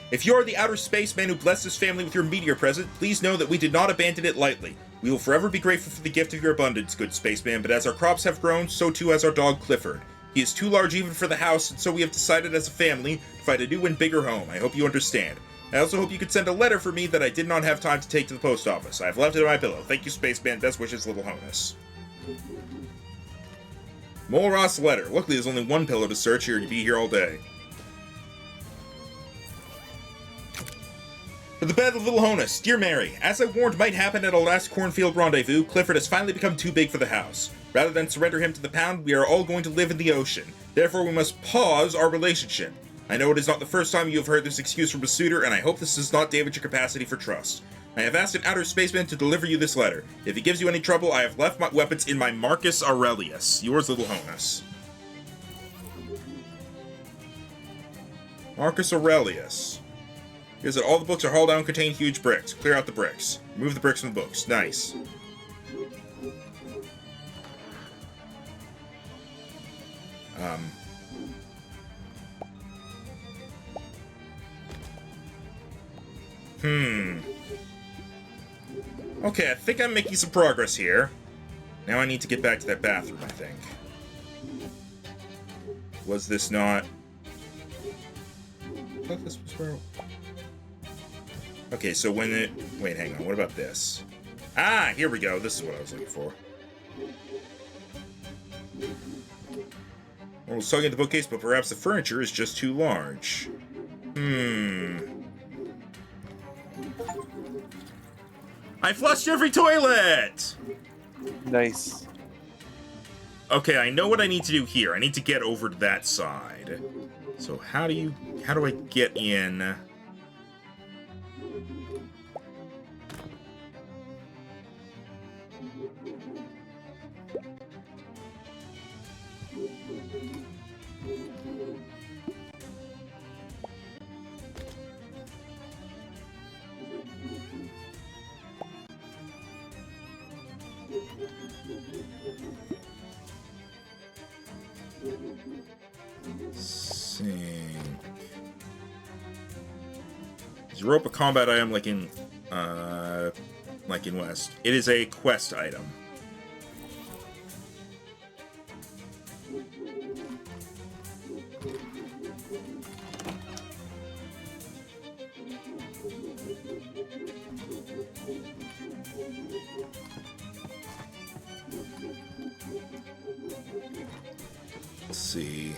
If you are the outer spaceman who blessed this family with your meteor present, please know that we did not abandon it lightly. We will forever be grateful for the gift of your abundance, good spaceman, but as our crops have grown, so too has our dog Clifford. He is too large even for the house, and so we have decided as a family to find a new and bigger home. I hope you understand. I also hope you could send a letter for me that I did not have time to take to the post office. I have left it in my pillow. Thank you, spaceman. Best wishes, Little Honus. Mole Ross letter. Luckily, there's only one pillow to search here. You'd be here all day. For the Battle of Little Honus, dear Mary, as I warned might happen at our last cornfield rendezvous, Clifford has finally become too big for the house. Rather than surrender him to the pound, we are all going to live in the ocean. Therefore, we must pause our relationship. I know it is not the first time you have heard this excuse from a suitor, and I hope this does not damage your capacity for trust. I have asked an outer spaceman to deliver you this letter. If he gives you any trouble, I have left my weapons in my Marcus Aurelius. Yours, Little Honus. Marcus Aurelius. Here's it. All the books are hauled down and contain huge bricks. Clear out the bricks. Remove the bricks from the books. Nice. Okay, I think I'm making some progress here. Now I need to get back to that bathroom, I think. Was this not... I thought this was where... Okay, so when it... Wait, hang on. What about this? Ah, here we go. This is what I was looking for. I was talking at the bookcase, but perhaps the furniture is just too large. I flushed every toilet! Nice. Okay, I know what I need to do here. I need to get over to that side. So how do I get in? Is a rope a combat item like in West? It is a quest item. Let's see.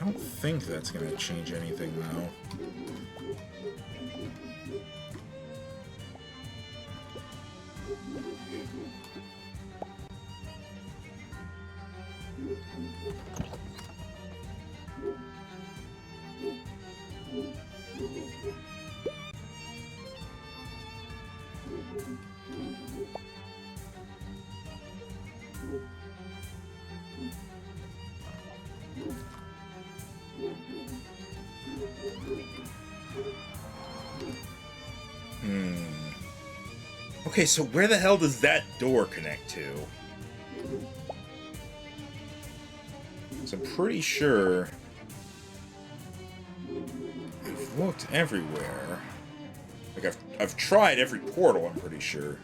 I don't think that's going to change anything, though. Okay, so where the hell does that door connect to? So I'm pretty sure I've looked everywhere. Like I've tried every portal, I'm pretty sure.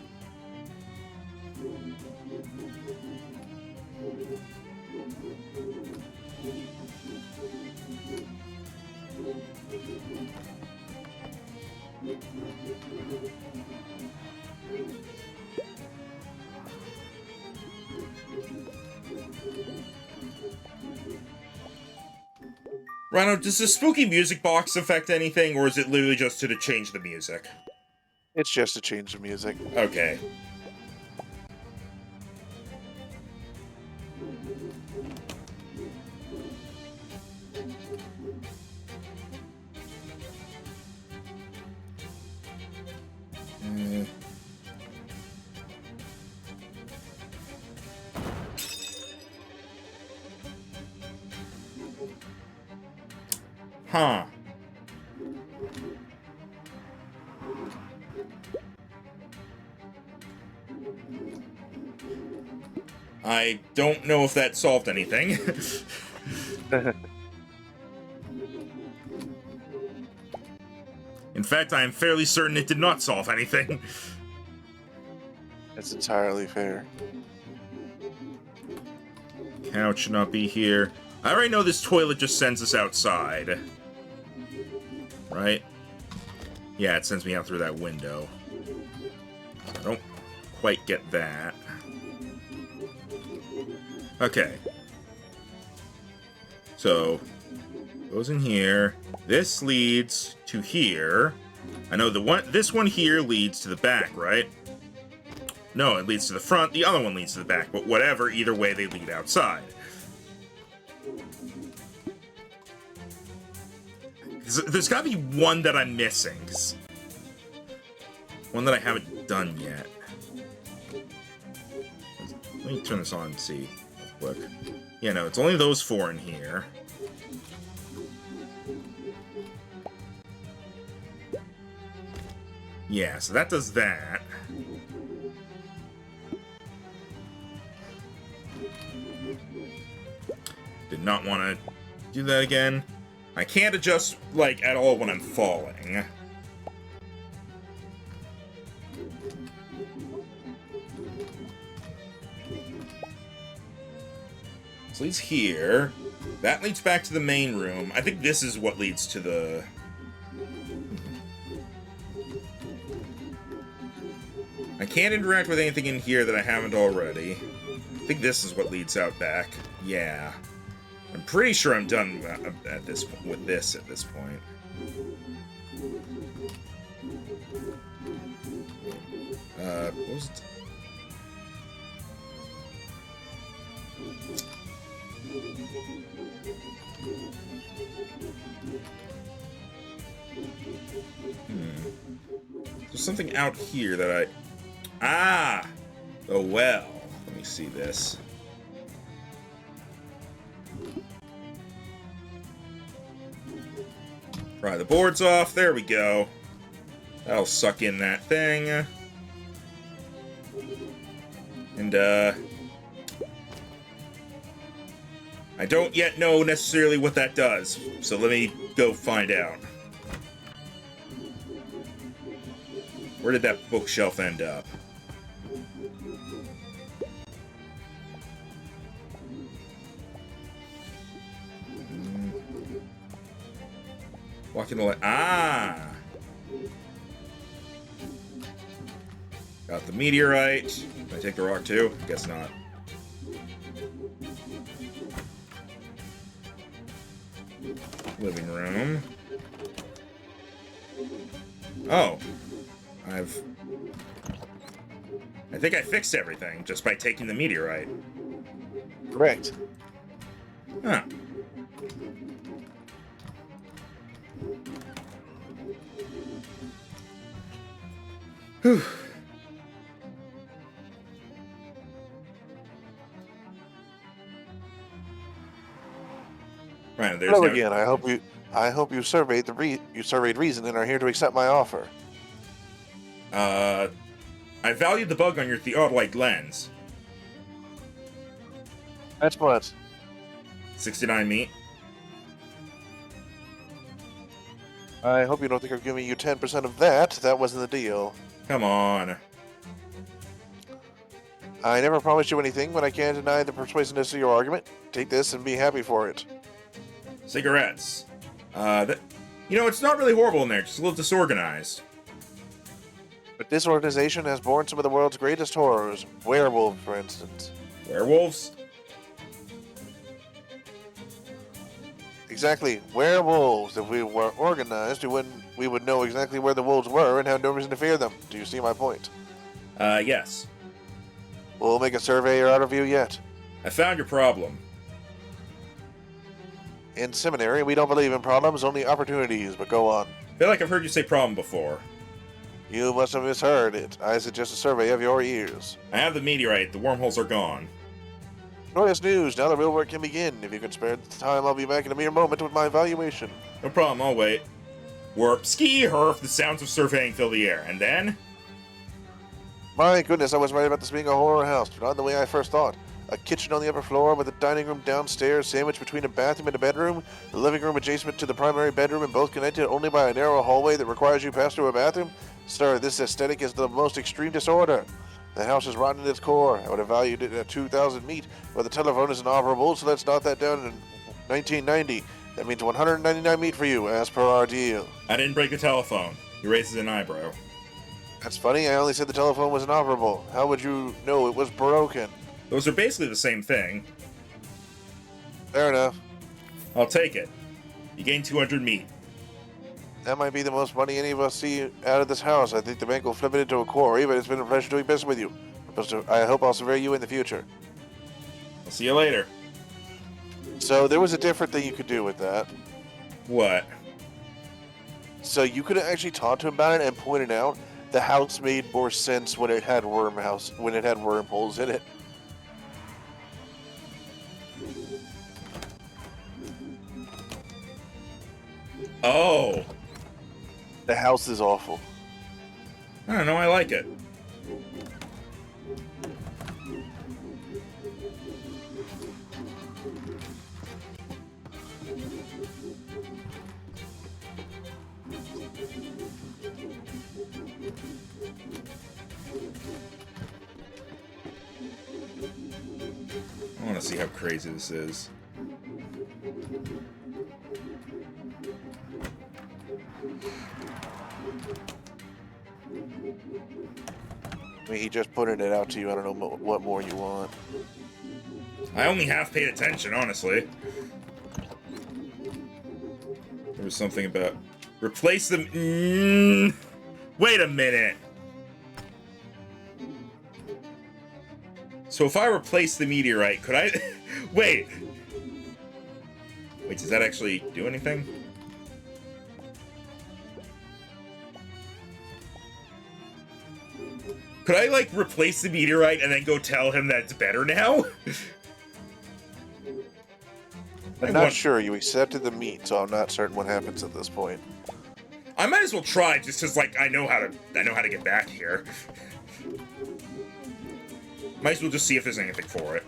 Rhino, does the spooky music box affect anything, or is it literally just to change the music? It's just to change the music. Okay. Huh. I don't know if that solved anything. In fact, I am fairly certain it did not solve anything. That's entirely fair. Couch should not be here. I already know this toilet just sends us outside. Right? Yeah, it sends me out through that window. So I don't quite get that. Okay. So, goes in here. This leads to here. I know this one here leads to the back, right? No, it leads to the front. The other one leads to the back. But whatever, either way, they lead outside. There's gotta be one that I'm missing. One that I haven't done yet. Let me turn this on and see real quick. Yeah, no, it's only those 4 in here. Yeah, so that does that. Did not want to do that again. I can't adjust, like, at all when I'm falling. So leads here. That leads back to the main room. I think this is what leads to the... I can't interact with anything in here that I haven't already. I think this is what leads out back. Yeah. I'm pretty sure I'm done at this with this at this point. What was it? There's something out here that I... Ah! Oh, well. Let me see this. Pry the boards off. There we go. That'll suck in that thing. And, I don't yet know necessarily what that does, so let me go find out. Where did that bookshelf end up? Walking the light. Ah! Got the meteorite. Can I take the rock too? Guess not. Living room. Oh. I think I fixed everything just by taking the meteorite. Correct. Huh. Whew. Right, there's Hello no... again. I hope you surveyed reason and are here to accept my offer. I valued the bug on your theodolite lens. That's what. 69 meat. I hope you don't think I'm giving you 10% of that. That wasn't the deal. Come on. I never promised you anything, but I can't deny the persuasiveness of your argument. Take this and be happy for it. Cigarettes. You know, it's not really horrible in there, just a little disorganized. But this organization has borne some of the world's greatest horrors. Werewolves, for instance. Werewolves? Exactly. Werewolves. If we were organized, we would know exactly where the wolves were and have no reason to fear them. Do you see my point? Yes. We'll make a surveyor out of you yet. I found your problem. In seminary, we don't believe in problems, only opportunities, but go on. I feel like I've heard you say problem before. You must have misheard it. I suggest a survey of your ears. I have the meteorite. The wormholes are gone. Glorious news. Now the real work can begin. If you can spare the time, I'll be back in a mere moment with my evaluation. No problem. I'll wait. Warp, ski, herf, the sounds of surveying fill the air. And then? My goodness, I was right about this being a horror house, but not the way I first thought. A kitchen on the upper floor with a dining room downstairs, sandwiched between a bathroom and a bedroom, the living room adjacent to the primary bedroom, and both connected only by a narrow hallway that requires you pass through a bathroom. Sir, this aesthetic is the most extreme disorder. The house is rotten at its core. I would have valued it at 2,000 meat, but the telephone is inoperable, so let's knock that down and 1990. That means 199 meat for you, as per our deal. I didn't break the telephone. He raises an eyebrow. That's funny, I only said the telephone was inoperable. How would you know it was broken? Those are basically the same thing. Fair enough. I'll take it. You gain 200 meat. That might be the most money any of us see out of this house. I think the bank will flip it into a quarry, but it's been a pleasure doing business with you. I hope I'll survey you in the future. I'll see you later. So there was a different thing you could do with that. What? So you could have actually talked to him about it and pointed out the house made more sense when it had wormholes in it. Oh. The house is awful. I don't know, I like it. I want to see how crazy this is. I mean, he just pointed it out to you. I don't know what more you want. I only half paid attention, honestly. There was something about... Replace them... Wait a minute! So if I replace the meteorite, could I... Wait! Wait, does that actually do anything? Could I, like, replace the meteorite and then go tell him that it's better now? I'm not sure. You accepted the meat, so I'm not certain what happens at this point. I might as well try, just because, like, I know how to get back here. Might as well just see if there's anything for it.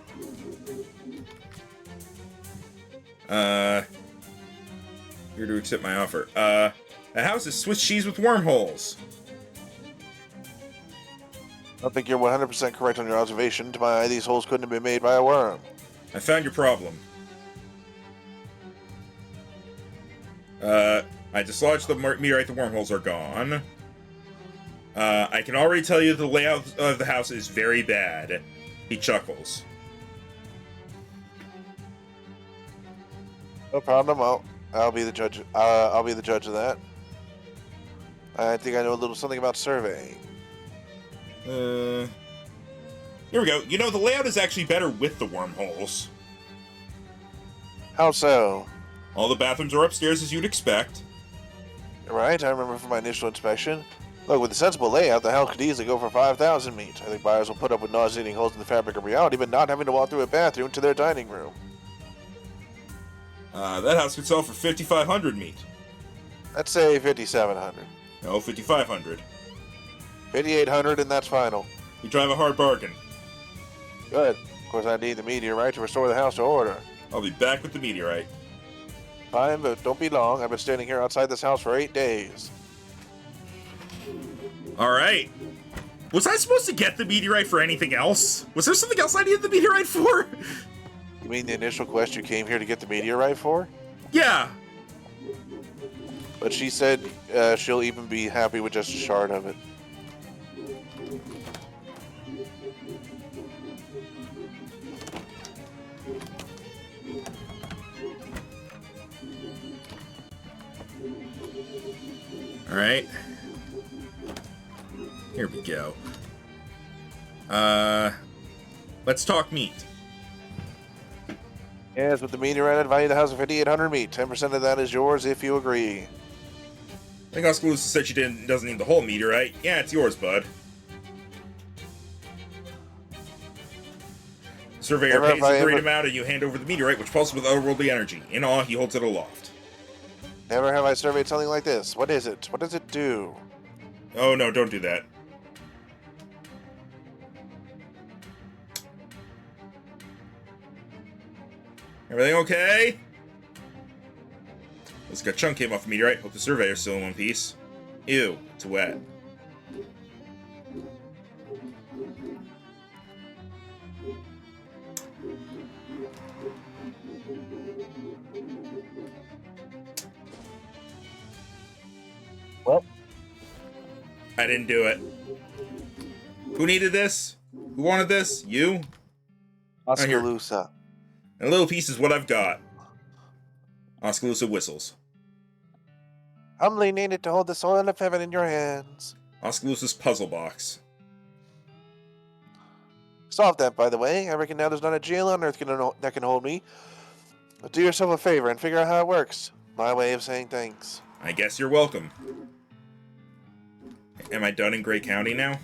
Here to accept my offer. The house is Swiss cheese with wormholes. I don't think you're 100% correct on your observation. To my eye, these holes couldn't have been made by a worm. I found your problem. I dislodged the meteorite, the wormholes are gone. I can already tell you the layout of the house is very bad. He chuckles. No problem. I'll be the judge. I'll be the judge of that. I think I know a little something about surveying. Here we go. You know, the layout is actually better with the wormholes. How so? All the bathrooms are upstairs as you'd expect. Right, I remember from my initial inspection. Look, with a sensible layout, the house could easily go for 5,000 meat. I think buyers will put up with nauseating holes in the fabric of reality, but not having to walk through a bathroom to their dining room. That house could sell for 5,500 meat. Let's say 5,700. No, 5,500. 5,800, and that's final. You drive a hard bargain. Good. Of course, I need the meteorite to restore the house to order. I'll be back with the meteorite. Fine, but don't be long. I've been standing here outside this house for 8 days. Alright. Was I supposed to get the meteorite for anything else? Was there something else I needed the meteorite for? You mean the initial quest you came here to get the meteorite for? Yeah. But she said she'll even be happy with just a shard of it. Alright. Here we go. Let's talk meat. Yes, with the meteorite, I'd value the house at 5,800 meat. 10% of that is yours if you agree. I think Oskaloosa said she doesn't need the whole meteorite. Yeah, it's yours, bud. Surveyor pays the agreed amount, and you hand over the meteorite, which pulses with otherworldly energy. In awe, he holds it aloft. Never have I surveyed something like this. What is it? What does it do? Oh no, don't do that. Everything okay? Looks like a chunk came off the meteorite. Hope the surveyor's still in one piece. Ew, it's wet. Well, I didn't do it. Who needed this? Who wanted this? You? Here. Oskaloosa. And a little piece is what I've got. Oskaloosa whistles. Humbly needed to hold the soil of heaven in your hands. Oskaloosa's puzzle box. Solve that, by the way. I reckon now there's not a jail on earth that can hold me. But do yourself a favor and figure out how it works. My way of saying thanks. I guess you're welcome. Am I done in Gray County now?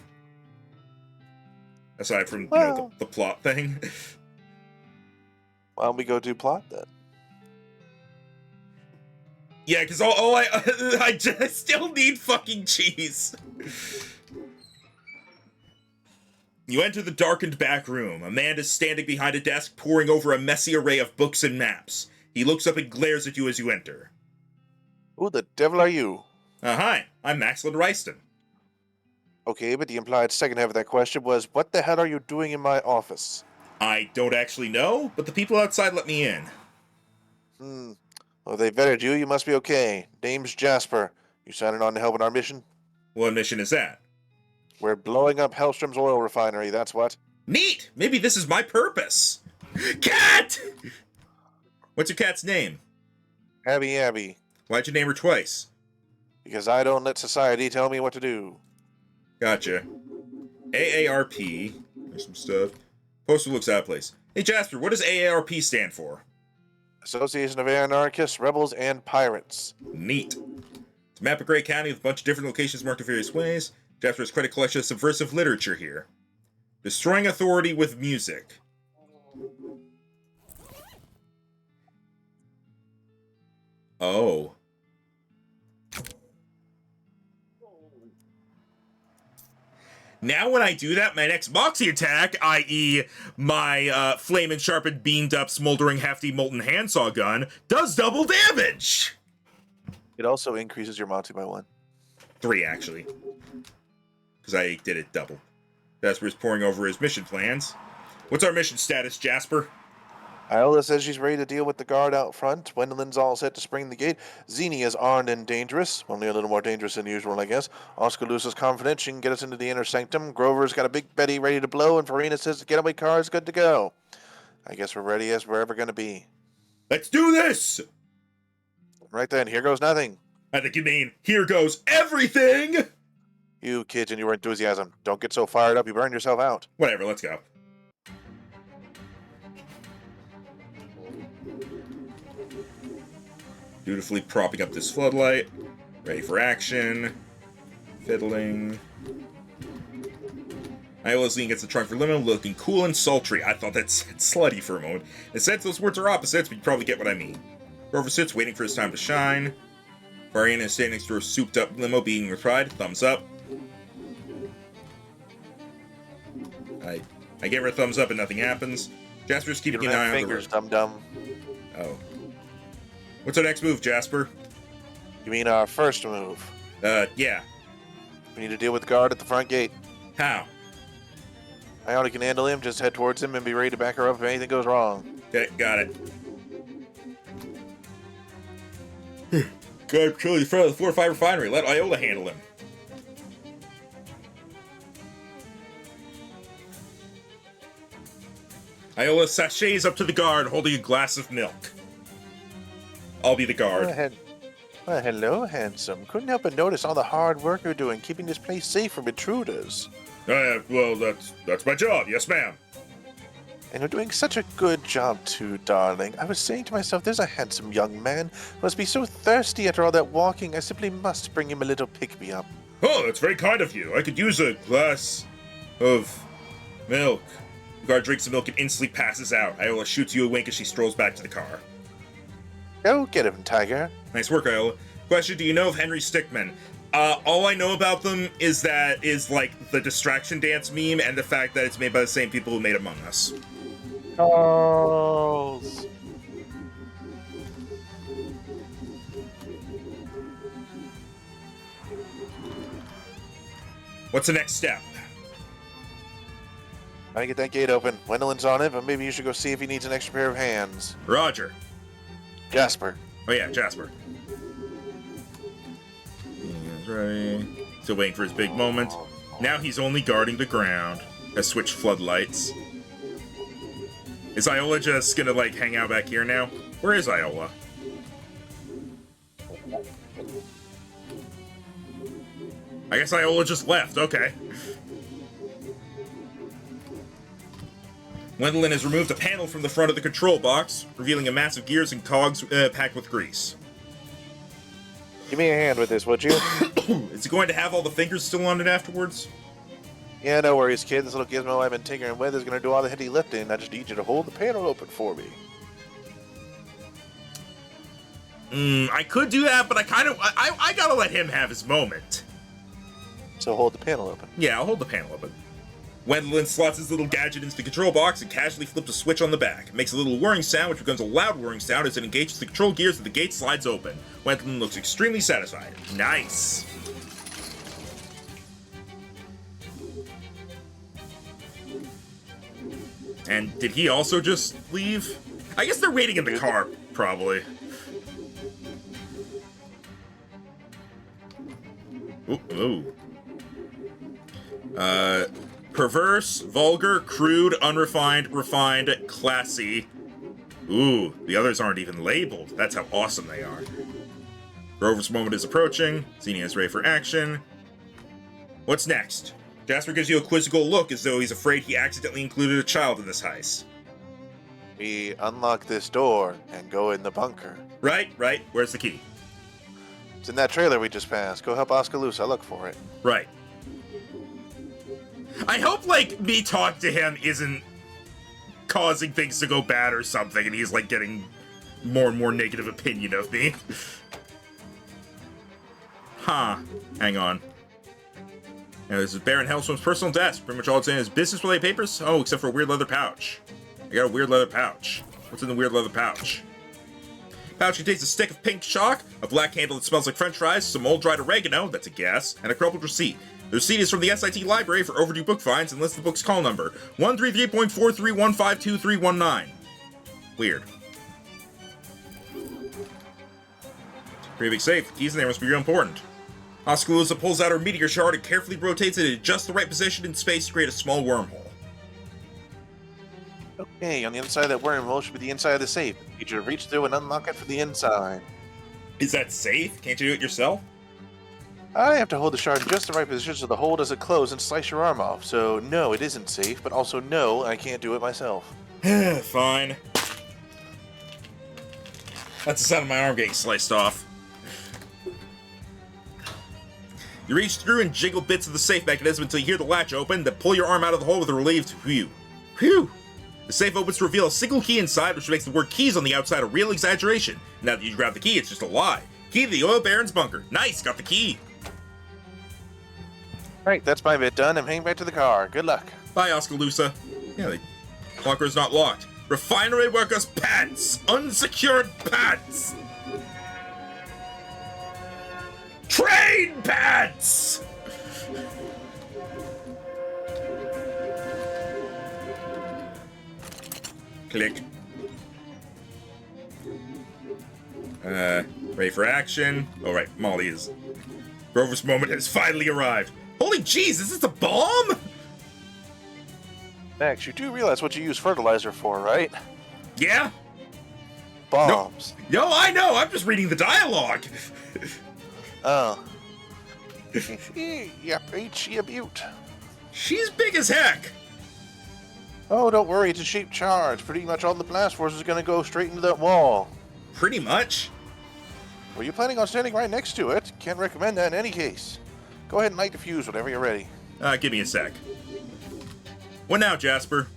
Aside from, the plot thing. Why don't we go do plot then? Yeah, because all I just still need fucking cheese. You enter the darkened back room. A man is standing behind a desk, poring over a messy array of books and maps. He looks up and glares at you as you enter. Who the devil are you? Hi, I'm Maxland Ryston. Okay, but the implied second half of that question was, what the hell are you doing in my office? I don't actually know, but the people outside let me in. Well, they vetted you. You must be okay. Name's Jasper. You signing on to help in our mission? What mission is that? We're blowing up Hellstrom's oil refinery, that's what. Neat! Maybe this is my purpose. Cat! What's your cat's name? Abby. Why'd you name her twice? Because I don't let society tell me what to do. Gotcha. AARP. There's some stuff. Poster looks out of place. Hey, Jasper, what does AARP stand for? Association of Anarchists, Rebels, and Pirates. Neat. It's a map of Gray County with a bunch of different locations marked in various ways. Jasper has quite a collection of subversive literature here. Destroying authority with music. Oh. Now when I do that, my next Moxie attack, i.e. my flame and sharpened, beamed up, smoldering, hefty, molten handsaw gun, does double damage! It also increases your Moxie by 1. 3, actually. Because I did it double. Jasper's poring over his mission plans. What's our mission status, Jasper? Iola says she's ready to deal with the guard out front. Gwendolyn's all set to spring the gate. Zini is armed and dangerous. Only a little more dangerous than usual, I guess. Oskaloosa's confident she can get us into the inner sanctum. Grover's got a big Betty ready to blow, and Farina says the getaway car is good to go. I guess we're ready as we're ever going to be. Let's do this! Right then, here goes nothing. I think you mean, here goes everything! You kids and your enthusiasm. Don't get so fired up you burn yourself out. Whatever, let's go. Dutifully propping up this floodlight. Ready for action. Fiddling. Iola's leaning against the trunk for limo, looking cool and sultry. I thought that said slutty for a moment. In a sense, those words are opposites, but you probably get what I mean. Grover sits, waiting for his time to shine. Variana is standing next to her souped-up limo, beating with pride. Thumbs up. I gave her a thumbs up and nothing happens. Jasper's keeping an eye on fingers, dum-dum. Oh. What's our next move, Jasper? You mean our first move? Yeah. We need to deal with the guard at the front gate. How? Iona can handle him. Just head towards him and be ready to back her up if anything goes wrong. Okay, got it. Guard kill in front of the fortified refinery. Let Iola handle him. Iola sachets up to the guard, holding a glass of milk. I'll be the guard. Well, hello, handsome. Couldn't help but notice all the hard work you're doing, keeping this place safe from intruders. Well, that's my job. Yes, ma'am. And you're doing such a good job, too, darling. I was saying to myself, there's a handsome young man. Must be so thirsty after all that walking. I simply must bring him a little pick-me-up. Oh, that's very kind of you. I could use a glass of milk. The guard drinks the milk and instantly passes out. Iola shoots you a wink as she strolls back to the car. Go get him, Tiger. Nice work, Iola. Question, do you know of Henry Stickmin? All I know about them is that is like the distraction dance meme and the fact that it's made by the same people who made Among Us. Charles. What's the next step? I get that gate open. Gwendolyn's on it, but maybe you should go see if he needs an extra pair of hands. Roger. Jasper. Oh yeah, Jasper. He's ready. Still waiting for his big moment. Now he's only guarding the ground. Has switched floodlights. Is Iola just gonna, like, hang out back here now? Where is Iola? I guess Iola just left, okay. Gwendolyn has removed a panel from the front of the control box, revealing a mass of gears and cogs packed with grease. Give me a hand with this, would you? Is he going to have all the fingers still on it afterwards? Yeah, no worries, kid. This little gizmo I've been tinkering with is going to do all the heavy lifting. I just need you to hold the panel open for me. I could do that, but I gotta let him have his moment. So hold the panel open. Yeah, I'll hold the panel open. Gwendolyn slots his little gadget into the control box and casually flips a switch on the back. It makes a little whirring sound, which becomes a loud whirring sound as it engages the control gears and the gate slides open. Gwendolyn looks extremely satisfied. Nice. And did he also just leave? I guess they're waiting in the car, probably. Ooh. Perverse, vulgar, crude, unrefined, refined, classy. Ooh, the others aren't even labeled. That's how awesome they are. Grover's moment is approaching. Xenia is ready for action. What's next? Jasper gives you a quizzical look as though he's afraid he accidentally included a child in this heist. We unlock this door and go in the bunker. Right. Where's the key? It's in that trailer we just passed. Go help Oskaloosa look for it. Right. I hope, like, me talking to him isn't causing things to go bad or something, and he's, like, getting more and more negative opinion of me. Huh. Hang on. Now, this is Baron Hellstorm's personal desk. Pretty much all it's in is business-related papers. Oh, except for a weird leather pouch. I got a weird leather pouch. What's in the weird leather pouch? Pouch contains a stick of pink chalk, a black candle that smells like french fries, some old dried oregano, that's a gas, and a crumpled receipt. The receipt is from the SIT library for overdue book fines and lists the book's call number, 133.43152319. Weird. Pretty big safe. Keys in there must be real important. Oskaloosa pulls out her meteor shard and carefully rotates it in just the right position in space to create a small wormhole. Okay, on the inside of that wormhole should be the inside of the safe. Need you to reach through and unlock it from the inside. Is that safe? Can't you do it yourself? I have to hold the shard in just the right position so the hole doesn't close and slice your arm off. So no, it isn't safe, but also no, I can't do it myself. Fine. That's the sound of my arm getting sliced off. You reach through and jiggle bits of the safe mechanism until you hear the latch open, then pull your arm out of the hole with a relieved whew. Whew! The safe opens to reveal a single key inside, which makes the word keys on the outside a real exaggeration. Now that you grab the key, it's just a lie. Key to the Oil Baron's bunker. Nice, got the key. Alright, that's my bit done. I'm heading back to the car. Good luck. Bye, Oskaloosa. Yeah, the bunker's not locked. Refinery workers' pants! Unsecured pants! Train pants! Click. Ready for action. All right, Molly is. Grover's moment has finally arrived. Holy jeez, is this a bomb? Max, you do realize what you use fertilizer for, right? Yeah? Bombs. No, I know. I'm just reading the dialogue. Oh. Yep, H.E. Butte. She's big as heck. Oh, don't worry, it's a cheap charge. Pretty much all the blast force is going to go straight into that wall. Pretty much. Were you planning on standing right next to it? Can't recommend that in any case. Go ahead and light the fuse whenever you're ready. Give me a sec. What now, Jasper?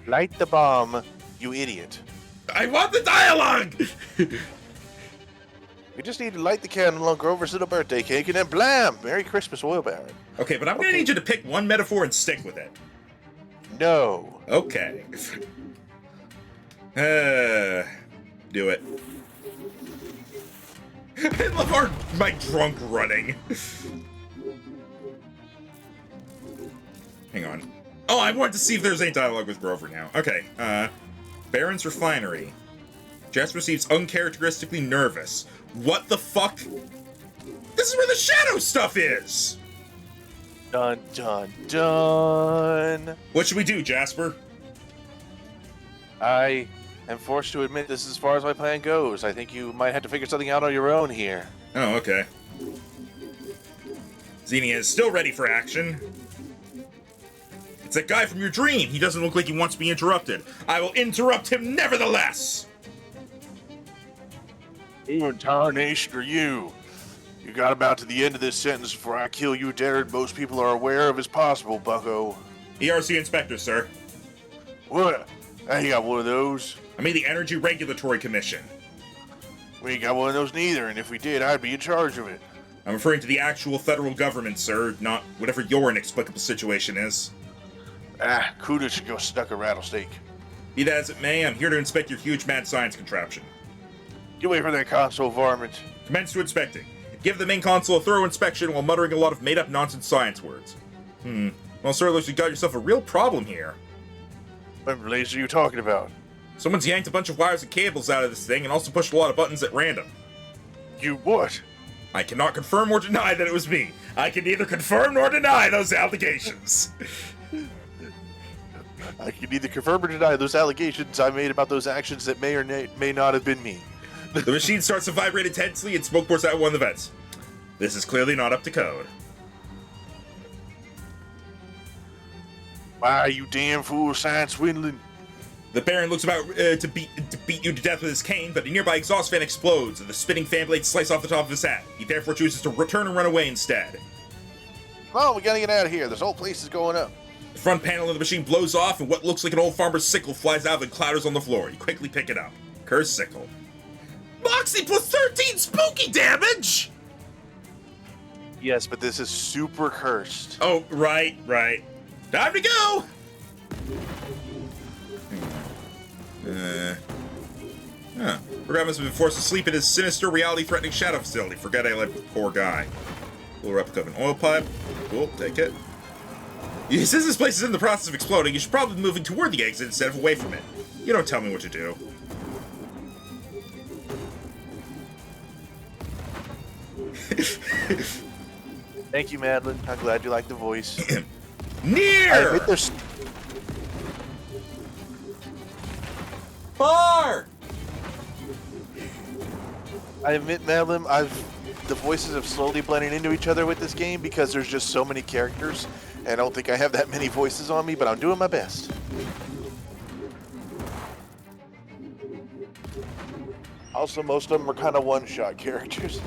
Light the bomb, you idiot. I want the dialogue! We just need to light the candle on Grover's little birthday cake and then blam! Merry Christmas, Oil Baron. Okay, but I'm gonna need you to pick one metaphor and stick with it. No. Okay. Do it. I love my drunk running. Hang on. Oh, I wanted to see if there's any dialogue with Grover now. Okay, Baron's Refinery. Jasper seems uncharacteristically nervous. What the fuck? This is where the shadow stuff is! Dun, dun, dun. What should we do, Jasper? I am forced to admit this is as far as my plan goes. I think you might have to figure something out on your own here. Oh, okay. Xenia is still ready for action. It's that guy from your dream. He doesn't look like he wants to be interrupted. I will interrupt him nevertheless. Who in tarnation are you? You got about to the end of this sentence before I kill you dead. Most people are aware of as possible, bucko. ERC Inspector, sir. What? I ain't got one of those. I mean the Energy Regulatory Commission. We ain't got one of those neither, and if we did, I'd be in charge of it. I'm referring to the actual federal government, sir, not whatever your inexplicable situation is. Ah, Kuda should go stuck a rattlesnake. Be that as it may, I'm here to inspect your huge mad science contraption. Get away from that console varmint. Commence to inspecting. Give the main console a thorough inspection while muttering a lot of made-up nonsense science words. Well, sir, looks like you got yourself a real problem here. What laser are you talking about? Someone's yanked a bunch of wires and cables out of this thing and also pushed a lot of buttons at random. You what? I cannot confirm or deny that it was me. I can neither confirm nor deny those allegations. I can neither confirm or deny those allegations I made about those actions that may or may not have been me. The machine starts to vibrate intensely and smoke pours out one of the vents. This is clearly not up to code. Why, you damn fool, science swindling? The Baron looks about to beat you to death with his cane, but a nearby exhaust fan explodes and the spinning fan blades slice off the top of his hat. He therefore chooses to return and run away instead. Oh, we gotta get out of here. This whole place is going up. The front panel of the machine blows off and what looks like an old farmer's sickle flies out and clatters on the floor. You quickly pick it up. Cursed sickle. Moxie plus 13 spooky damage! Yes, but this is super cursed. Oh, right. Time to go! Forgot must have been forced to sleep in his sinister, reality-threatening shadow facility. Forget I left the poor guy. Little replica of an oil pipe. Cool, take it. Since this place is in the process of exploding, you should probably be moving toward the exit instead of away from it. You don't tell me what to do. Thank you, Madeline. I'm glad you like the voice. Near! I admit there's... Far! I admit, Madeline, the voices have slowly blended into each other with this game because there's just so many characters, and I don't think I have that many voices on me, but I'm doing my best. Also, most of them are kind of one-shot characters.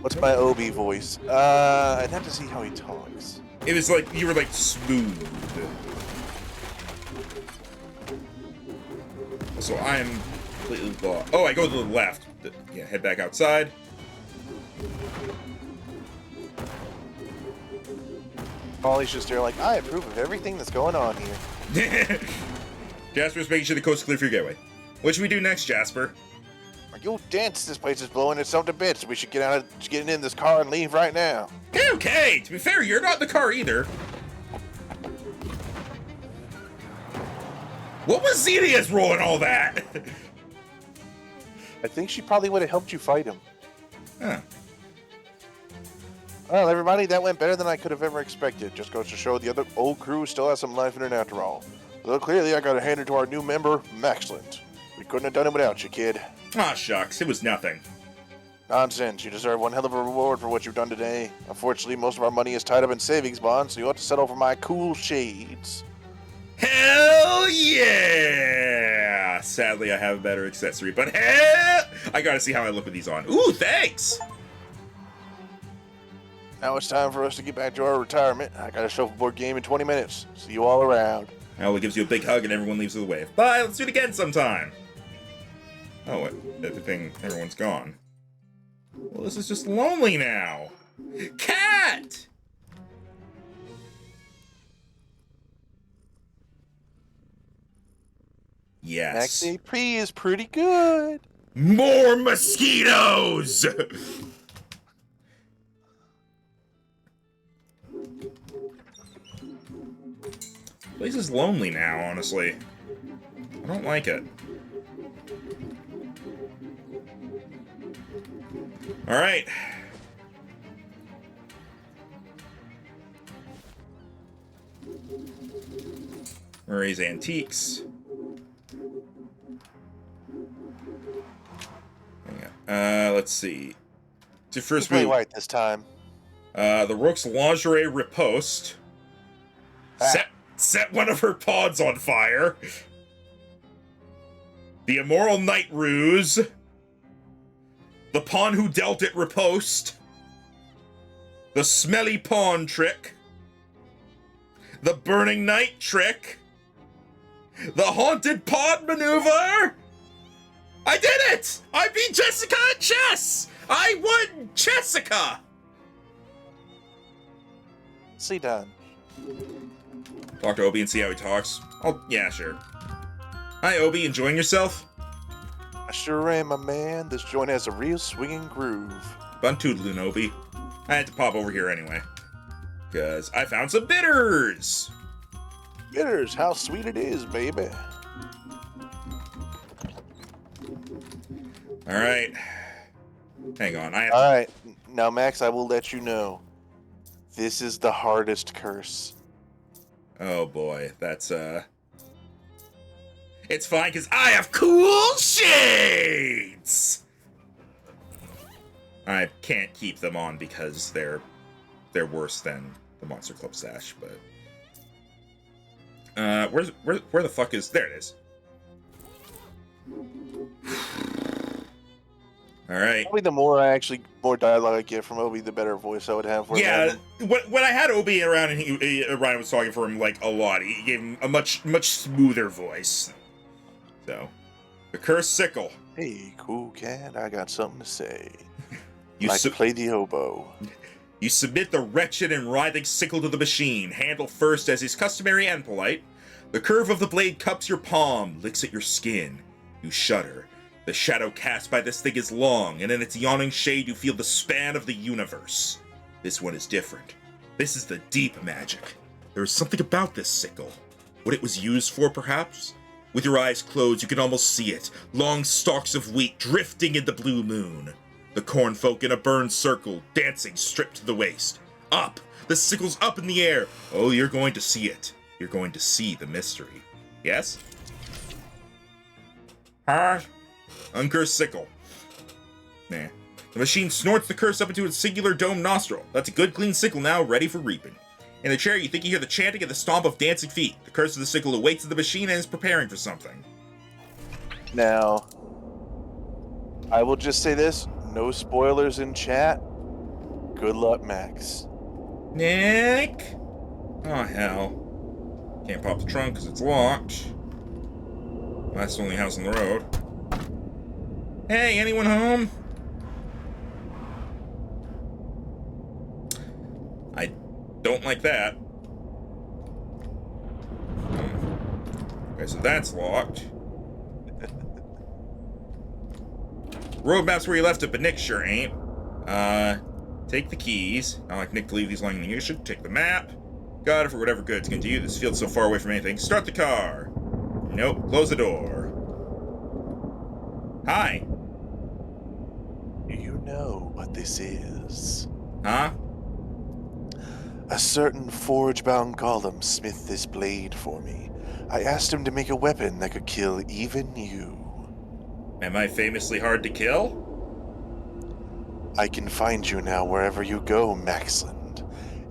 What's my Obi voice? I'd have to see how he talks. It was like, you were like smooth. So I'm completely lost. Oh, I go to the left. Yeah, head back outside. Polly's just there like, I approve of everything that's going on here. Jasper's making sure the coast's clear for your getaway. What should we do next, Jasper? Are you dense? This place is blowing itself to bits. We should get in this car and leave right now. Okay. To be fair, you're not in the car either. What was Xenia's role in all that? I think she probably would have helped you fight him. Huh. Well, everybody, that went better than I could have ever expected. Just goes to show the other old crew still has some life in it after all. Though clearly, I gotta hand it to our new member, Maxland. We couldn't have done it without you, kid. Aw, shucks. It was nothing. Nonsense. You deserve one hell of a reward for what you've done today. Unfortunately, most of our money is tied up in savings bonds, so you have to settle for my cool shades. Hell yeah! Sadly, I have a better accessory, but hell... I gotta see how I look with these on. Ooh, thanks! Now it's time for us to get back to our retirement. I got a shuffleboard game in 20 minutes. See you all around. Ella gives you a big hug and everyone leaves with a wave. Bye, let's do it again sometime! Oh, what? Everyone's gone. Well, this is just lonely now. Cat! Yes. Max AP is pretty good. More mosquitoes! Place is lonely now, honestly. I don't like it. Alright. Murray's Antiques. Let's see. To first Play move. white this time. The Rook's lingerie riposte. Set one of her pods on fire. The immoral night ruse. The pawn who dealt it riposte. The smelly pawn trick. The burning night trick. The haunted pod maneuver. I did it! I beat Jessica at chess! I won Jessica! See done. Talk to Obi and see how he talks. Oh, yeah, sure. Hi, Obi. Enjoying yourself? I sure am, my man. This joint has a real swinging groove. Buntoodaloon, Obi. I had to pop over here anyway. Because I found some bitters! Bitters, how sweet it is, baby. Alright. Hang on, Alright, now Max, I will let you know. This is the hardest curse. Oh boy, that's, It's fine, because I have cool shades! I can't keep them on because they're worse than the Monster Club stash, but... where the fuck is... There it is. Alright. Probably the more dialogue I get from Obi, the better voice I would have for him. Yeah, when I had Obi around and Ryan was talking for him like a lot, he gave him a much smoother voice. So, the cursed sickle. Hey, cool cat, I got something to say. You like to play the oboe. You submit the wretched and writhing sickle to the machine. Handle first as is customary and polite. The curve of the blade cups your palm, licks at your skin. You shudder. The shadow cast by this thing is long, and in its yawning shade you feel the span of the universe. This one is different. This is the deep magic. There is something about this sickle. What it was used for, perhaps? With your eyes closed, you can almost see it. Long stalks of wheat drifting in the blue moon. The cornfolk in a burned circle, dancing stripped to the waist. Up! The sickle's up in the air! Oh, you're going to see it. You're going to see the mystery. Yes? Huh? Uncursed sickle. Nah. The machine snorts the curse up into its singular dome nostril. That's a good clean sickle now, ready for reaping. In the chair, you think you hear the chanting and the stomp of dancing feet. The curse of the sickle awaits at the machine and is preparing for something. Now, I will just say this. No spoilers in chat. Good luck, Max. Nick? Oh, hell. Can't pop the trunk because it's locked. Well, that's the only house on the road. Hey, anyone home? I don't like that. Okay, so that's locked. Roadmap's where you left it, but Nick sure ain't. Take the keys. Not like Nick to leave these lying in the ocean. Take the map. Got it for whatever good it's going to you. This field's so far away from anything. Start the car. Nope. Close the door. Hi. Do you know what this is? Huh? A certain forge-bound golem smith this blade for me. I asked him to make a weapon that could kill even you. Am I famously hard to kill? I can find you now wherever you go, Maxland,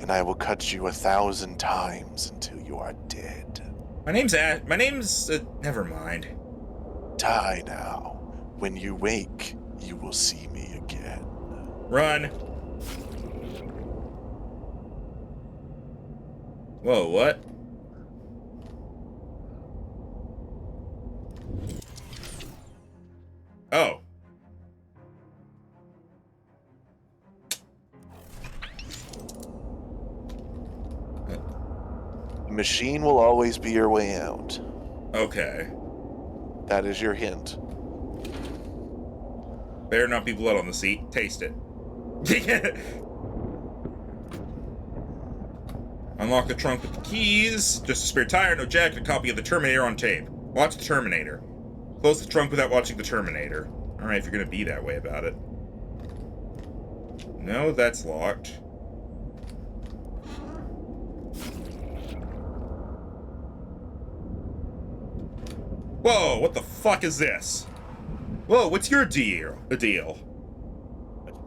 and I will cut you 1,000 times until you are dead. My name's never mind. Die now. When you wake, you will see me again. Run. Whoa, what? Oh. The machine will always be your way out. Okay. That is your hint. Better not be blood on the seat. Taste it. Unlock the trunk with the keys. Just a spare tire, no jack, and a copy of the Terminator on tape. Watch the Terminator. Close the trunk without watching the Terminator. Alright, if you're gonna be that way about it. No, that's locked. Whoa, what the fuck is this? Whoa, what's your deal?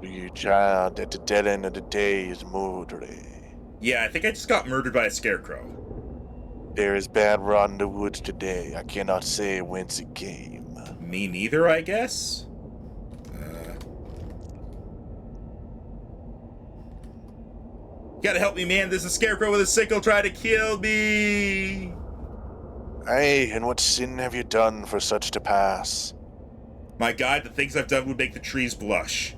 Your child at the dead end of the day is murdering. Yeah, I think I just got murdered by a scarecrow. There is bad rot in the woods today. I cannot say whence it came. Me neither, I guess? You gotta help me, man. There's a scarecrow with a sickle trying to kill me. Aye, and what sin have you done for such to pass? My God, the things I've done would make the trees blush.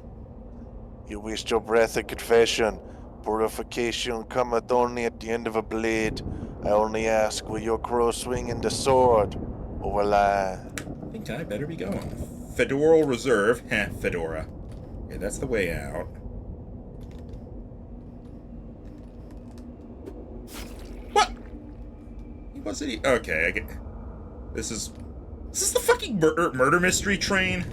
You waste your breath in confession. Purification cometh only at the end of a blade. I only ask, will your crow swing in the sword, or will I? I think I better be going. Fedoral Reserve. Heh, Fedora. Okay, that's the way out. What? Was it? Okay, I get. This is the fucking murder mystery train?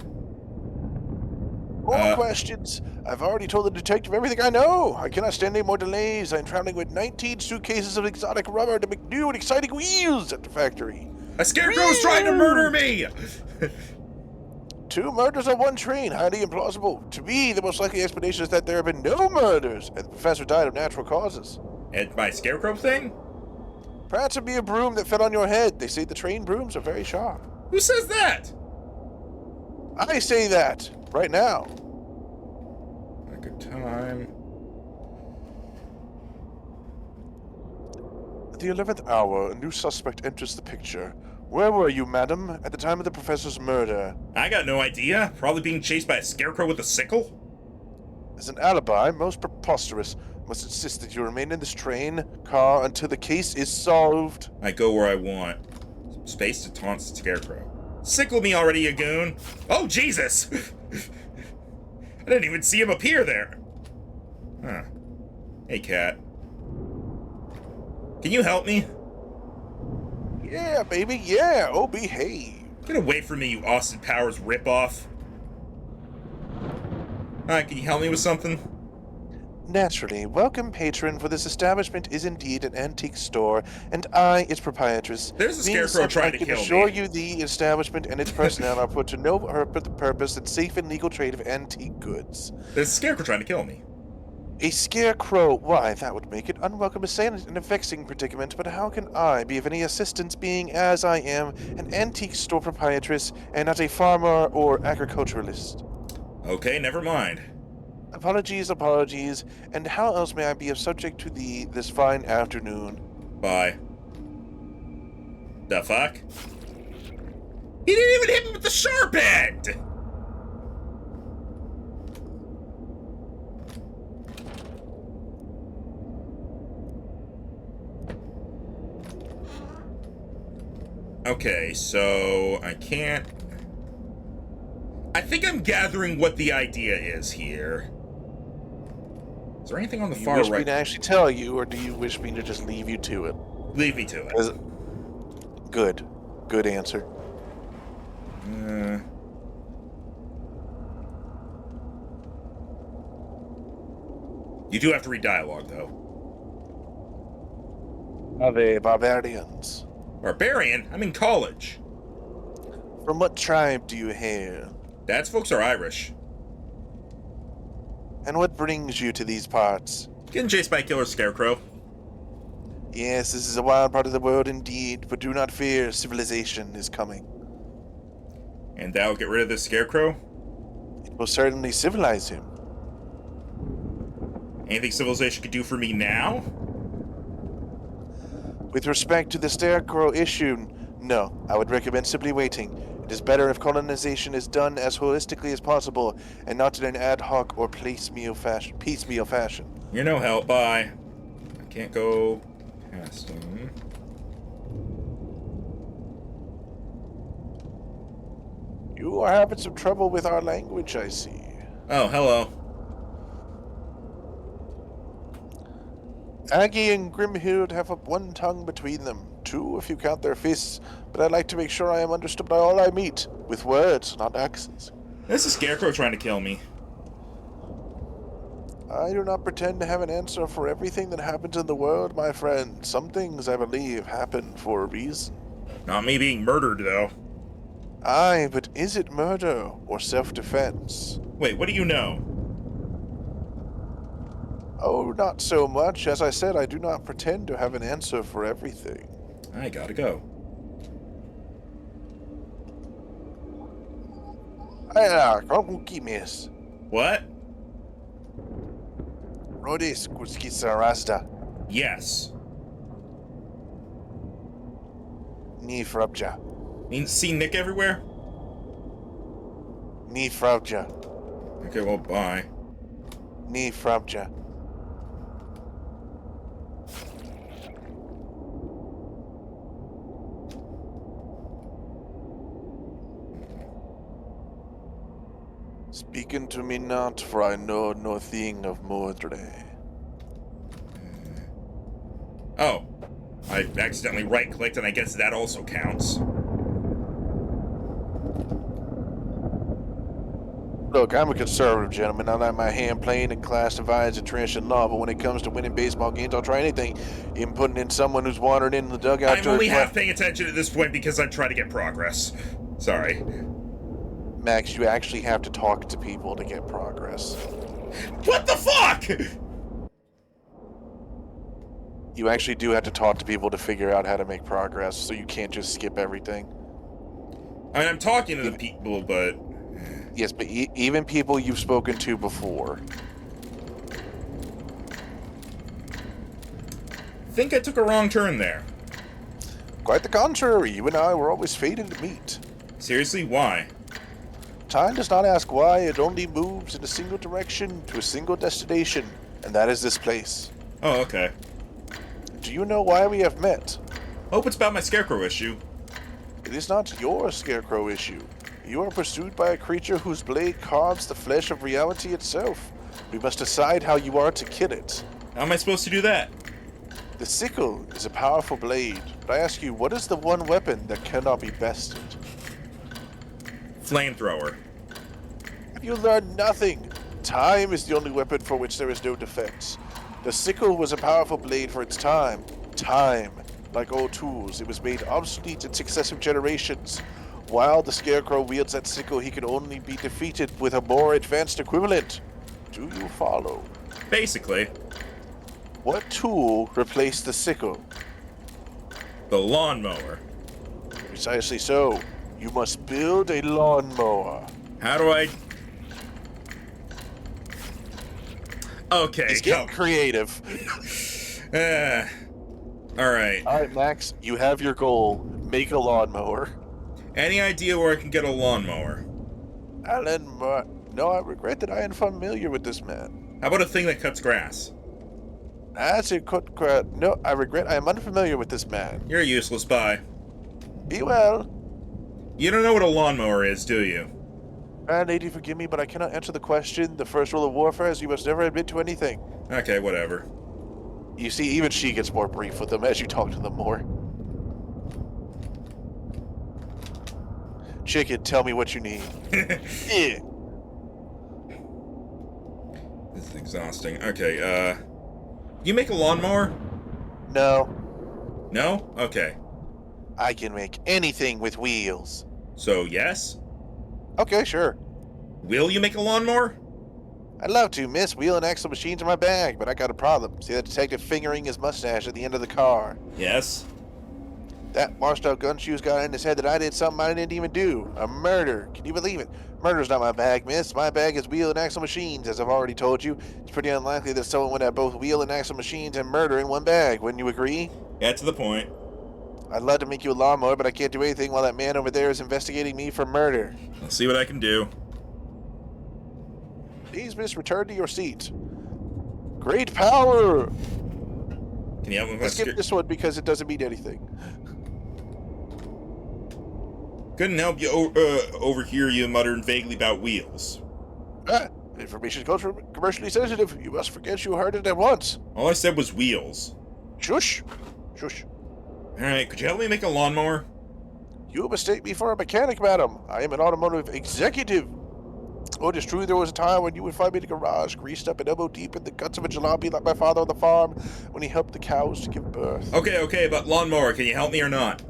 More questions. I've already told the detective everything I know. I cannot stand any more delays. I'm traveling with 19 suitcases of exotic rubber to make new and exciting wheels at the factory. A scarecrow's trying to murder me! 2 murders on one train, highly implausible. To me, the most likely explanation is that there have been no murders, and the professor died of natural causes. And my scarecrow thing? Perhaps it'd be a broom that fell on your head. They say the train brooms are very sharp. Who says that? I say that right now. A good time. At the 11th hour, a new suspect enters the picture. Where were you, madam, at the time of the professor's murder? I got no idea. Probably being chased by a scarecrow with a sickle? As an alibi, most preposterous. Must insist that you remain in this car until the case is solved. I go where I want. Space to taunt scarecrow. Sickle me already, you goon! Oh, Jesus! I didn't even see him appear there. Huh. Hey, cat. Can you help me? Yeah, baby, yeah. Oh, behave. Get away from me, you Austin Powers ripoff. Alright, can you help me with something? Naturally, welcome patron, for this establishment is indeed an antique store, and I, its proprietress. There's a scarecrow trying to kill me. I can assure you the establishment and its personnel are put to no purpose and safe and legal trade of antique goods. There's a scarecrow trying to kill me. A scarecrow? Why, that would make it unwelcome assailant in a vexing predicament, but how can I be of any assistance, being, as I am, an antique store proprietress and not a farmer or agriculturalist? Okay, never mind. Apologies, and how else may I be of subject to thee this fine afternoon? Bye. The fuck? He didn't even hit me with the sharp end! Okay, so I can't... I think I'm gathering what the idea is here. Is there anything on the far right? Do you wish me to actually tell you, or do you wish me to just leave you to it? Leave me to it. Good. Good answer. You do have to read dialogue, though. Are they barbarians? Barbarian? I'm in college. From what tribe do you hail? Dad's folks are Irish. And what brings you to these parts? Getting chased by a killer scarecrow. Yes, this is a wild part of the world indeed, but do not fear, civilization is coming. And that'll get rid of this scarecrow? It will certainly civilize him. Anything civilization could do for me now? With respect to the scarecrow issue, no. I would recommend simply waiting. It is better if colonization is done as holistically as possible, and not in an ad hoc or piecemeal fashion. You're no help. Bye. I can't go past him. You are having some trouble with our language, I see. Oh, hello. Aggie and Grimhild have one tongue between them. Two, if you count their fists. But I like to make sure I am understood by all I meet. With words, not accents. This is Scarecrow trying to kill me. I do not pretend to have an answer for everything that happens in the world, my friend. Some things, I believe, happen for a reason. Not me being murdered, though. Aye, but is it murder or self-defense? Wait, what do you know? Oh, not so much. As I said, I do not pretend to have an answer for everything. I gotta go. What? Rodis kuskisarasta. Yes. Ni frabja. See Nick everywhere? Ni frabja. Okay, well, bye. Ni frabja. Speaking to me not, for I know no thing of Mordre. Oh. I accidentally right-clicked, and I guess that also counts. Look, I'm a conservative gentleman. I like my hand playing in class divides and tradition law, but when it comes to winning baseball games, I'll try anything. Even putting in someone who's wandering in the dugout. I'm only half paying attention at this point because I'm trying to get progress. Sorry. Max, you actually have to talk to people to get progress. What the fuck?! You actually do have to talk to people to figure out how to make progress, so you can't just skip everything. I mean, I'm talking to the people, but... Yes, but even people you've spoken to before. Think I took a wrong turn there. Quite the contrary, you and I were always fated to meet. Seriously, why? Time does not ask why, it only moves in a single direction to a single destination, and that is this place. Oh, okay. Do you know why we have met? Hope it's about my Scarecrow issue. It is not your Scarecrow issue. You are pursued by a creature whose blade carves the flesh of reality itself. We must decide how you are to kill it. How am I supposed to do that? The sickle is a powerful blade, but I ask you, what is the one weapon that cannot be bested? Flamethrower. Have you learned nothing? Time is the only weapon for which there is no defense. The sickle was a powerful blade for its time. Time. Like all tools, it was made obsolete in successive generations. While the Scarecrow wields that sickle, he can only be defeated with a more advanced equivalent. Do you follow? Basically. What tool replaced the sickle? The lawnmower. Precisely so. You must build a lawnmower. How do I... Okay. He's getting creative. Alright. Alright, Max, you have your goal. Make a lawnmower. Any idea where I can get a lawnmower? Alan, no, I regret that I am familiar with this man. How about a thing that cuts grass? That's a cut. No, I regret I am unfamiliar with this man. You're a useless spy. Be well. You don't know what a lawnmower is, do you? Lady, forgive me, but I cannot answer the question. The first rule of warfare is you must never admit to anything. Okay, whatever. You see, even she gets more brief with them as you talk to them more. Chicken, tell me what you need. Yeah. This is exhausting. Okay, you make a lawnmower? No. No? Okay. I can make anything with wheels. So, yes? Okay, sure. Will you make a lawnmower? I'd love to, miss. Wheel and axle machines are my bag, but I got a problem. See that detective fingering his mustache at the end of the car? Yes. That washed out gumshoe's got in his head that I did something I didn't even do. A murder. Can you believe it? Murder's not my bag, miss. My bag is wheel and axle machines, as I've already told you. It's pretty unlikely that someone would have both wheel and axle machines and murder in one bag. Wouldn't you agree? Get to the point. I'd love to make you a lawnmower, but I can't do anything while that man over there is investigating me for murder. I'll see what I can do. Please, miss, return to your seat. Great power! Can you help me with Let's skip this one because it doesn't mean anything. Couldn't help you overhear you muttering vaguely about wheels. Ah, information comes from commercially sensitive. You must forget you heard it at once. All I said was wheels. Shush. Shush. Alright, could you help me make a lawnmower? You mistake me for a mechanic, madam. I am an automotive executive. Oh, it is true there was a time when you would find me in the garage, greased up and elbow deep in the guts of a jalopy like my father on the farm when he helped the cows to give birth. Okay, but lawnmower, can you help me or not?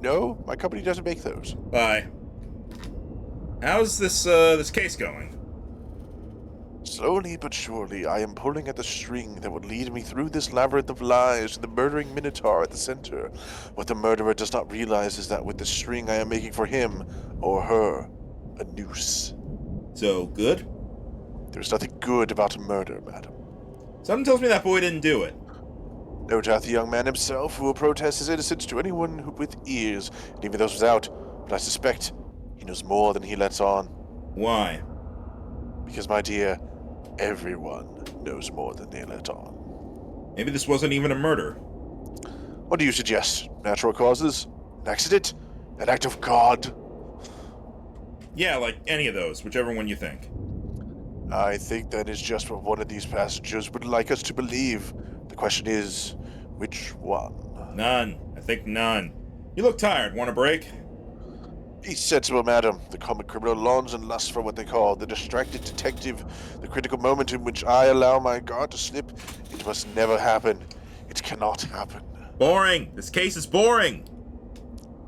No, my company doesn't make those. Bye. How's this case going? Slowly but surely, I am pulling at the string that would lead me through this labyrinth of lies to the murdering minotaur at the center. What the murderer does not realize is that with the string I am making for him, or her, a noose. So, good? There's nothing good about murder, madam. Something tells me that boy didn't do it. No doubt the young man himself who will protest his innocence to anyone with ears, and even those without, but I suspect he knows more than he lets on. Why? Because, my dear, everyone knows more than they let on. Maybe this wasn't even a murder. What do you suggest? Natural causes? An accident? An act of God? Yeah, like any of those, whichever one you think. I think that is just what one of these passengers would like us to believe. The question is, which one? None. I think none. You look tired. Want a break? Be sensible, madam. The common criminal longs and lusts for what they call the distracted detective. The critical moment in which I allow my guard to slip. It must never happen. It cannot happen. Boring. This case is boring.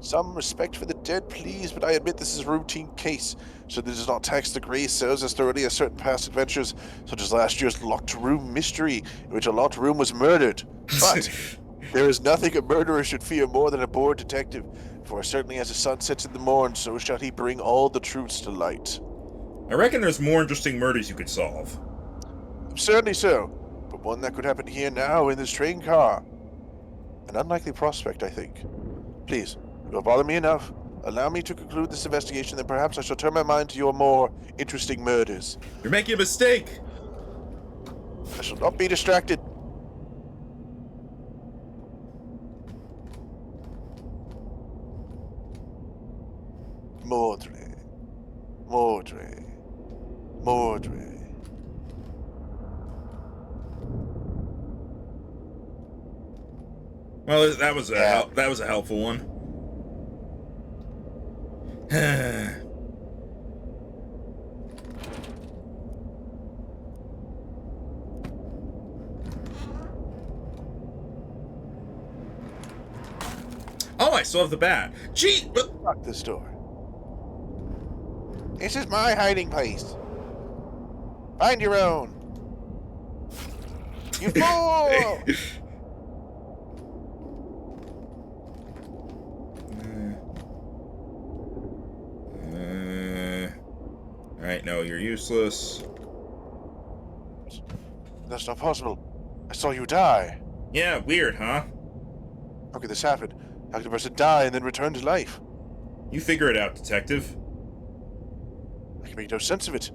Some respect for the dead, please, but I admit this is a routine case, so this does not tax the gray cells as thoroughly as certain past adventures, such as last year's locked room mystery, in which a locked room was murdered. But there is nothing a murderer should fear more than a bored detective, for certainly as the sun sets in the morn, so shall he bring all the truths to light. I reckon there's more interesting murders you could solve. Certainly so, but one that could happen here now in this train car. An unlikely prospect, I think. Please, you have bothered me enough. Allow me to conclude this investigation, then perhaps I shall turn my mind to your more interesting murders. You're making a mistake. I shall not be distracted. Mordre. Mordre. Mordre. Well, that was a helpful one. Oh, I still have the bat. Gee, but Lock this door. This is my hiding place. Find your own. You fool! Alright, no, you're useless. That's not possible. I saw you die. Yeah, weird, huh? How could this happen? How could a person die and then return to life? You figure it out, detective. I can make no sense of it.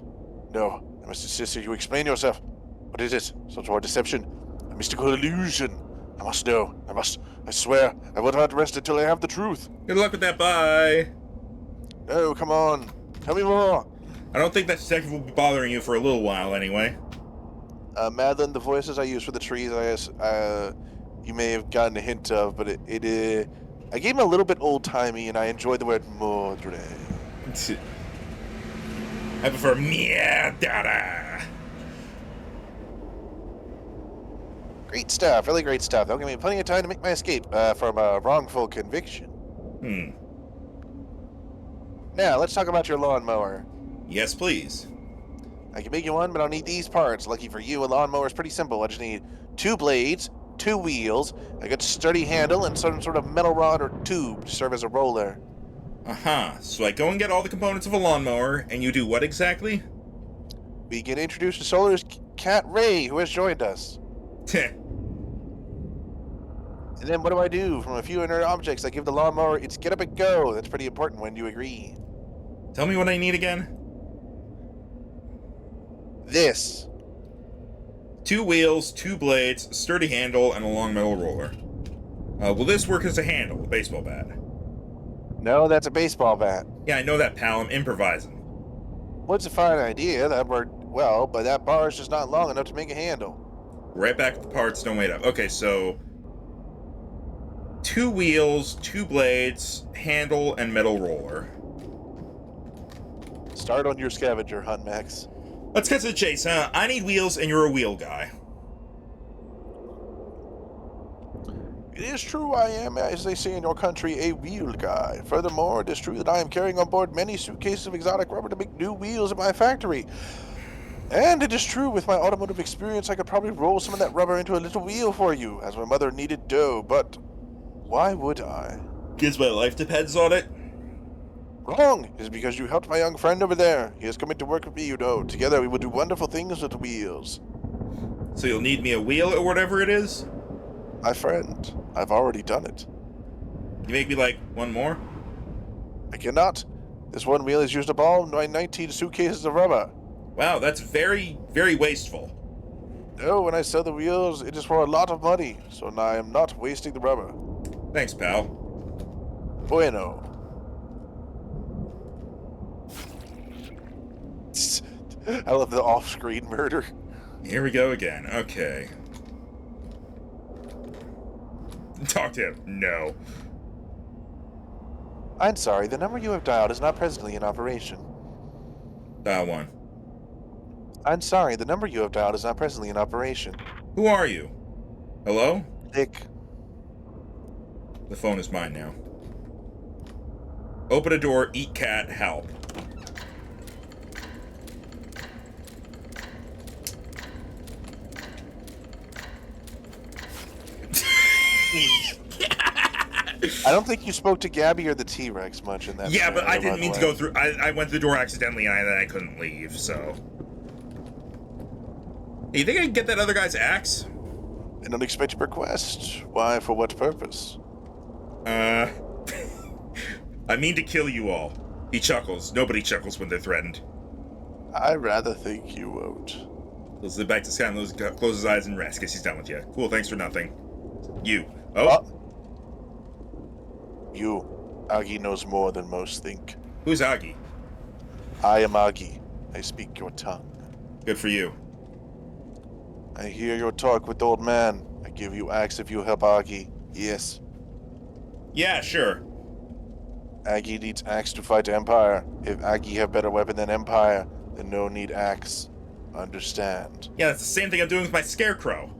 No, I must insist that you explain yourself. What is it? Some sort of deception? A mystical illusion? I must know. I swear, I will not rest until I have the truth. Good luck with that, bye. No, come on. Tell me more. I don't think that detective will be bothering you for a little while, anyway. Madeline, the voices I use for the trees, you may have gotten a hint of, but I gave him a little bit old-timey, and I enjoyed the word mordre. I prefer mierda. Great stuff, really great stuff. That'll give me plenty of time to make my escape from a wrongful conviction. Now, let's talk about your lawnmower. Yes, please. I can make you one, but I'll need these parts. Lucky for you, a lawnmower is pretty simple. I just need 2 blades, 2 wheels, a good sturdy handle, and some sort of metal rod or tube to serve as a roller. Uh-huh. So I go and get all the components of a lawnmower, and you do what exactly? We get introduced to Solar's cat Ray, who has joined us. And then what do I do? From a few inert objects, I give the lawnmower its get up and go. That's pretty important when you agree. Tell me what I need again. This. 2 wheels, 2 blades, a sturdy handle, and a long metal roller. Will this work as a handle, a baseball bat? No, that's a baseball bat. Yeah, I know that, pal. I'm improvising. What's a fine idea? That worked well, but that bar is just not long enough to make a handle. Right back at the parts, don't wait up. Okay, so 2 wheels, 2 blades, handle, and metal roller. Start on your scavenger hunt, Max. Let's cut to the chase, huh? I need wheels, and you're a wheel guy. It is true I am, as they say in your country, a wheel guy. Furthermore, it is true that I am carrying on board many suitcases of exotic rubber to make new wheels at my factory. And it is true, with my automotive experience, I could probably roll some of that rubber into a little wheel for you, as my mother needed dough, but why would I? Because my life depends on it. Wrong! It is because you helped my young friend over there. He has come in to work with me, you know. Together we will do wonderful things with the wheels. So you'll need me a wheel or whatever it is? My friend, I've already done it. You make me, like, one more? I cannot. This one wheel has used up all my 19 suitcases of rubber. Wow, that's very, very wasteful. No, when I sell the wheels, it is for a lot of money, so now I am not wasting the rubber. Thanks, pal. Bueno. I love the off-screen murder. Here we go again. Okay. Talk to him. No. I'm sorry, the number you have dialed is not presently in operation. Dial 1. I'm sorry, the number you have dialed is not presently in operation. Who are you? Hello? Nick. The phone is mine now. Open a door, eat cat, help. I don't think you spoke to Gabby or the T-Rex much in that. Yeah, but I didn't mean to go through. through. I went through the door accidentally and I couldn't leave, so. Hey, you think I can get that other guy's axe? An unexpected request. Why, for what purpose? I mean to kill you all. He chuckles. Nobody chuckles when they're threatened. I rather think you won't. He'll slip back to Sky and close his eyes and rest. Guess he's done with you. Cool, thanks for nothing. You. Oh? You. Agi knows more than most think. Who's Agi? I am Agi. I speak your tongue. Good for you. I hear your talk with old man. I give you axe if you help Agi. Yes. Yeah, sure. Agi needs axe to fight Empire. If Agi have better weapon than Empire, then no need axe. Understand? Yeah, that's the same thing I'm doing with my scarecrow.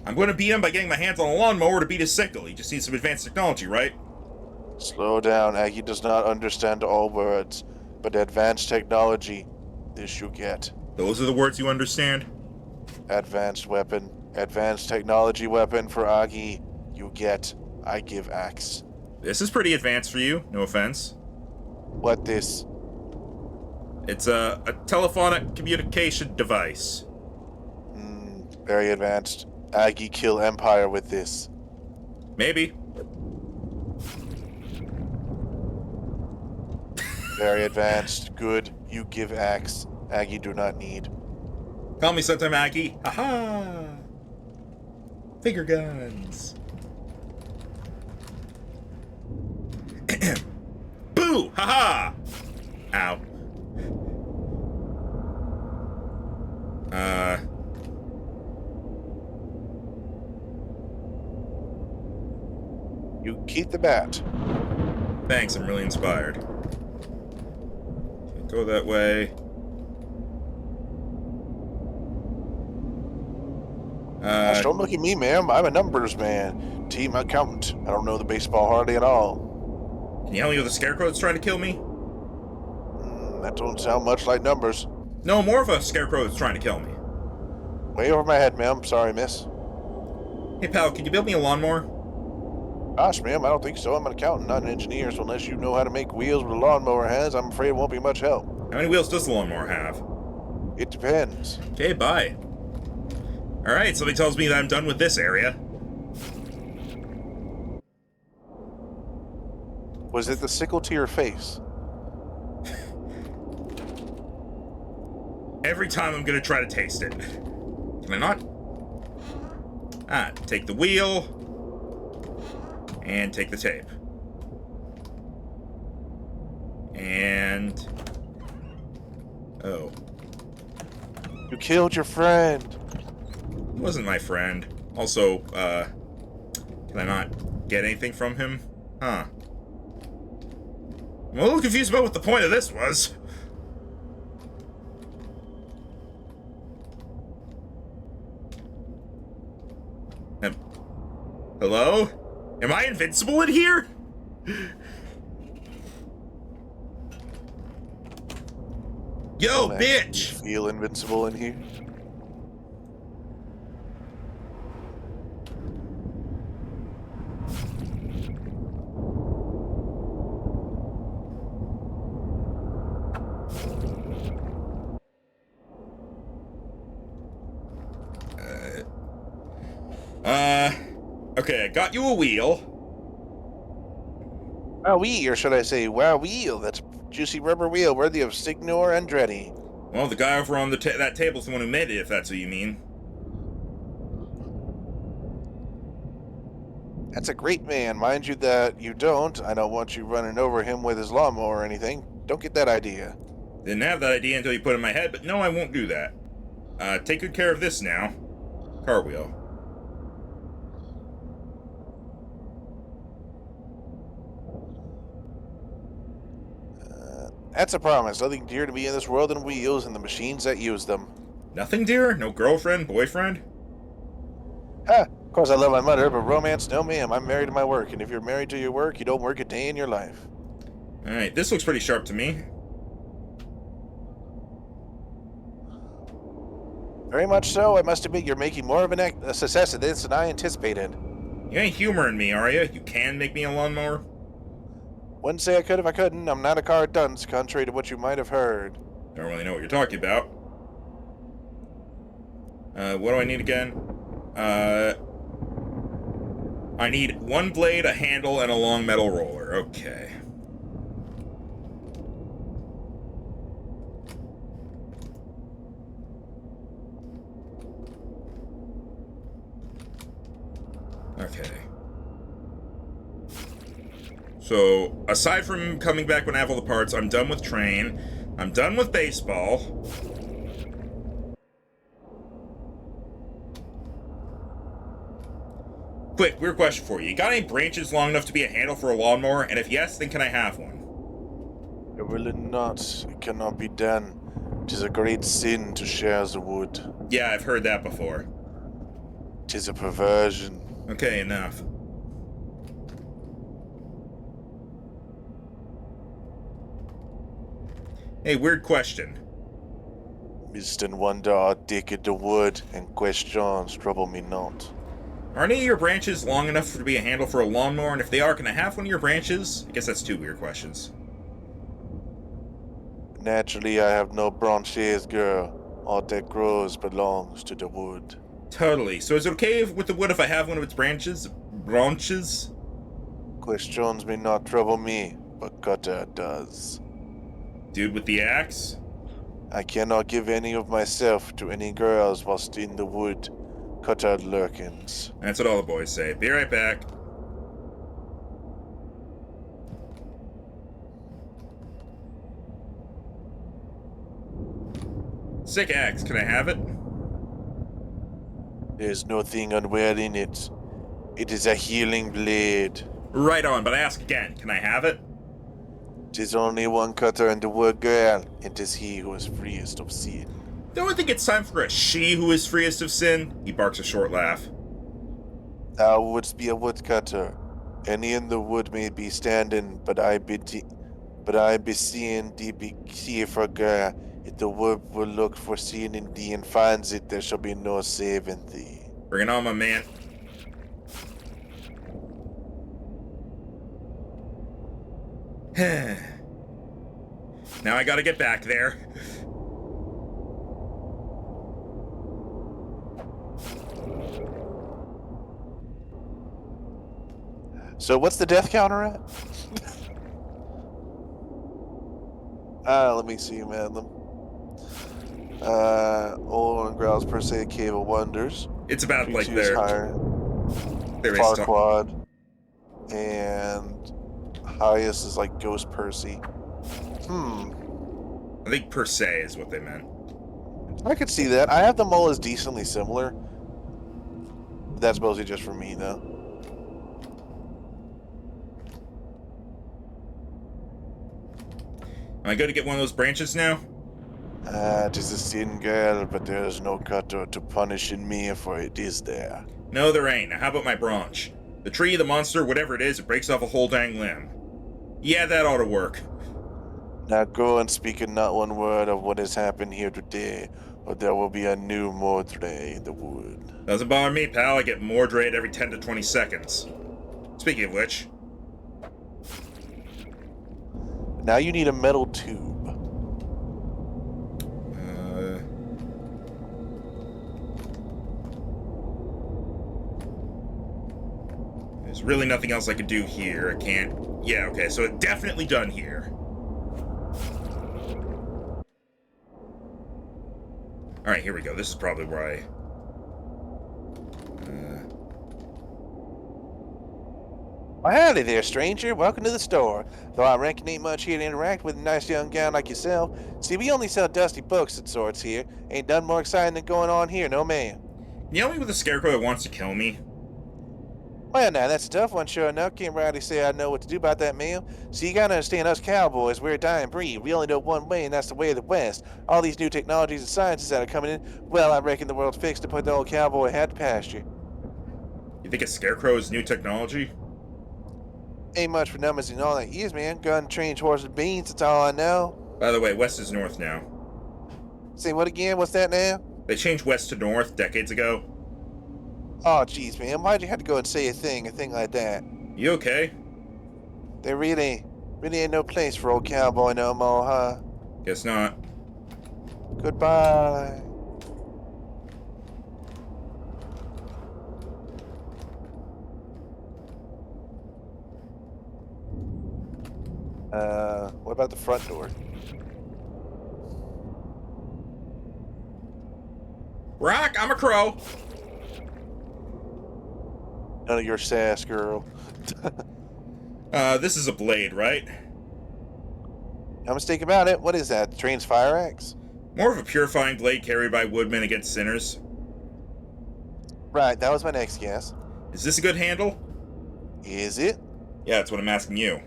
I'm going to beat him by getting my hands on a lawnmower to beat his sickle. He just needs some advanced technology, right? Slow down. Agi does not understand all words, but advanced technology, this you get. Those are the words you understand? Advanced weapon. Advanced technology weapon for Agi. You get. I give axe. This is pretty advanced for you, no offense. What this? It's a telephonic communication device. Very advanced. Agi kill Empire with this. Maybe. Very advanced. Good. You give axe. Agi do not need. Call me sometime, Agi. Aha! Finger guns. Boo! Haha! Ow. You keep the bat. Thanks, I'm really inspired. Can't go that way. Gosh, don't look at me, ma'am. I'm a numbers man. Team accountant. I don't know the baseball hardly at all. Can you help me with the scarecrow that's trying to kill me? That don't sound much like numbers. No, more of a scarecrow that's trying to kill me. Way over my head, ma'am. Sorry, miss. Hey, pal, can you build me a lawnmower? Gosh, ma'am, I don't think so. I'm an accountant, not an engineer, so unless you know how to make wheels with a lawnmower has, I'm afraid it won't be much help. How many wheels does the lawnmower have? It depends. Okay, bye. Alright, something tells me that I'm done with this area. Was it the sickle to your face? Every time I'm gonna try to taste it. Can I not? Take the wheel. And take the tape. And... Oh. You killed your friend. He wasn't my friend. Also, can I not get anything from him? Huh. I'm a little confused about what the point of this was. Hello? Am I invincible in here? Yo, Don't bitch! actually feel invincible in here. Okay, I got you a wheel. Wowee, or should I say wowee? That's a juicy rubber wheel worthy of Signor Andretti. Well, the guy over on that table's the one who made it, if that's what you mean. That's a great man. Mind you that you don't. I don't want you running over him with his lawnmower or anything. Don't get that idea. Didn't have that idea until you put it in my head, but no, I won't do that. Take good care of this now. Car wheel. That's a promise. Nothing dear to me in this world than wheels and the machines that use them. Nothing, dear? No girlfriend, boyfriend? Ha! Of course I love my mother, but romance, no ma'am. I'm married to my work, and if you're married to your work, you don't work a day in your life. Alright, this looks pretty sharp to me. Very much so. I must admit you're making more of a success of this than I anticipated. You ain't humoring me, are you? You can make me a lawnmower? Wouldn't say I could if I couldn't. I'm not a car dunce, contrary to what you might have heard. Don't really know what you're talking about. What do I need again? I need one blade, a handle, and a long metal roller. Okay. Okay. So, aside from coming back when I have all the parts, I'm done with train. I'm done with baseball. Quick, weird question for you. You got any branches long enough to be a handle for a lawnmower? And if yes, then can I have one? It will not. It cannot be done. It is a great sin to share the wood. Yeah, I've heard that before. It is a perversion. Okay, enough. Hey, weird question. Mist and wonder are dick at the wood, and questions trouble me not. Are any of your branches long enough to be a handle for a lawnmower? And if they are, can I have one of your branches? I guess that's two weird questions. Naturally, I have no branches, girl. All that grows belongs to the wood. Totally. So is it okay with the wood if I have one of its branches? Branches? Questions may not trouble me, but Cutter does. Dude with the axe? I cannot give any of myself to any girls whilst in the wood. Cutter lurkins. That's what all the boys say. Be right back. Sick axe. Can I have it? There's nothing unwell in it. It is a healing blade. Right on, but I ask again. Can I have it? 'Tis only one Cutter in the wood, girl. It is he who is freest of sin. Don't I think it's time for a she who is freest of sin? He barks a short laugh. Thou wouldst be a woodcutter. Any in the wood may be standing, but I be seeing thee be here for girl. If the wood will look for seeing in thee and finds it, there shall be no saving thee. Bring it on, my man. Now I gotta get back there. So what's the death counter at? Let me see, man. Old and Growls per se, Cave of Wonders. It's about like Choose there. higher. There is Farquad. And highest is like Ghost Percy. I think per se is what they meant. I could see that. I have them all as decently similar. That's mostly just for me, though. Am I good to get one of those branches now? Tis a sin, girl, but there is no cutter to punishing me, for it is there. No, there ain't. Now, how about my branch? The tree, the monster, whatever it is, it breaks off a whole dang limb. Yeah, that ought to work. Now go and speak not one word of what has happened here today, or there will be a new Mordre in the wood. Doesn't bother me, pal. I get more dread every 10 to 20 seconds. Speaking of which... Now you need a metal tube. There's really nothing else I could do here. I can't... Yeah, okay, so it's definitely done here. Alright, here we go. This is probably where I... Well, howdy there, stranger. Welcome to the store. Though I reckon ain't much here to interact with a nice young gal like yourself. See, we only sell dusty books and sorts here. Ain't none more exciting than going on here, no man. Can you help me with a scarecrow that wants to kill me? Well, now, that's a tough one, sure enough. Can't rightly say I know what to do about that, ma'am. See, you gotta understand, us cowboys, we're a dying breed. We only know one way, and that's the way of the West. All these new technologies and sciences that are coming in, well, I reckon the world's fixed to put the old cowboy hat to pasture. You think a scarecrow is new technology? Ain't much for numbers in all that years, man. Gun, trains, horses, beans, that's all I know. By the way, west is north now. Say what again? What's that now? They changed west to north decades ago. Oh, jeez, man. Why'd you have to go and say a thing like that? You okay? There really ain't no place for old cowboy no more, huh? Guess not. Goodbye. What about the front door? Rock, I'm a crow. None of your sass, girl. This is a blade, right? No mistake about it. What is that? The train's fire axe? More of a purifying blade carried by woodmen against sinners. Right, that was my next guess. Is this a good handle? Is it? Yeah, that's what I'm asking you.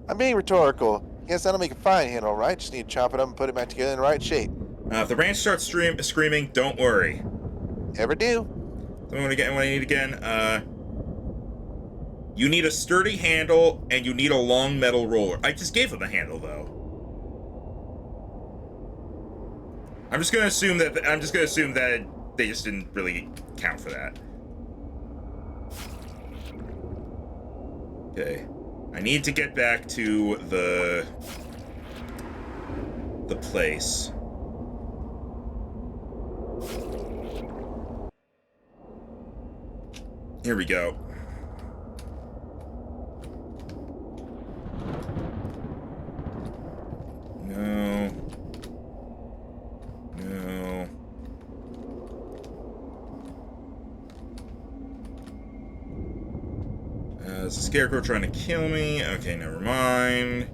I'm being rhetorical. Yes, that'll make a fine handle, right? Just need to chop it up and put it back together in the right shape. If the branch starts screaming, don't worry. Ever do? So what I need again? You need a sturdy handle, and you need a long metal roller. I just gave him a handle, though. I'm just gonna assume that they just didn't really count for that. Okay. I need to get back to the place. Here we go. No. No. Is the scarecrow trying to kill me? Okay, never mind.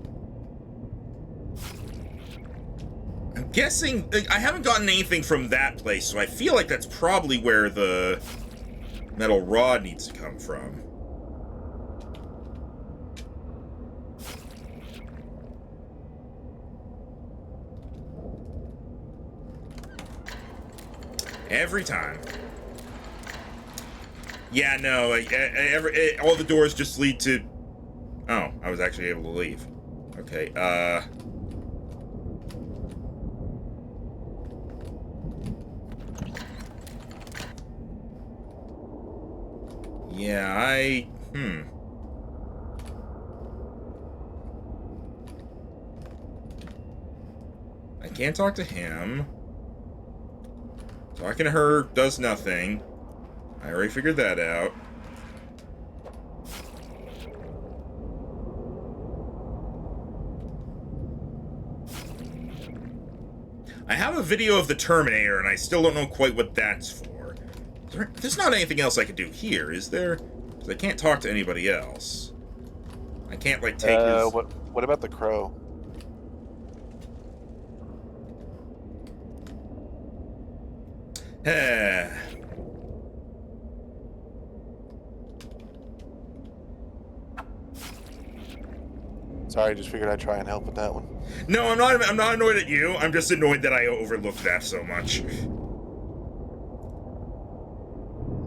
I'm guessing... I haven't gotten anything from that place, so I feel like that's probably where the metal rod needs to come from. Every time. Yeah, no, all the doors just lead to... Oh, I was actually able to leave. Okay, Yeah, I can't talk to him. Talking to her does nothing. I already figured that out. I have a video of the Terminator, and I still don't know quite what that's for. There's not anything else I could do here, is there? Because I can't talk to anybody else. I can't, like, take his... What about the crow? Sorry, just figured I'd try and help with that one. No, I'm not. I'm not annoyed at you. I'm just annoyed that I overlooked that so much.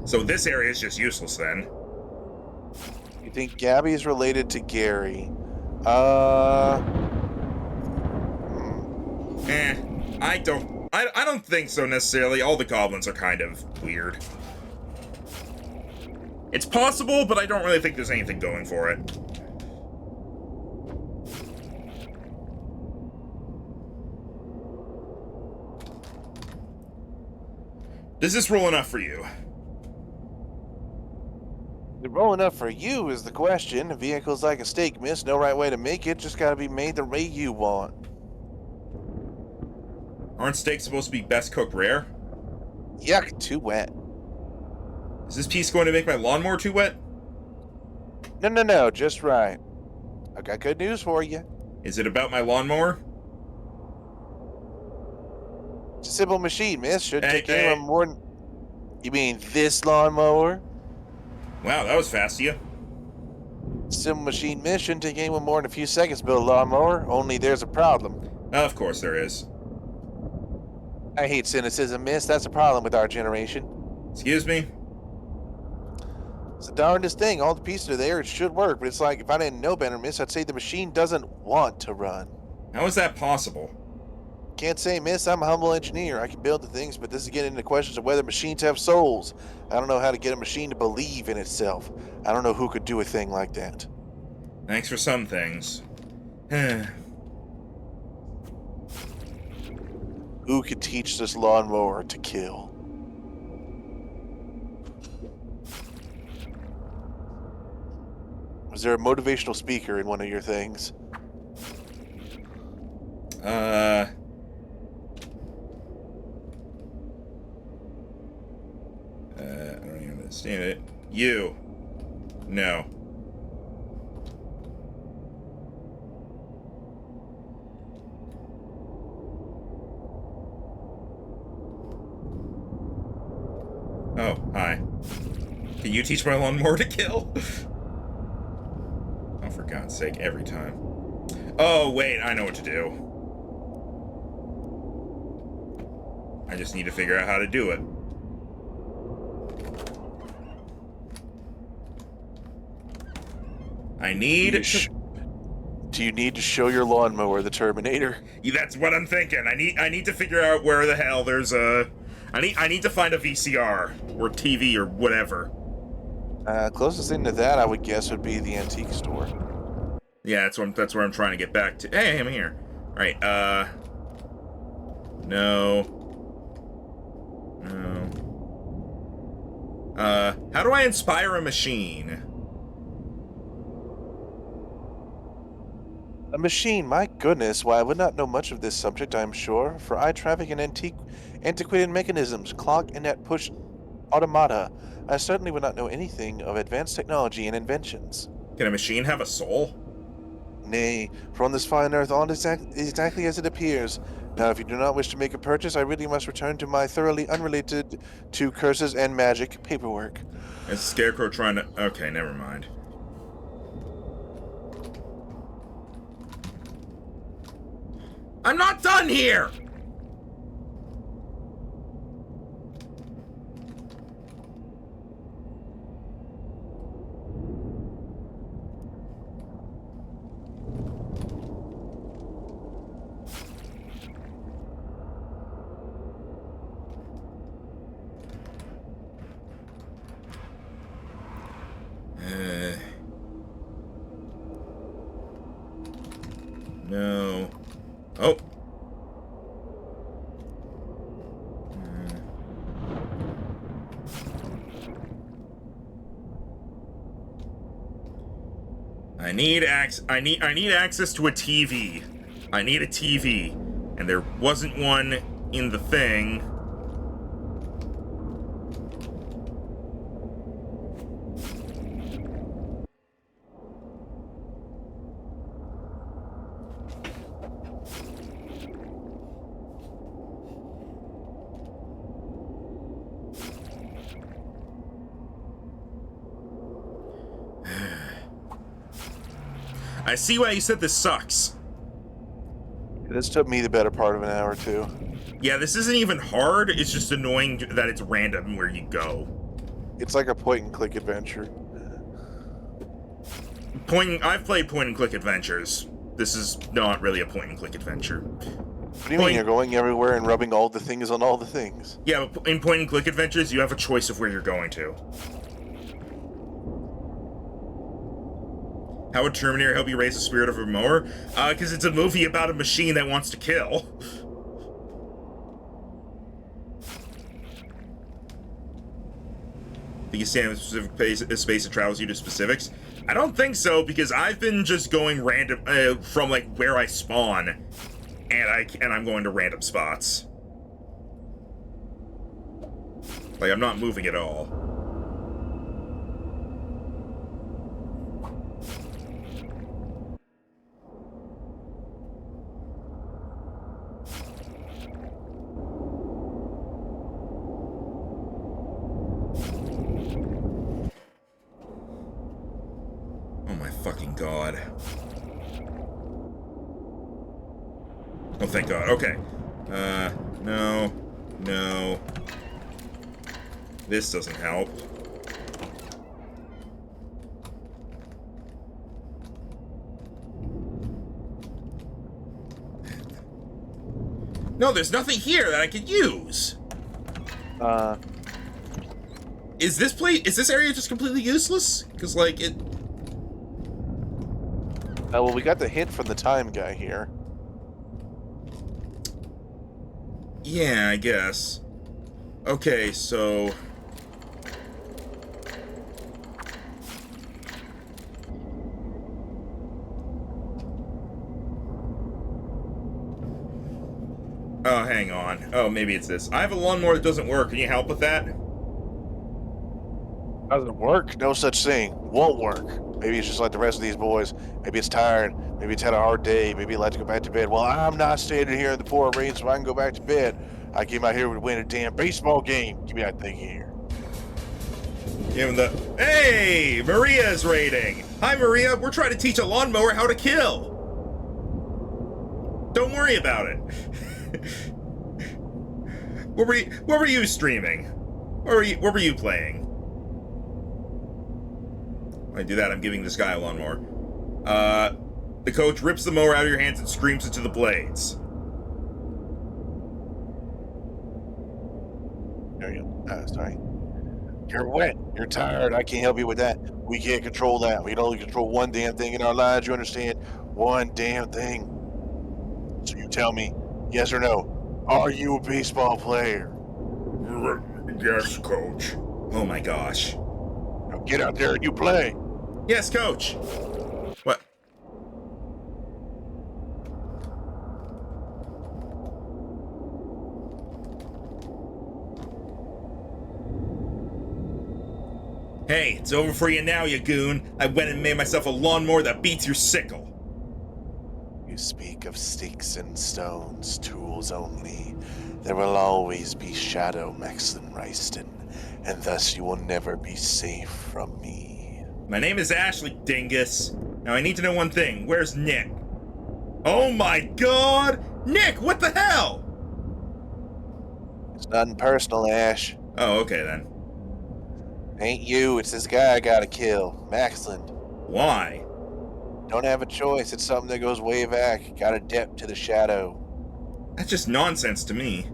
So this area is just useless then. You think Gabby is related to Gary? I don't think so necessarily. All the goblins are kind of weird. It's possible, but I don't really think there's anything going for it. Does this roll enough for you? The roll enough for you is the question. A vehicle's like a steak, miss. No right way to make it. Just gotta be made the way you want. Aren't steaks supposed to be best cooked rare? Yuck, too wet. Is this piece going to make my lawnmower too wet? No, just right. I got good news for you. Is it about my lawnmower? It's a simple machine, miss. Shouldn't Hey, take anyone more than... You mean this lawnmower? Wow, that was fast of you. Simple machine, miss. Shouldn't take anyone more than a few seconds to build a lawnmower. Only there's a problem. Of course there is. I hate cynicism, miss. That's a problem with our generation. Excuse me? It's the darndest thing. All the pieces are there. It should work. But it's like, if I didn't know better, miss, I'd say the machine doesn't want to run. How is that possible? Can't say, miss. I'm a humble engineer. I can build the things, but this is getting into questions of whether machines have souls. I don't know how to get a machine to believe in itself. I don't know who could do a thing like that. Thanks for some things. Who could teach this lawnmower to kill? Was there a motivational speaker in one of your things? I don't even understand it. You. No. Oh, hi. Can you teach my lawnmower to kill? Oh, for God's sake, every time. Oh, wait, I know what to do. I just need to figure out how to do it. I need... Do you need to show your lawnmower the Terminator? Yeah, that's what I'm thinking. I need to figure out where the hell there's a... I need to find a VCR or TV or whatever. Closest thing to that, I would guess, would be the antique store. Yeah, that's where I'm trying to get back to. Hey, I'm here. All right. No. How do I inspire a machine? A machine, my goodness. Why, I would not know much of this subject, I am sure, for I traffic in antiquated mechanisms, clock and net push automata. I certainly would not know anything of advanced technology and inventions. Can a machine have a soul? Nay, for on this fine earth all is exactly as it appears. Now, if you do not wish to make a purchase, I really must return to my thoroughly unrelated to curses and magic paperwork. Is Scarecrow trying to... Okay, never mind. I'm not done here! No. Oh. I need access to a TV. I need a TV, and there wasn't one in the thing. I see why you said this sucks. This took me the better part of an hour or two. Yeah, this isn't even hard. It's just annoying that it's random where you go. It's like a point-and-click adventure. I've played point-and-click adventures. This is not really a point-and-click adventure. What do you mean? You're going everywhere and rubbing all the things on all the things? Yeah, but in point-and-click adventures, you have a choice of where you're going to. How would Terminator help you raise the spirit of a mower? Because it's a movie about a machine that wants to kill. Do you stand in a specific space that travels you to specifics? I don't think so, because I've been just going random from like where I spawn, and I'm going to random spots. Like, I'm not moving at all. Oh my fucking god. Oh, thank god. Okay. No. No. This doesn't help. No, there's nothing here that I could use. Is this area just completely useless? Because, like, it... well, we got the hint from the time guy here. Yeah, I guess. Okay, so... Oh, hang on. Oh, maybe it's this. I have a lawnmower that doesn't work. Can you help with that? Doesn't work? No such thing. Won't work. Maybe it's just like the rest of these boys. Maybe it's tired. Maybe it's had a hard day. Maybe it like to go back to bed. Well, I'm not standing here in the pouring rain so I can go back to bed. I came out here to win a damn baseball game. Give me that thing here. Give him the... Hey! Maria's raiding! Hi, Maria! We're trying to teach a lawnmower how to kill! Don't worry about it. What were you streaming? What were you playing? When I do that, I'm giving this guy a lawnmower. The coach rips the mower out of your hands and screams into the blades. There you go. Sorry. You're wet. You're tired. I can't help you with that. We can't control that. We can only control one damn thing in our lives. You understand? One damn thing. So you tell me, yes or no, are you a baseball player? Yes, coach. Oh my gosh. Now get out there and you play. Yes, coach. What? Hey, it's over for you now, you goon. I went and made myself a lawnmower that beats your sickle. You speak of sticks and stones, tools only. There will always be shadow, Maxton Ryston, and thus you will never be safe from me. My name is Ashley, dingus. Now I need to know one thing. Where's Nick? Oh my god! Nick, what the hell? It's nothing personal, Ash. Oh, okay then. Ain't you, it's this guy I gotta kill, Maxland. Why? Don't have a choice, it's something that goes way back. Got a debt to the shadow. That's just nonsense to me.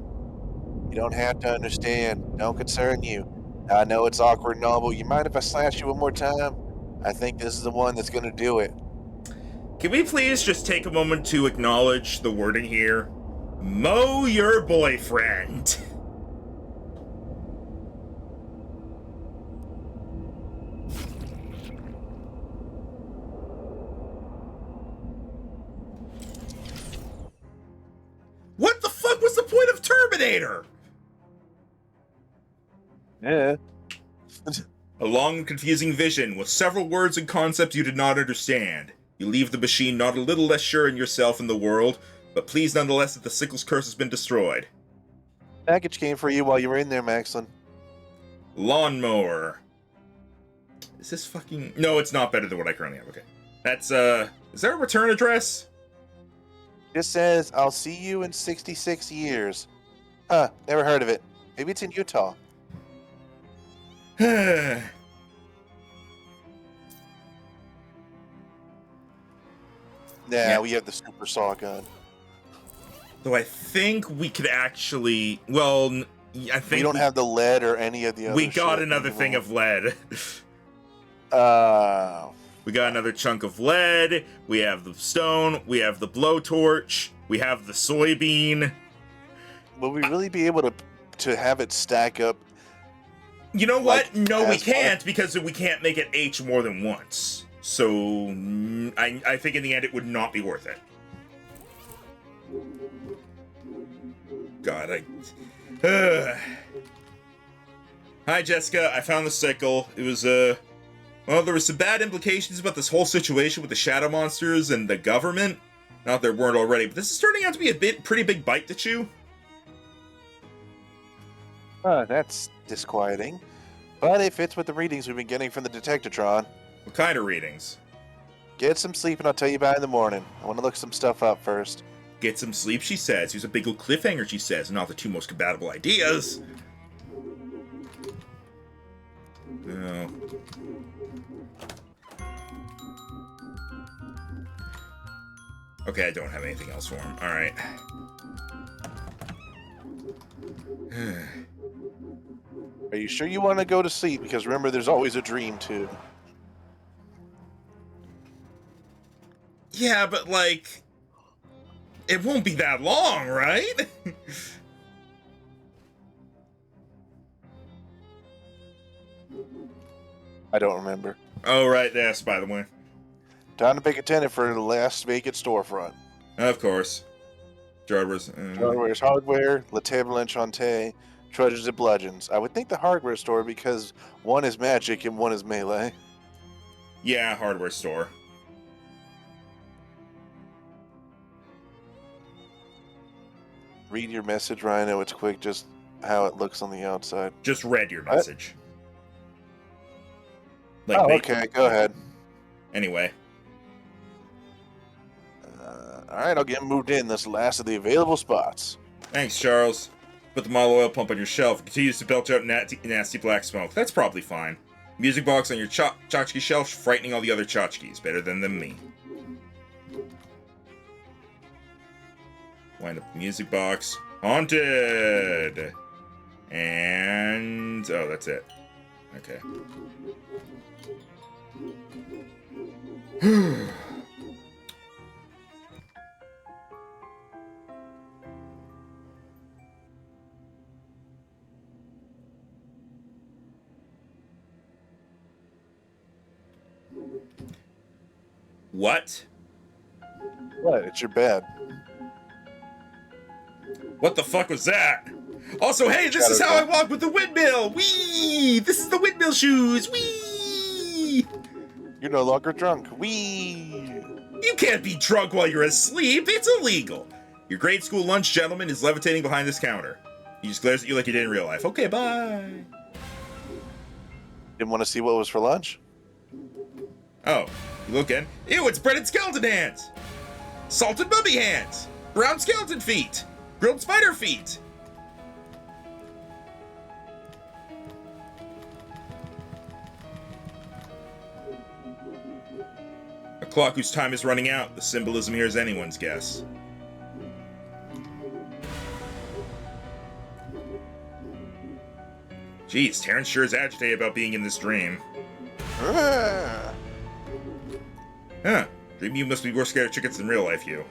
You don't have to understand. Don't concern you. I know it's awkward and all, but you mind if I slash you one more time? I think this is the one that's gonna do it. Can we please just take a moment to acknowledge the wording here? Mow your boyfriend. What the fuck was the point of Terminator? Yeah. A long and confusing vision with several words and concepts you did not understand. You leave the machine not a little less sure in yourself and the world, but pleased nonetheless that the Sickles curse has been destroyed. Package came for you while you were in there, Maxland. Lawnmower. Is this fucking... No, it's not better than what I currently have. Okay. That's, Is there a return address? Just says, I'll see you in 66 years. Huh, never heard of it. Maybe it's in Utah. Nah, Yeah. we have the super saw gun. Though I think we could actually... Well, I think We don't have the lead or any of the other we got shit another anymore. thing of lead. Oh. We got another chunk of lead. We have the stone. We have the blowtorch. We have the soybean. Will we really be able to have it stack up? You know what? Like, No, we as far- can't because we can't make it H more than once. So I think in the end it would not be worth it. God, Hi, Jessica. I found the sickle. It was, well, there were some bad implications about this whole situation with the shadow monsters and the government. Not there weren't already, but this is turning out to be a pretty big bite to chew. That's disquieting. But it fits with the readings we've been getting from the Detectatron. What kind of readings? Get some sleep and I'll tell you about it in the morning. I want to look some stuff up first. Get some sleep, she says. Here's a big old cliffhanger, she says. Not the two most compatible ideas. No. Okay, I don't have anything else for him. Alright. Are you sure you want to go to sleep? Because remember, there's always a dream, too. Yeah, but, like... It won't be that long, right? I don't remember. Oh, right, yes, by the way. Time to pick a tenant for the last vacant storefront. Of course. Hardware's... Hardware's hardware, La Table Enchantée, Trudges and Bludgeons. I would think the hardware store because one is magic and one is melee. Yeah, hardware store. Read your message, Rhino. It's quick, just how it looks on the outside. Just read your What? message. Like, Oh, okay, go ahead. Anyway. Alright, I'll get moved in. That's the last of the available spots. Thanks, Charles. Put the model oil pump on your shelf. It continues to belch out nasty black smoke. That's probably fine. Music box on your tchotchke shelf, frightening all the other tchotchkes. Better than me. Wind up the music box. Haunted! And... oh, that's it. Okay. What? What? It's your bed. What the fuck was that? Also, hey, this is how I walk with the windmill! Whee! This is the windmill shoes! Whee! You're no longer drunk. Whee! You can't be drunk while you're asleep. It's illegal. Your grade school lunch gentleman is levitating behind this counter. He just glares at you like you did in real life. Okay, bye. Didn't want to see what was for lunch? Oh, you looking? Ew, it's breaded skeleton hands. Salted mummy hands. Brown skeleton feet. Grilled spider feet. A clock whose time is running out. The symbolism here is anyone's guess. Jeez, Terrence sure is agitated about being in this dream. Huh. Dream you must be more scared of chickens than real life you.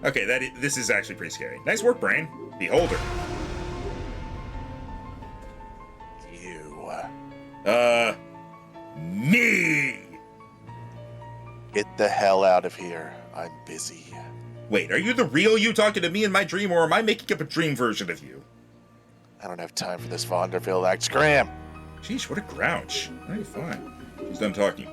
Okay, this is actually pretty scary. Nice work, Brain. Beholder. You. Me! Get the hell out of here. I'm busy. Wait, are you the real you talking to me in my dream, or am I making up a dream version of you? I don't have time for this Vonderville act. Scram! Sheesh, what a grouch. Alright, fine. She's done talking.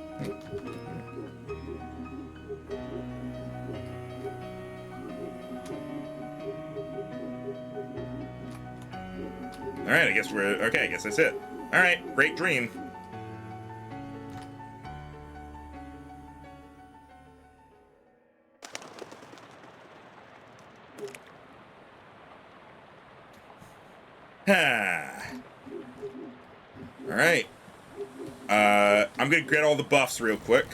Alright, I guess we're... okay, I guess that's it. Alright, great dream. Ha. Alright. I'm gonna get all the buffs real quick.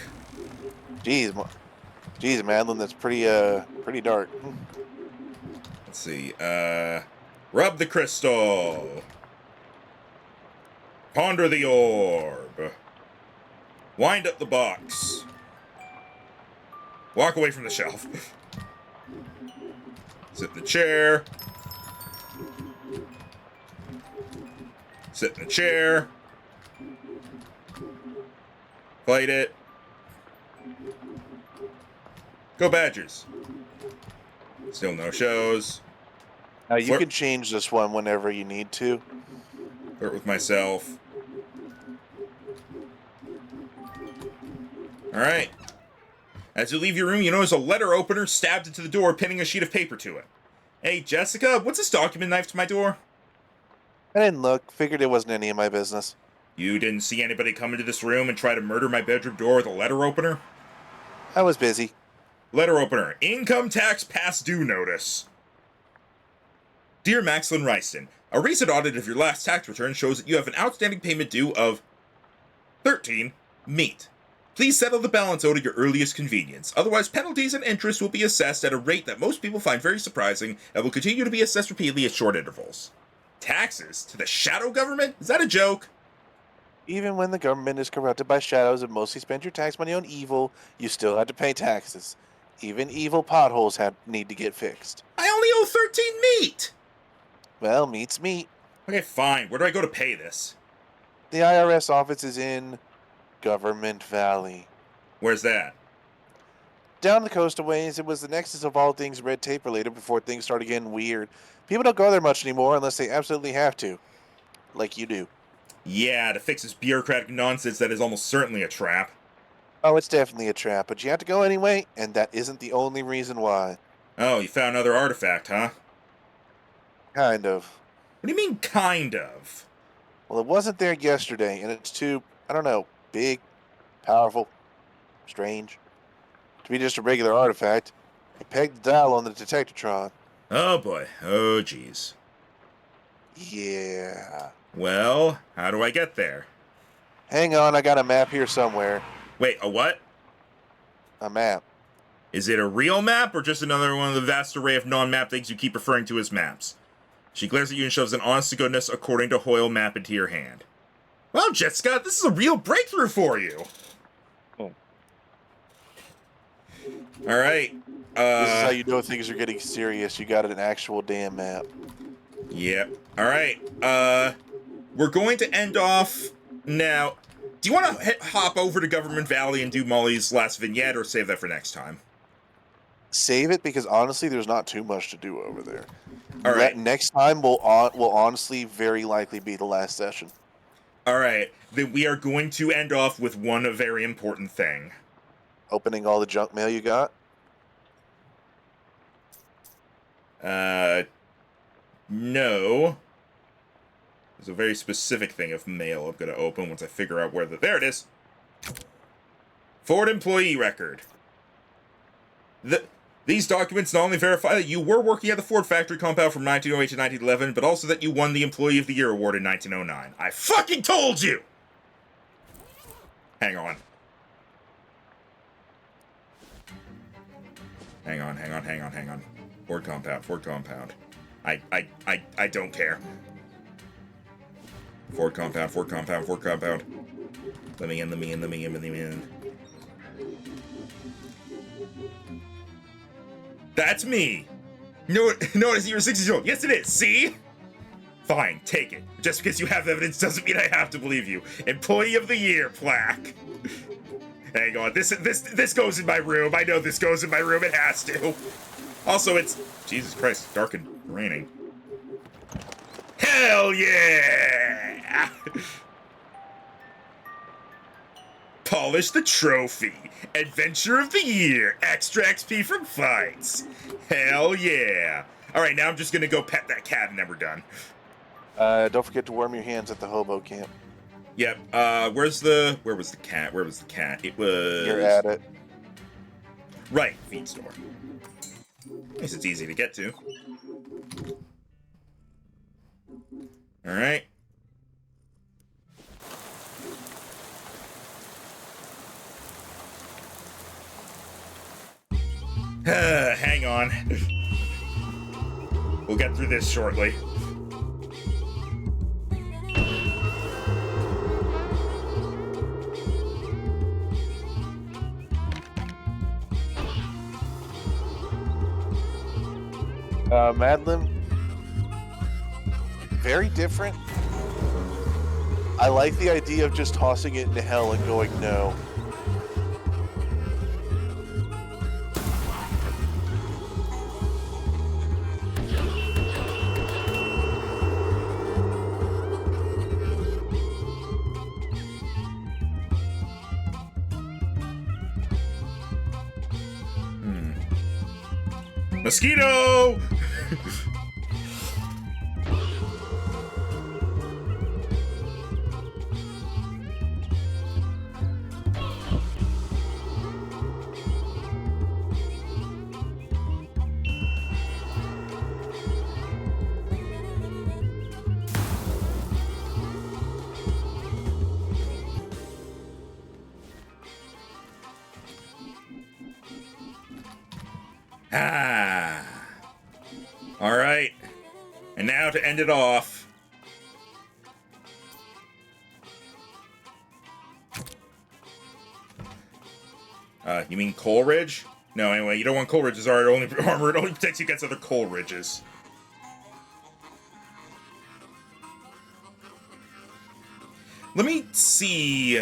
Jeez, Madeline, that's pretty dark. Let's see. Rub the crystal. Ponder the orb. Wind up the box. Walk away from the shelf. Sit in the chair. Sit in the chair. Fight it. Go Badgers. Still no shows. Now you can change this one whenever you need to. Flirt with myself. Alright. As you leave your room, you notice a letter opener stabbed into the door, pinning a sheet of paper to it. Hey, Jessica, what's this document knife to my door? I didn't look. Figured it wasn't any of my business. You didn't see anybody come into this room and try to murder my bedroom door with a letter opener? I was busy. Letter opener. Income tax past due notice. Dear Maxlin Ryston, a recent audit of your last tax return shows that you have an outstanding payment due of 13 meat. Please settle the balance owed at your earliest convenience. Otherwise, penalties and interest will be assessed at a rate that most people find very surprising and will continue to be assessed repeatedly at short intervals. Taxes? To the shadow government? Is that a joke? Even when the government is corrupted by shadows and mostly spend your tax money on evil, you still have to pay taxes. Even evil potholes need to get fixed. I only owe 13 meat! Well, meat's meat. Okay, fine. Where do I go to pay this? The IRS office is in Government Valley. Where's that? Down the coast a ways, it was the nexus of all things red tape related before things started getting weird. People don't go there much anymore unless they absolutely have to. Like you do. Yeah, to fix this bureaucratic nonsense that is almost certainly a trap. Oh, it's definitely a trap, but you have to go anyway, and that isn't the only reason why. Oh, you found another artifact, huh? Kind of. What do you mean, kind of? Well, it wasn't there yesterday, and it's too, I don't know, big, powerful, strange. To be just a regular artifact, I pegged the dial on the detectatron. Oh boy. Oh jeez. Yeah. Well, how do I get there? Hang on, I got a map here somewhere. Wait, a what? A map. Is it a real map or just another one of the vast array of non-map things you keep referring to as maps? She glares at you and shoves an honest-to-goodness according to Hoyle map into your hand. Well, Jessica, this is a real breakthrough for you. All right. This is how you know things are getting serious. You got an actual damn map. Yep. All right. We're going to end off now. Do you want to hop over to Government Valley and do Molly's last vignette, or save that for next time? Save it, because honestly, there's not too much to do over there. All right. Next time will honestly very likely be the last session. All right. Then we are going to end off with one very important thing. Opening all the junk mail you got? No. There's a very specific thing of mail I'm going to open once I figure out where there it is. Ford employee record. These documents not only verify that you were working at the Ford factory compound from 1908 to 1911, but also that you won the Employee of the Year award in 1909. I fucking told you! Hang on. Hang on. Ford compound. I don't care. Ford compound. Let me in. That's me! No, you're 60 years old. Yes, it is. See? Fine, take it. Just because you have evidence doesn't mean I have to believe you. Employee of the Year plaque. Hang on, this goes in my room. I know this goes in my room. It has to. Also, it's Jesus Christ, dark and raining. Hell yeah! Polish the trophy. Adventure of the Year. Extra XP from fights. Hell yeah. Alright, now I'm just gonna go pet that cat and then we're done. Don't forget to warm your hands at the hobo camp. Yep, where was the cat? It was... You're at it. Right, feed store. At least it's easy to get to. Alright. Hang on. We'll get through this shortly. Madeline, very different. I like the idea of just tossing it into hell and going no. Mosquito! Ah. All right. And now to end it off. You mean Coleridge? No, anyway, you don't want Coleridge's armor. It only protects you against other Coleridges. Let me see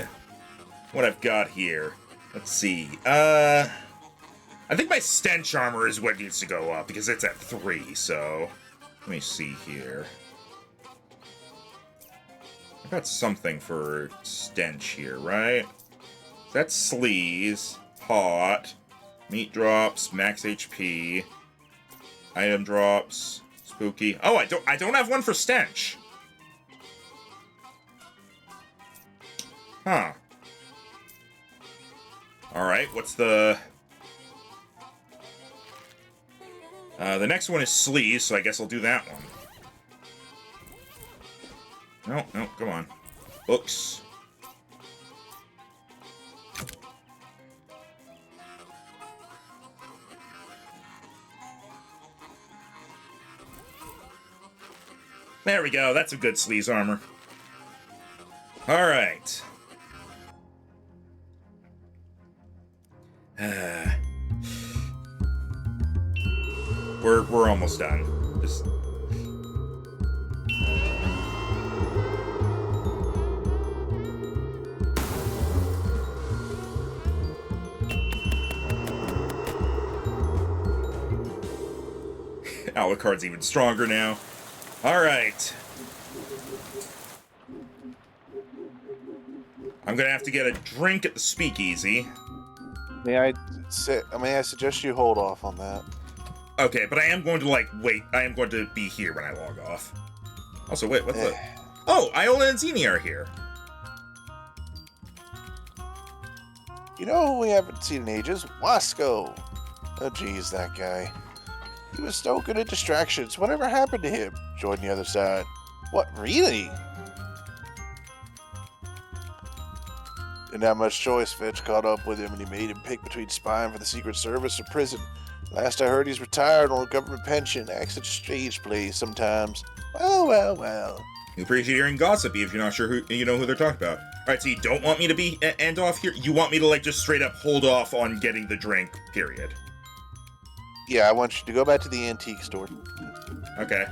what I've got here. Let's see. I think my stench armor is what needs to go up, because it's at 3, so... Let me see here. I've got something for stench here, right? That's sleaze, hot, meat drops, max HP, item drops, spooky. Oh, I don't have one for stench. Huh. Alright, what's the... the next one is sleaze, so I guess I'll do that one. No, come on. Books. There we go, that's a good sleaze armor. Alright. We're almost done. Just... Alucard's even stronger now. Alright. I'm gonna have to get a drink at the speakeasy. May I suggest you hold off on that? Okay, but I am going to, wait. I am going to be here when I log off. Also, wait, what's the... Oh, Iola and Zini are here. You know who we haven't seen in ages? Wasco. Oh, geez, that guy. He was so good at distractions. Whatever happened to him? Join the other side. What, really? Didn't have much choice. Fitch caught up with him and he made him pick between spying for the Secret Service or prison. Last I heard, he's retired on a government pension. Acts at a stage play sometimes. Well. You appreciate hearing gossipy if you're not sure who you know who they're talking about. Alright, so you don't want me to be end off here? You want me to, just straight up hold off on getting the drink, period? Yeah, I want you to go back to the antique store. Okay.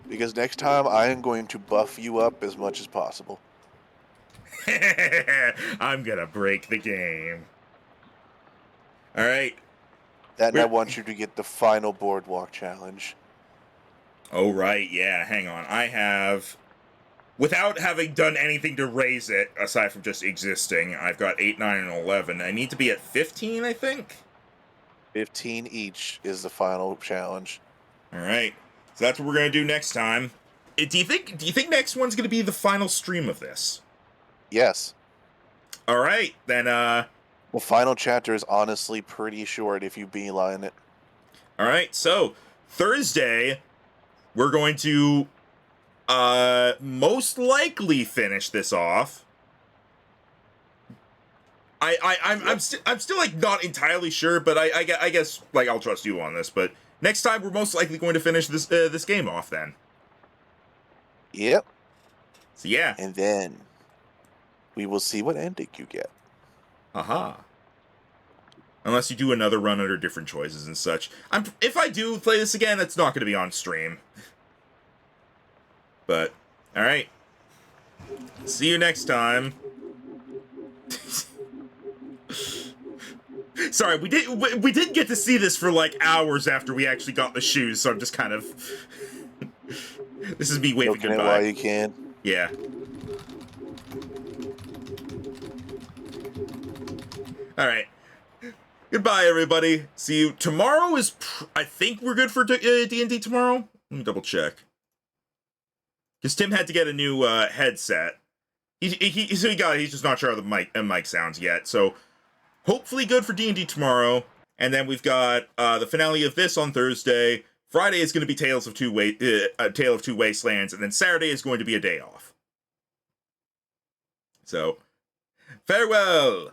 Because next time, I am going to buff you up as much as possible. I'm gonna break the game. Alright. And I want you to get the final boardwalk challenge. Oh, right, yeah, hang on. I have... Without having done anything to raise it, aside from just existing, I've got 8, 9, and 11. I need to be at 15, I think? 15 each is the final challenge. Alright. So that's what we're gonna do next time. Do you think next one's gonna be the final stream of this? Yes. Alright, then, The final chapter is honestly pretty short if you beeline it. All right, so Thursday we're going to most likely finish this off. I'm still like not entirely sure, but I guess like I'll trust you on this. But next time we're most likely going to finish this game off then. Yep. So yeah. And then we will see what ending you get. Aha. Unless you do another run under different choices and such. If I do play this again, it's not going to be on stream. But all right. See you next time. Sorry, we did get to see this for like hours after we actually got the shoes, so I'm just kind of this is me waving Milking it goodbye. while you can. Yeah. All right. Goodbye, everybody. See you tomorrow. I think we're good for D&D tomorrow. Let me double check. Because Tim had to get a new headset. He's just not sure how the mic sounds yet. So hopefully good for D&D tomorrow. And then we've got the finale of this on Thursday. Friday is going to be Tale of Two Wastelands, and then Saturday is going to be a day off. So farewell.